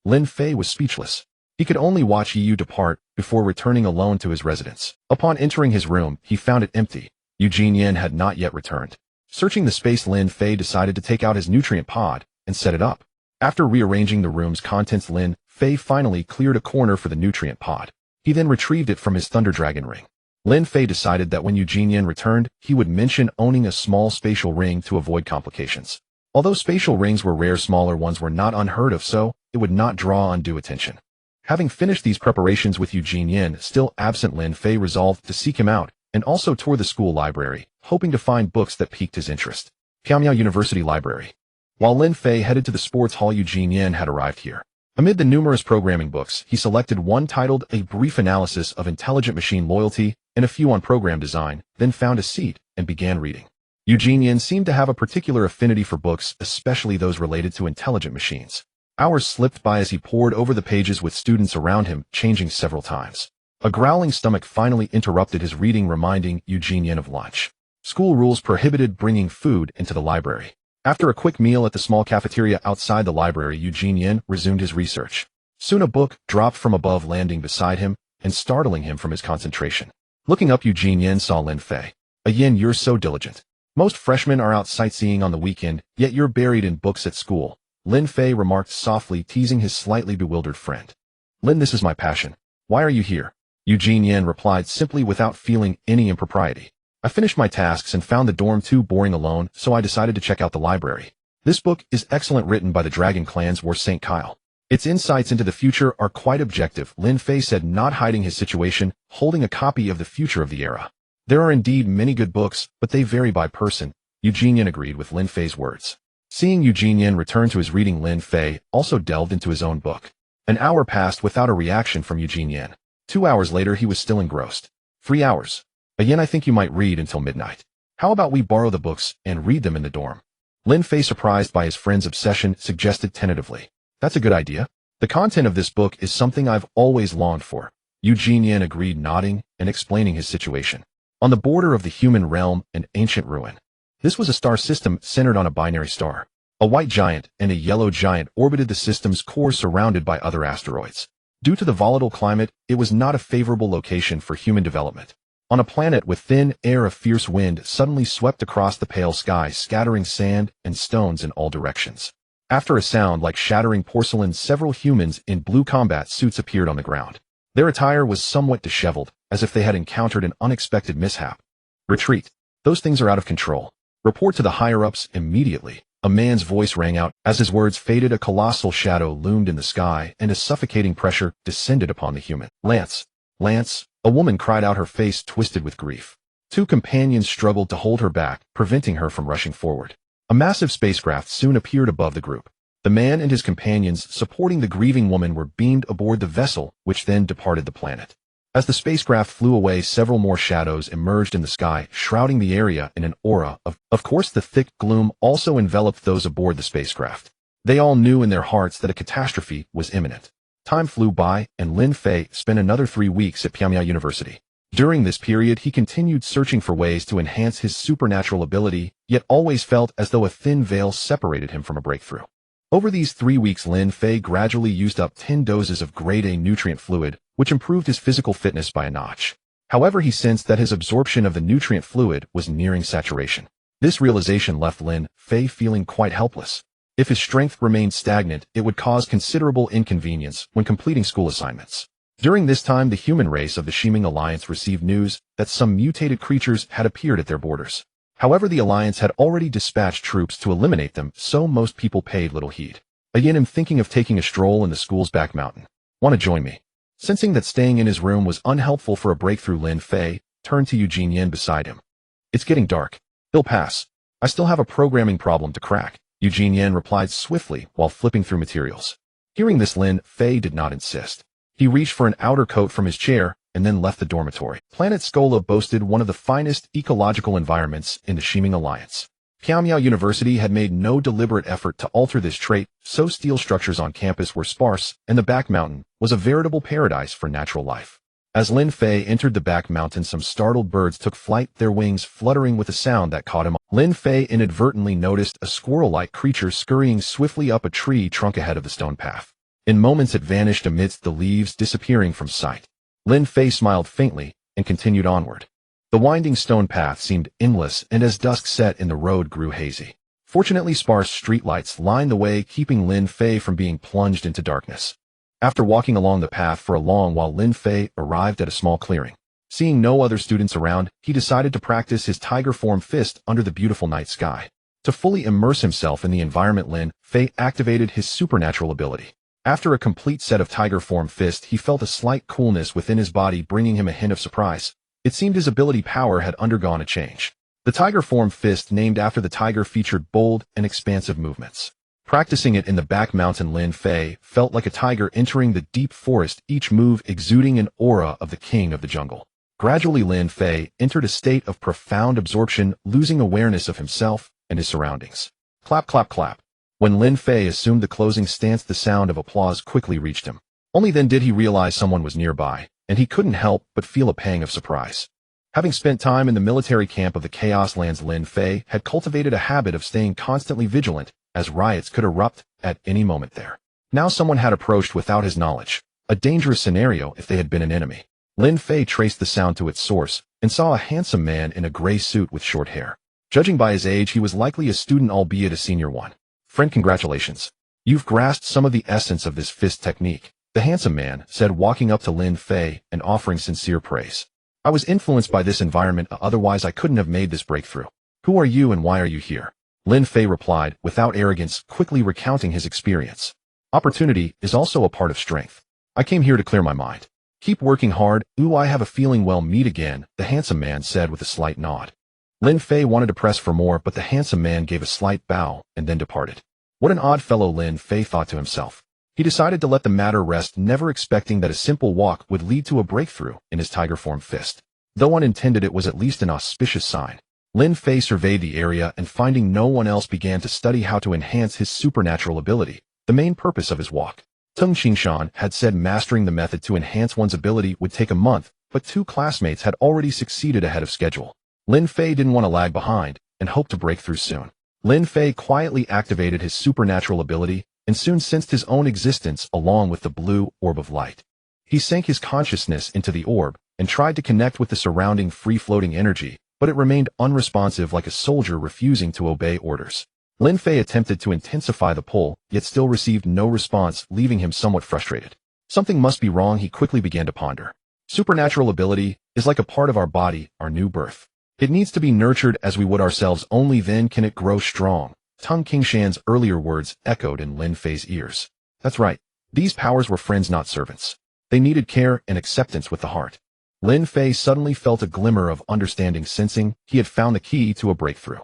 Lin Fei was speechless. He could only watch Yiyu depart before returning alone to his residence. Upon entering his room, he found it empty. Eugene Yen had not yet returned. Searching the space, Lin Fei decided to take out his nutrient pod and set it up. After rearranging the room's contents, Lin Fei finally cleared a corner for the nutrient pod. He then retrieved it from his Thunder Dragon ring. Lin Fei decided that when Eugene Yen returned, he would mention owning a small spatial ring to avoid complications. Although spatial rings were rare, smaller ones were not unheard of, so it would not draw undue attention. Having finished these preparations with Eugene Yen still absent, Lin Fei resolved to seek him out and also toured the school library, hoping to find books that piqued his interest. Pyongyang University Library. While Lin Fei headed to the sports hall, Eugene Yen had arrived here. Amid the numerous programming books, he selected one titled A Brief Analysis of Intelligent Machine Loyalty and a few on program design, then found a seat and began reading. Eugene Yen seemed to have a particular affinity for books, especially those related to intelligent machines. Hours slipped by as he pored over the pages with students around him, changing several times. A growling stomach finally interrupted his reading, reminding Eugene Yen of lunch. School rules prohibited bringing food into the library. After a quick meal at the small cafeteria outside the library, Eugene Yen resumed his research. Soon a book dropped from above, landing beside him and startling him from his concentration. Looking up, Eugene Yen saw Lin Fei. Yen, you're so diligent. Most freshmen are out sightseeing on the weekend, yet you're buried in books at school, Lin Fei remarked softly, teasing his slightly bewildered friend. Lin, this is my passion. Why are you here? Eugene Yen replied simply, without feeling any impropriety. I finished my tasks and found the dorm too boring alone, so I decided to check out the library. This book is excellent, written by the Dragon Clan's War St. Kyle. Its insights into the future are quite objective, Lin Fei said, not hiding his situation, holding a copy of The Future of the Era. There are indeed many good books, but they vary by person, Eugene Yen agreed with Lin Fei's words. Seeing Eugene Yen return to his reading, Lin Fei also delved into his own book. An hour passed without a reaction from Eugene Yen. 2 hours later, he was still engrossed. 3 hours. Yen, I think you might read until midnight. How about we borrow the books and read them in the dorm? Lin Fei, surprised by his friend's obsession, suggested tentatively. That's a good idea. The content of this book is something I've always longed for. Eugene Yen agreed, nodding and explaining his situation. On the border of the human realm, an ancient ruin. This was a star system centered on a binary star. A white giant and a yellow giant orbited the system's core, surrounded by other asteroids. Due to the volatile climate, it was not a favorable location for human development. On a planet with thin air, a fierce wind suddenly swept across the pale sky, scattering sand and stones in all directions. After a sound like shattering porcelain, several humans in blue combat suits appeared on the ground. Their attire was somewhat disheveled, as if they had encountered an unexpected mishap. Retreat. Those things are out of control. Report to the higher-ups immediately. A man's voice rang out. As his words faded, a colossal shadow loomed in the sky, and a suffocating pressure descended upon the human. Lance! Lance! A woman cried out, her face twisted with grief. Two companions struggled to hold her back, preventing her from rushing forward. A massive spacecraft soon appeared above the group. The man and his companions supporting the grieving woman were beamed aboard the vessel, which then departed the planet. As the spacecraft flew away, several more shadows emerged in the sky, shrouding the area in an aura of course, the thick gloom also enveloped those aboard the spacecraft. They all knew in their hearts that a catastrophe was imminent. Time flew by, and Lin Fei spent another 3 weeks at Pyongyang University. During this period, he continued searching for ways to enhance his supernatural ability, yet always felt as though a thin veil separated him from a breakthrough. Over these 3 weeks, Lin Fei gradually used up 10 doses of grade A nutrient fluid, which improved his physical fitness by a notch. However, he sensed that his absorption of the nutrient fluid was nearing saturation. This realization left Lin Fei feeling quite helpless. If his strength remained stagnant, it would cause considerable inconvenience when completing school assignments. During this time, the human race of the Shiming Alliance received news that some mutated creatures had appeared at their borders. However, the Alliance had already dispatched troops to eliminate them, so most people paid little heed. Again, I'm thinking of taking a stroll in the school's back mountain. Want to join me? Sensing that staying in his room was unhelpful for a breakthrough, Lin Fei turned to Eugene Yen beside him. It's getting dark. It'll pass. I still have a programming problem to crack, Eugene Yen replied swiftly while flipping through materials. Hearing this, Lin Fei did not insist. He reached for an outer coat from his chair and then left the dormitory. Planet Skola boasted one of the finest ecological environments in the Shiming Alliance. Pyongyang University had made no deliberate effort to alter this trait, so steel structures on campus were sparse, and the back mountain was a veritable paradise for natural life. As Lin Fei entered the back mountain, some startled birds took flight, their wings fluttering with a sound that caught him. Lin Fei inadvertently noticed a squirrel-like creature scurrying swiftly up a tree trunk ahead of the stone path. In moments it vanished amidst the leaves, disappearing from sight. Lin Fei smiled faintly and continued onward. The winding stone path seemed endless, and as dusk set in, the road grew hazy. Fortunately, sparse streetlights lined the way, keeping Lin Fei from being plunged into darkness. After walking along the path for a long while, Lin Fei arrived at a small clearing. Seeing no other students around, he decided to practice his tiger form fist under the beautiful night sky. To fully immerse himself in the environment, Lin Fei activated his supernatural ability. After a complete set of tiger form fist, he felt a slight coolness within his body, bringing him a hint of surprise. It seemed his ability power had undergone a change. The tiger form fist, named after the tiger, featured bold and expansive movements. Practicing it in the back mountain, Lin Fei felt like a tiger entering the deep forest, each move exuding an aura of the king of the jungle. Gradually, Lin Fei entered a state of profound absorption, losing awareness of himself and his surroundings. Clap, clap, clap. When Lin Fei assumed the closing stance, the sound of applause quickly reached him. Only then did he realize someone was nearby, and he couldn't help but feel a pang of surprise. Having spent time in the military camp of the Chaos Lands, Lin Fei had cultivated a habit of staying constantly vigilant, as riots could erupt at any moment there. Now someone had approached without his knowledge, a dangerous scenario if they had been an enemy. Lin Fei traced the sound to its source and saw a handsome man in a gray suit with short hair. Judging by his age, he was likely a student, albeit a senior one. Friend, congratulations. You've grasped some of the essence of this fist technique, the handsome man said, walking up to Lin Fei and offering sincere praise. I was influenced by this environment, otherwise I couldn't have made this breakthrough. Who are you and why are you here? Lin Fei replied, without arrogance, quickly recounting his experience. Opportunity is also a part of strength. I came here to clear my mind. Keep working hard. I have a feeling we'll meet again, the handsome man said with a slight nod. Lin Fei wanted to press for more, but the handsome man gave a slight bow and then departed. What an odd fellow, Lin Fei thought to himself. He decided to let the matter rest, never expecting that a simple walk would lead to a breakthrough in his tiger form fist. Though unintended, it was at least an auspicious sign. Lin Fei surveyed the area and, finding no one else, began to study how to enhance his supernatural ability, the main purpose of his walk. Tung Qingshan had said mastering the method to enhance one's ability would take a month, but 2 classmates had already succeeded ahead of schedule. Lin Fei didn't want to lag behind and hoped to break through soon. Lin Fei quietly activated his supernatural ability and soon sensed his own existence along with the blue orb of light. He sank his consciousness into the orb and tried to connect with the surrounding free-floating energy, but it remained unresponsive, like a soldier refusing to obey orders. Lin Fei attempted to intensify the pull, yet still received no response, leaving him somewhat frustrated. Something must be wrong, he quickly began to ponder. Supernatural ability is like a part of our body, our new birth. It needs to be nurtured as we would ourselves, only then can it grow strong. Tung Qingshan's earlier words echoed in Lin Fei's ears. That's right. These powers were friends, not servants. They needed care and acceptance with the heart. Lin Fei suddenly felt a glimmer of understanding, sensing he had found the key to a breakthrough.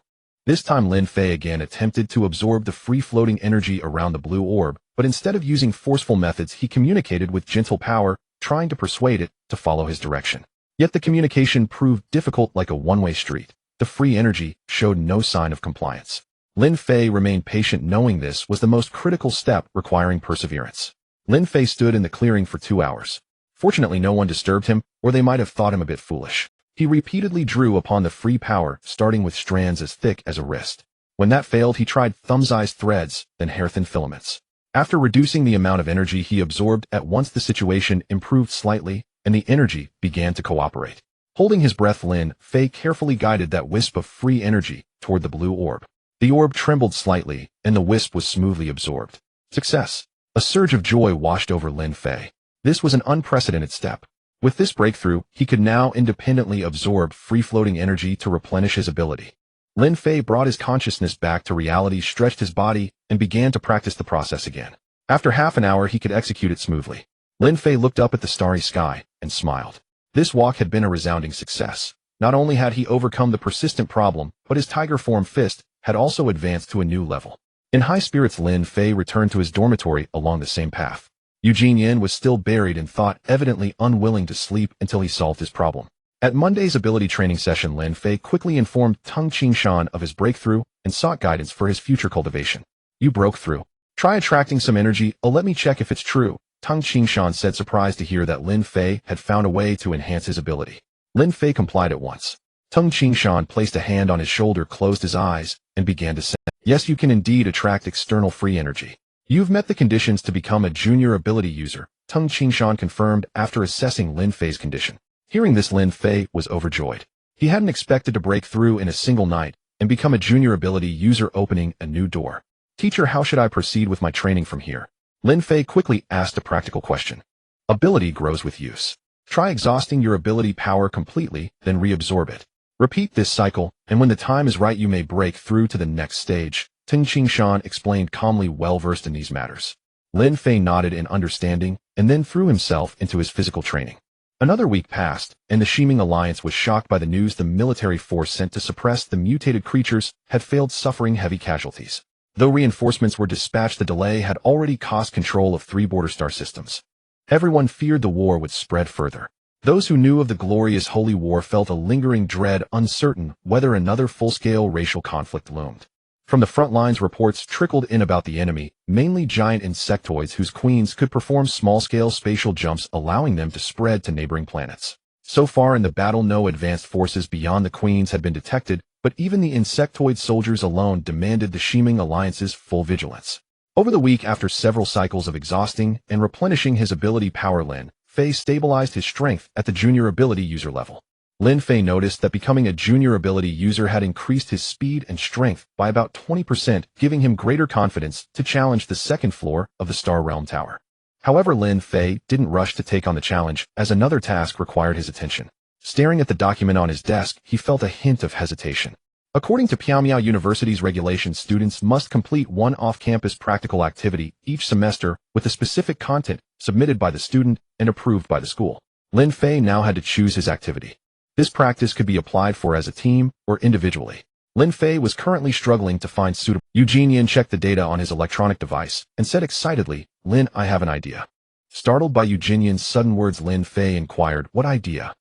This time Lin Fei again attempted to absorb the free-floating energy around the blue orb, but instead of using forceful methods, he communicated with gentle power, trying to persuade it to follow his direction. Yet the communication proved difficult like a one-way street. The free energy showed no sign of compliance. Lin Fei remained patient, knowing this was the most critical step requiring perseverance. Lin Fei stood in the clearing for 2 hours. Fortunately, no one disturbed him, or they might have thought him a bit foolish. He repeatedly drew upon the free power, starting with strands as thick as a wrist. When that failed, he tried thumb-sized threads, then hair-thin filaments. After reducing the amount of energy he absorbed at once, the situation improved slightly, and the energy began to cooperate. Holding his breath, Lin Fei carefully guided that wisp of free energy toward the blue orb. The orb trembled slightly, and the wisp was smoothly absorbed. Success! A surge of joy washed over Lin Fei. This was an unprecedented step. With this breakthrough, he could now independently absorb free-floating energy to replenish his ability. Lin Fei brought his consciousness back to reality, stretched his body, and began to practice the process again. After half an hour, he could execute it smoothly. Lin Fei looked up at the starry sky and smiled. This walk had been a resounding success. Not only had he overcome the persistent problem, but his tiger form fist had also advanced to a new level. In high spirits, Lin Fei returned to his dormitory along the same path. Eugene Yin was still buried in thought, evidently unwilling to sleep until he solved his problem. At Monday's ability training session, Lin Fei quickly informed Tung Qingshan of his breakthrough and sought guidance for his future cultivation. You broke through. Try attracting some energy, let me check if it's true, Tung Qingshan said, surprised to hear that Lin Fei had found a way to enhance his ability. Lin Fei complied at once. Tung Qingshan placed a hand on his shoulder, closed his eyes, and began to say, yes, you can indeed attract external free energy. You've met the conditions to become a junior ability user, Tung Qingshan confirmed after assessing Lin Fei's condition. Hearing this, Lin Fei was overjoyed. He hadn't expected to break through in a single night and become a junior ability user, opening a new door. Teacher, how should I proceed with my training from here? Lin Fei quickly asked a practical question. Ability grows with use. Try exhausting your ability power completely, then reabsorb it. Repeat this cycle, and when the time is right, you may break through to the next stage, Tung Qingshan explained calmly, well versed in these matters. Lin Fei nodded in understanding, and then threw himself into his physical training. Another week passed, and the Shiming Alliance was shocked by the news the military force sent to suppress the mutated creatures had failed, suffering heavy casualties. Though reinforcements were dispatched, the delay had already cost control of 3 border star systems. Everyone feared the war would spread further. Those who knew of the glorious Holy War felt a lingering dread, uncertain whether another full-scale racial conflict loomed. From the front lines, reports trickled in about the enemy, mainly giant insectoids whose queens could perform small-scale spatial jumps, allowing them to spread to neighboring planets. So far in the battle, no advanced forces beyond the queens had been detected, but even the insectoid soldiers alone demanded the Shiming Alliance's full vigilance. Over the week, after several cycles of exhausting and replenishing his ability power, Lin Fei stabilized his strength at the junior ability user level. Lin Fei noticed that becoming a junior ability user had increased his speed and strength by about 20%, giving him greater confidence to challenge the second floor of the Star Realm Tower. However, Lin Fei didn't rush to take on the challenge, as another task required his attention. Staring at the document on his desk, he felt a hint of hesitation. According to Pyongyang University's regulations, students must complete one off-campus practical activity each semester with a specific content submitted by the student and approved by the school. Lin Fei now had to choose his activity. This practice could be applied for as a team or individually. Lin Fei was currently struggling to find suitable. Eugene Yin checked the data on his electronic device and said excitedly, Lin, I have an idea. Startled by Eugene Yin's sudden words, Lin Fei inquired, what idea?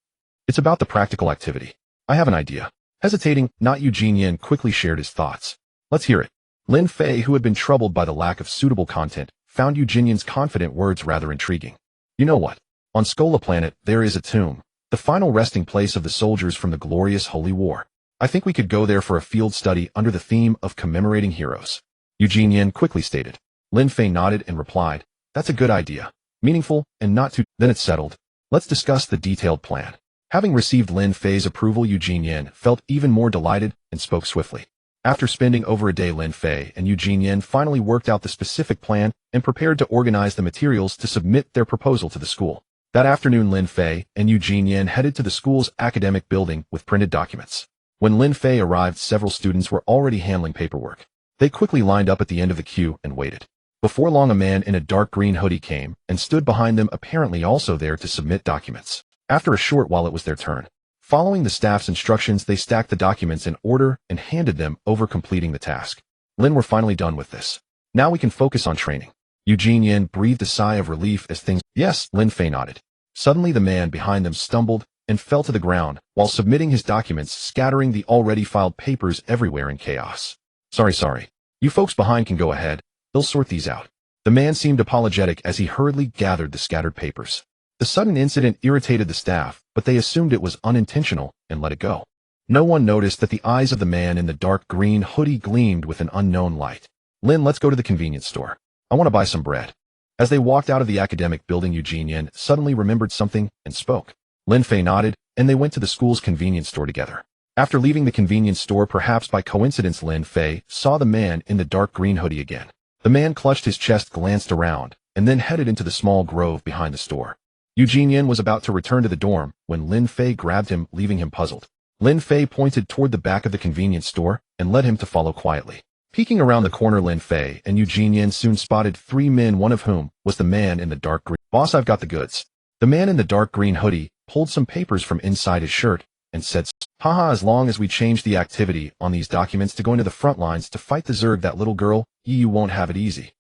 It's about the practical activity. I have an idea. Hesitating, not Eugene Yin quickly shared his thoughts. Let's hear it. Lin Fei, who had been troubled by the lack of suitable content, found Eugene Yin's confident words rather intriguing. You know what? On Skola Planet, there is a tomb, the final resting place of the soldiers from the glorious Holy War. I think we could go there for a field study under the theme of commemorating heroes. Eugene Yin quickly stated. Lin Fei nodded and replied, that's a good idea. Meaningful, and not too. Then it's settled. Let's discuss the detailed plan. Having received Lin Fei's approval, Eugene Yin felt even more delighted and spoke swiftly. After spending over a day, Lin Fei and Eugene Yin finally worked out the specific plan and prepared to organize the materials to submit their proposal to the school. That afternoon, Lin Fei and Eugene Yin headed to the school's academic building with printed documents. When Lin Fei arrived, several students were already handling paperwork. They quickly lined up at the end of the queue and waited. Before long, a man in a dark green hoodie came and stood behind them, apparently also there to submit documents. After a short while, it was their turn. Following the staff's instructions, they stacked the documents in order and handed them over, completing the task. Lin, we're finally done with this. Now we can focus on training. Eugene Yin breathed a sigh of relief as things. Yes, Lin Fei nodded. Suddenly the man behind them stumbled and fell to the ground while submitting his documents, scattering the already filed papers everywhere in chaos. Sorry. You folks behind can go ahead. They'll sort these out. The man seemed apologetic as he hurriedly gathered the scattered papers. The sudden incident irritated the staff, but they assumed it was unintentional and let it go. No one noticed that the eyes of the man in the dark green hoodie gleamed with an unknown light. Lin, let's go to the convenience store. I want to buy some bread. As they walked out of the academic building, Eugene suddenly remembered something and spoke. Lin Fei nodded, and they went to the school's convenience store together. After leaving the convenience store, perhaps by coincidence, Lin Fei saw the man in the dark green hoodie again. The man clutched his chest, glanced around, and then headed into the small grove behind the store. Eugene was about to return to the dorm when Lin Fei grabbed him, leaving him puzzled. Lin Fei pointed toward the back of the convenience store and led him to follow quietly. Peeking around the corner, Lin Fei and Eugene soon spotted three men, one of whom was the man in the dark green. Boss, I've got the goods. The man in the dark green hoodie pulled some papers from inside his shirt and said, haha, as long as we change the activity on these documents to going to the front lines to fight the Zerg, that little girl, you won't have it easy.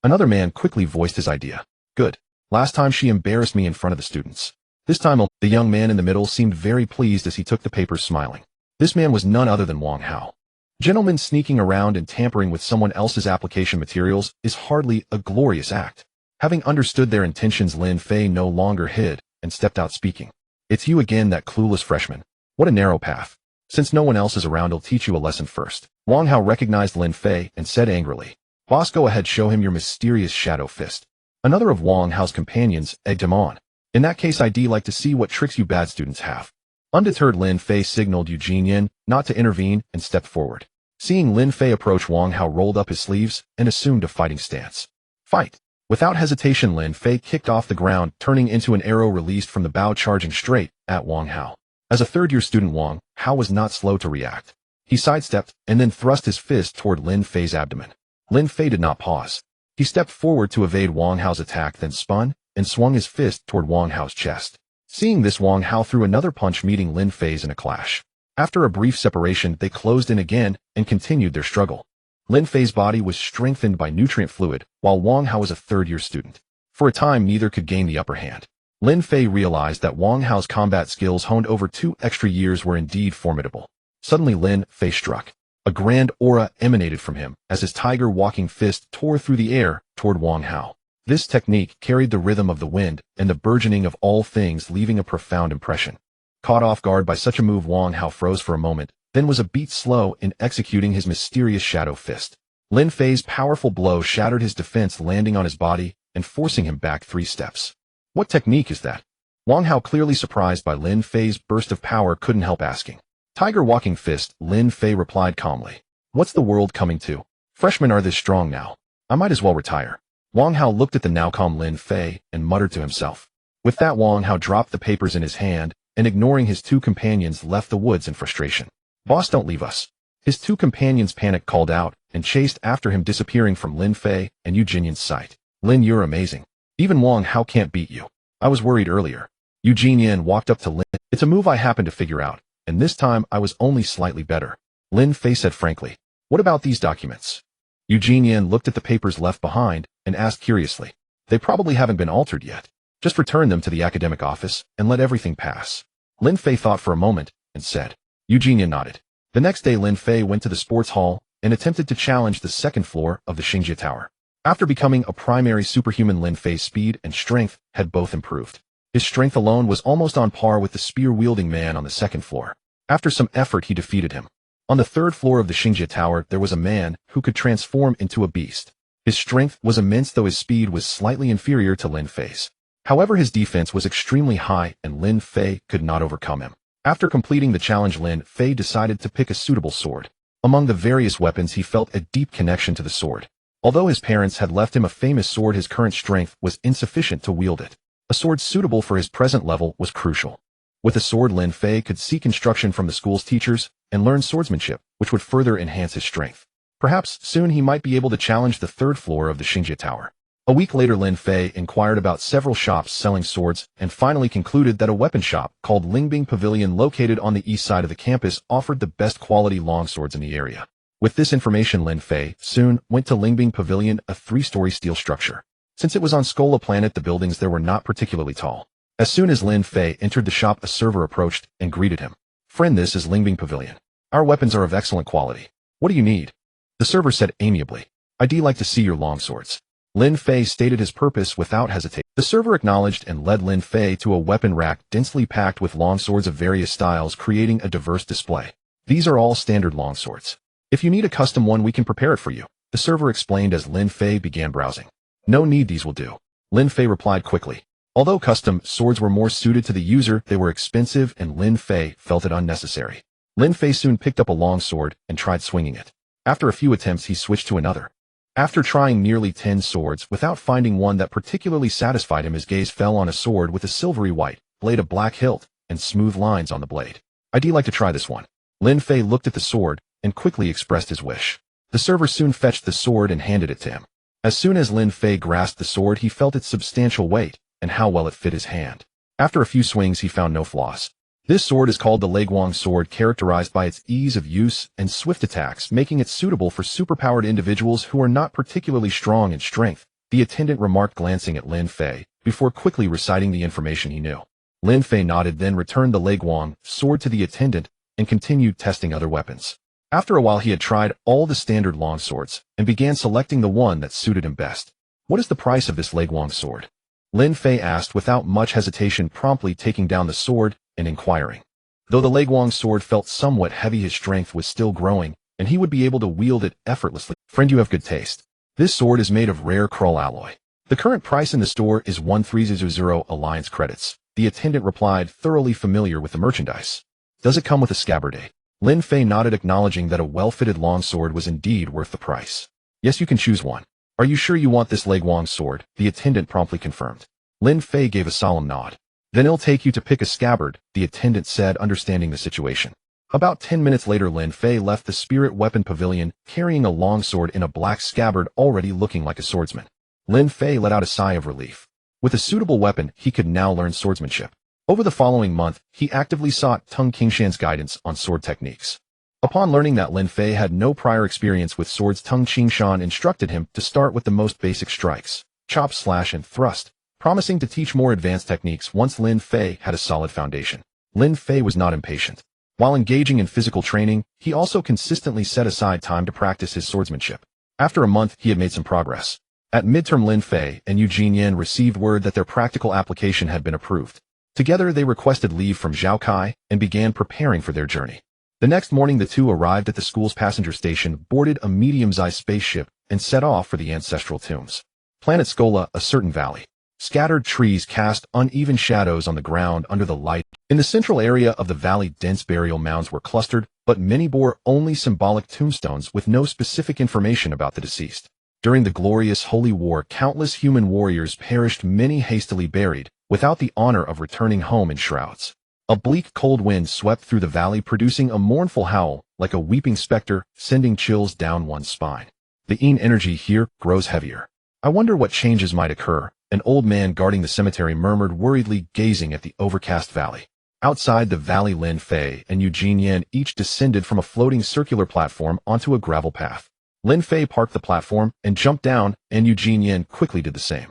Another man quickly voiced his idea. Good. Last time she embarrassed me in front of the students. This time, the young man in the middle seemed very pleased as he took the papers, smiling. This man was none other than Wang Hao. Gentlemen sneaking around and tampering with someone else's application materials is hardly a glorious act. Having understood their intentions, Lin Fei no longer hid and stepped out, speaking. It's you again, that clueless freshman. What a narrow path. Since no one else is around, I'll teach you a lesson first. Wang Hao recognized Lin Fei and said angrily, Boss, go ahead, show him your mysterious shadow fist. Another of Wang Hao's companions egged him on. In that case, I'd like to see what tricks you bad students have. Undeterred, Lin Fei signaled Eugene not to intervene and stepped forward. Seeing Lin Fei approach, Wang Hao rolled up his sleeves and assumed a fighting stance. Fight! Without hesitation, Lin Fei kicked off the ground, turning into an arrow released from the bow, charging straight at Wang Hao. As a third-year student, Wang Hao was not slow to react. He sidestepped and then thrust his fist toward Lin Fei's abdomen. Lin Fei did not pause. He stepped forward to evade Wang Hao's attack, then spun and swung his fist toward Wang Hao's chest. Seeing this, Wang Hao threw another punch, meeting Lin Fei's in a clash. After a brief separation, they closed in again and continued their struggle. Lin Fei's body was strengthened by nutrient fluid, while Wang Hao was a third-year student. For a time, neither could gain the upper hand. Lin Fei realized that Wang Hao's combat skills honed over 2 extra years were indeed formidable. Suddenly, Lin Fei struck. A grand aura emanated from him as his tiger-walking fist tore through the air toward Wang Hao. This technique carried the rhythm of the wind and the burgeoning of all things, leaving a profound impression. Caught off guard by such a move, Wang Hao froze for a moment, then was a beat slow in executing his mysterious shadow fist. Lin Fei's powerful blow shattered his defense, landing on his body and forcing him back 3 steps. What technique is that? Wang Hao, clearly surprised by Lin Fei's burst of power, couldn't help asking. Tiger walking fist, Lin Fei replied calmly. What's the world coming to? Freshmen are this strong now. I might as well retire. Wang Hao looked at the now calm Lin Fei and muttered to himself. With that, Wang Hao dropped the papers in his hand and, ignoring his 2 companions, left the woods in frustration. Boss, don't leave us. His 2 companions panicked, called out, and chased after him, disappearing from Lin Fei and Eugene's sight. Lin, you're amazing. Even Wang Hao can't beat you. I was worried earlier. Eugene walked up to Lin. It's a move I happened to figure out, and this time I was only slightly better. Lin Fei said frankly. What about these documents? Eugene looked at the papers left behind and asked curiously. They probably haven't been altered yet. Just return them to the academic office and let everything pass. Lin Fei thought for a moment and said. Eugene nodded. The next day, Lin Fei went to the sports hall and attempted to challenge the 2nd floor of the Xingjia Tower. After becoming a primary superhuman, Lin Fei's speed and strength had both improved. His strength alone was almost on par with the spear-wielding man on the 2nd floor. After some effort, he defeated him. On the 3rd floor of the Xingjia Tower, there was a man who could transform into a beast. His strength was immense, though his speed was slightly inferior to Lin Fei's. However, his defense was extremely high, and Lin Fei could not overcome him. After completing the challenge, Lin Fei decided to pick a suitable sword. Among the various weapons, he felt a deep connection to the sword. Although his parents had left him a famous sword, his current strength was insufficient to wield it. A sword suitable for his present level was crucial. With a sword, Lin Fei could seek instruction from the school's teachers and learn swordsmanship, which would further enhance his strength. Perhaps soon he might be able to challenge the 3rd floor of the Xingjia Tower. A week later, Lin Fei inquired about several shops selling swords and finally concluded that a weapon shop called Lingbing Pavilion, located on the east side of the campus, offered the best quality longswords in the area. With this information, Lin Fei soon went to Lingbing Pavilion, a 3-story steel structure. Since it was on Skola planet, the buildings there were not particularly tall. As soon as Lin Fei entered the shop, a server approached and greeted him. "Friend, this is Lingbing Pavilion. Our weapons are of excellent quality. What do you need?" The server said amiably. "I'd like to see your longswords." Lin Fei stated his purpose without hesitation. The server acknowledged and led Lin Fei to a weapon rack densely packed with longswords of various styles, creating a diverse display. "These are all standard longswords. If you need a custom one, we can prepare it for you," the server explained as Lin Fei began browsing. "No need, these will do," Lin Fei replied quickly. Although custom swords were more suited to the user, they were expensive and Lin Fei felt it unnecessary. Lin Fei soon picked up a longsword and tried swinging it. After a few attempts, he switched to another. After trying nearly 10 swords without finding one that particularly satisfied him, his gaze fell on a sword with a silvery white blade, a black hilt, and smooth lines on the blade. "I'd like to try this one." Lin Fei looked at the sword and quickly expressed his wish. The server soon fetched the sword and handed it to him. As soon as Lin Fei grasped the sword, he felt its substantial weight and how well it fit his hand. After a few swings, he found no flaws. This sword is called the Leguang sword, characterized by its ease of use and swift attacks, making it suitable for superpowered individuals who are not particularly strong in strength, the attendant remarked, glancing at Lin Fei before quickly reciting the information he knew. Lin Fei nodded, then returned the Leguang sword to the attendant and continued testing other weapons. After a while, he had tried all the standard longswords and began selecting the one that suited him best. "What is the price of this Leguang sword?" Lin Fei asked without much hesitation, promptly taking down the sword and inquiring. Though the Leguang sword felt somewhat heavy, his strength was still growing, and he would be able to wield it effortlessly. "Friend, you have good taste. This sword is made of rare Krull alloy. The current price in the store is 1300 Alliance credits," the attendant replied, thoroughly familiar with the merchandise. "Does it come with a scabbard?" Lin Fei nodded, acknowledging that a well-fitted longsword was indeed worth the price. "Yes, you can choose one." "Are you sure you want this Leguang sword?" the attendant promptly confirmed. Lin Fei gave a solemn nod. "Then it'll take you to pick a scabbard," the attendant said, understanding the situation. About 10 minutes later, Lin Fei left the spirit weapon pavilion, carrying a longsword in a black scabbard, already looking like a swordsman. Lin Fei let out a sigh of relief. With a suitable weapon, he could now learn swordsmanship. Over the following month, he actively sought Tung Qingshan's guidance on sword techniques. Upon learning that Lin Fei had no prior experience with swords, Tung Qingshan instructed him to start with the most basic strikes, chop, slash, and thrust, promising to teach more advanced techniques once Lin Fei had a solid foundation. Lin Fei was not impatient. While engaging in physical training, he also consistently set aside time to practice his swordsmanship. After a month, he had made some progress. At midterm, Lin Fei and Eugene Yan received word that their practical application had been approved. Together, they requested leave from Zhao Kai and began preparing for their journey. The next morning, the two arrived at the school's passenger station, boarded a medium-sized spaceship, and set off for the ancestral tombs. Planet Skola, a certain valley. Scattered trees cast uneven shadows on the ground under the light. In the central area of the valley, dense burial mounds were clustered, but many bore only symbolic tombstones with no specific information about the deceased. During the glorious Holy War, countless human warriors perished, many hastily buried, without the honor of returning home in shrouds. A bleak, cold wind swept through the valley, producing a mournful howl, like a weeping specter, sending chills down one's spine. The Yin energy here grows heavier. "I wonder what changes might occur," an old man guarding the cemetery murmured, worriedly gazing at the overcast valley. Outside the valley, Lin Fei and Eugene Yan each descended from a floating circular platform onto a gravel path. Lin Fei parked the platform and jumped down, and Eugene Yan quickly did the same.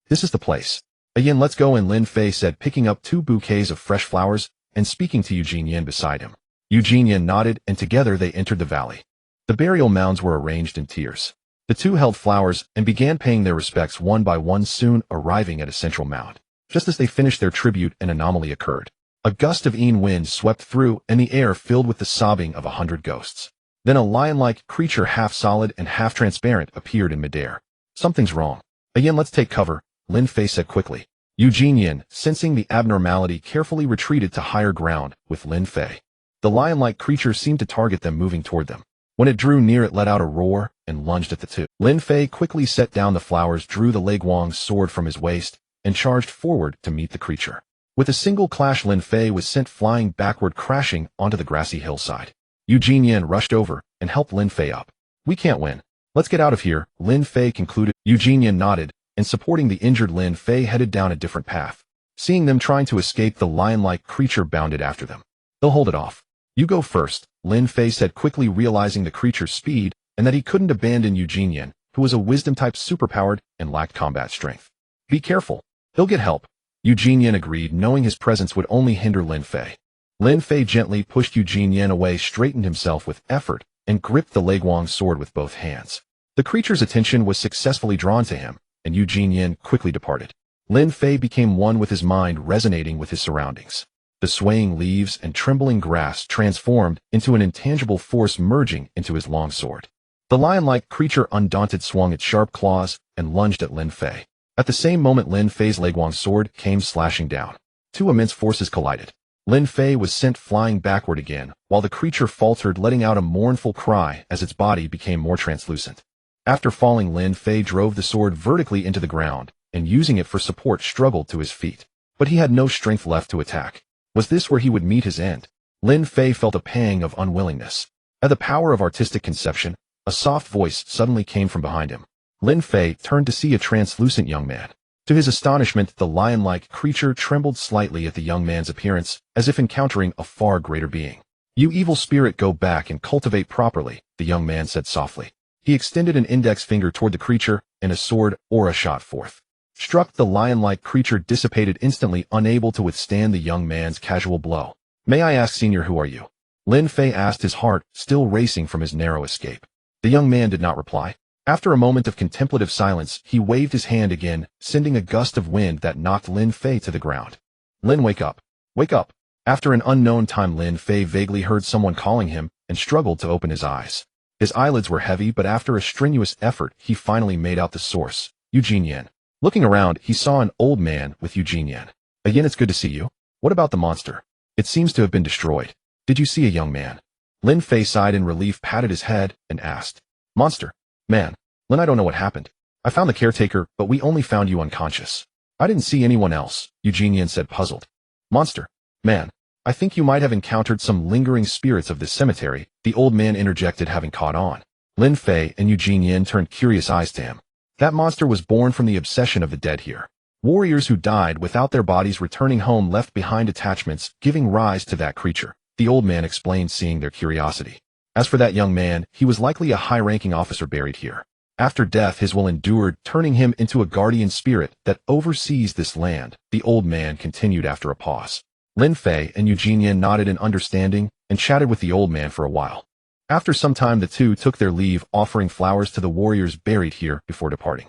"This is the place. Yan, let's go," and Lin Fei said, picking up 2 bouquets of fresh flowers and speaking to Eugene Yan beside him. Eugene Yan nodded, and together they entered the valley. The burial mounds were arranged in tiers. The two held flowers and began paying their respects one by one, soon arriving at a central mound. Just as they finished their tribute, an anomaly occurred. A gust of Yin wind swept through, and the air filled with the sobbing of 100 ghosts. Then a lion-like creature, half solid and half transparent, appeared in midair. "Something's wrong. Yan, let's take cover," Lin Fei said quickly. Eugene Yan, sensing the abnormality, carefully retreated to higher ground with Lin Fei. The lion-like creature seemed to target them, moving toward them. When it drew near, it let out a roar and lunged at the two. Lin Fei quickly set down the flowers, drew the Leguang sword from his waist, and charged forward to meet the creature. With a single clash, Lin Fei was sent flying backward, crashing onto the grassy hillside. Eugene Yan rushed over and helped Lin Fei up. "We can't win. Let's get out of here," Lin Fei concluded. Eugene Yan nodded, and supporting the injured Lin Fei headed down a different path. Seeing them trying to escape, the lion-like creature bounded after them. "They'll hold it off. You go first," Lin Fei said, quickly realizing the creature's speed and that he couldn't abandon Eugene Yan, who was a wisdom type, superpowered and lacked combat strength. "Be careful. They'll get help." Eugene Yen agreed, knowing his presence would only hinder Lin Fei. Lin Fei gently pushed Eugene Yen away, straightened himself with effort, and gripped the Leguang's sword with both hands. The creature's attention was successfully drawn to him, and Eugene Yen quickly departed. Lin Fei became one with his mind, resonating with his surroundings. The swaying leaves and trembling grass transformed into an intangible force, merging into his long sword. The lion-like creature, undaunted, swung its sharp claws and lunged at Lin Fei. At the same moment, Lin Fei's Leguang's sword came slashing down. Two immense forces collided. Lin Fei was sent flying backward again, while the creature faltered, letting out a mournful cry as its body became more translucent. After falling, Lin Fei drove the sword vertically into the ground, and using it for support struggled to his feet. But he had no strength left to attack. Was this where he would meet his end? Lin Fei felt a pang of unwillingness. At the power of artistic conception, a soft voice suddenly came from behind him. Lin Fei turned to see a translucent young man. To his astonishment, the lion-like creature trembled slightly at the young man's appearance, as if encountering a far greater being. "You evil spirit, go back and cultivate properly," the young man said softly. He extended an index finger toward the creature, and a sword aura shot forth. Struck, the lion-like creature dissipated instantly, unable to withstand the young man's casual blow. "May I ask, Senior, who are you?" Lin Fei asked, his heart still racing from his narrow escape. The young man did not reply. After a moment of contemplative silence, he waved his hand again, sending a gust of wind that knocked Lin Fei to the ground. "Lin, wake up. Wake up." After an unknown time, Lin Fei vaguely heard someone calling him and struggled to open his eyes. His eyelids were heavy, but after a strenuous effort, he finally made out the source, Eugene Yen. Looking around, he saw an old man with Eugene Yen. "Again, it's good to see you. What about the monster? It seems to have been destroyed. Did you see a young man?" Lin Fei sighed in relief, patted his head, and asked, "Monster? Man, Lin, I don't know what happened. I found the caretaker, but we only found you unconscious." "I didn't see anyone else," Eugene Yen said, puzzled. "Monster? Man, I think you might have encountered some lingering spirits of this cemetery," the old man interjected, having caught on. Lin Fei and Eugene Yen turned curious eyes to him. That monster was born from the obsession of the dead here. Warriors who died without their bodies returning home left behind attachments, giving rise to that creature, the old man explained, seeing their curiosity. As for that young man, he was likely a high-ranking officer buried here. After death, his will endured, turning him into a guardian spirit that oversees this land, the old man continued after a pause. Lin Fei and Eugene Yen nodded in understanding and chatted with the old man for a while. After some time, the two took their leave, offering flowers to the warriors buried here before departing.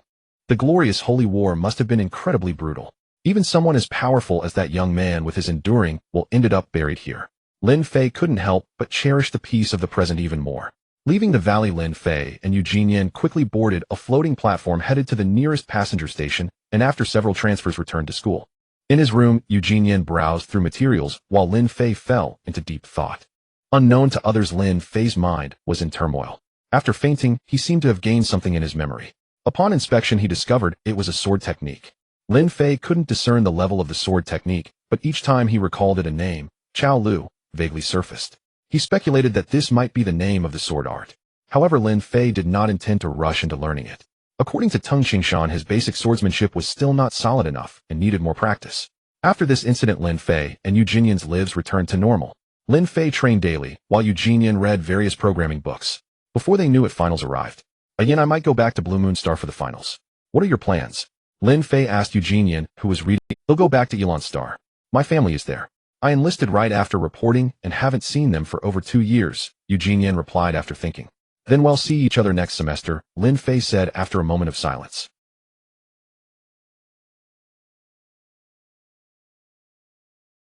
The glorious holy war must have been incredibly brutal. Even someone as powerful as that young man with his enduring will ended up buried here. Lin Fei couldn't help but cherish the peace of the present even more. Leaving the valley, Lin Fei and Eugene Yen quickly boarded a floating platform, headed to the nearest passenger station, and after several transfers returned to school. In his room, Eugene Yen browsed through materials while Lin Fei fell into deep thought. Unknown to others, Lin Fei's mind was in turmoil. After fainting, he seemed to have gained something in his memory. Upon inspection, he discovered it was a sword technique. Lin Fei couldn't discern the level of the sword technique, but each time he recalled it, a name, Chao Lu, vaguely surfaced. He speculated that this might be the name of the sword art. However, Lin Fei did not intend to rush into learning it. According to Tung Qingshan, his basic swordsmanship was still not solid enough and needed more practice. After this incident, Lin Fei and Eugene Yen's lives returned to normal. Lin Fei trained daily, while Eugene Yen read various programming books. Before they knew it, finals arrived. "Again, I might go back to Blue Moon Star for the finals. What are your plans?" Lin Fei asked Eugene Yen, who was reading. "He'll go back to Elon Star. My family is there. I enlisted right after reporting and haven't seen them for over 2 years," Eugene Yen replied after thinking. "Then we'll see each other next semester," Lin Fei said after a moment of silence.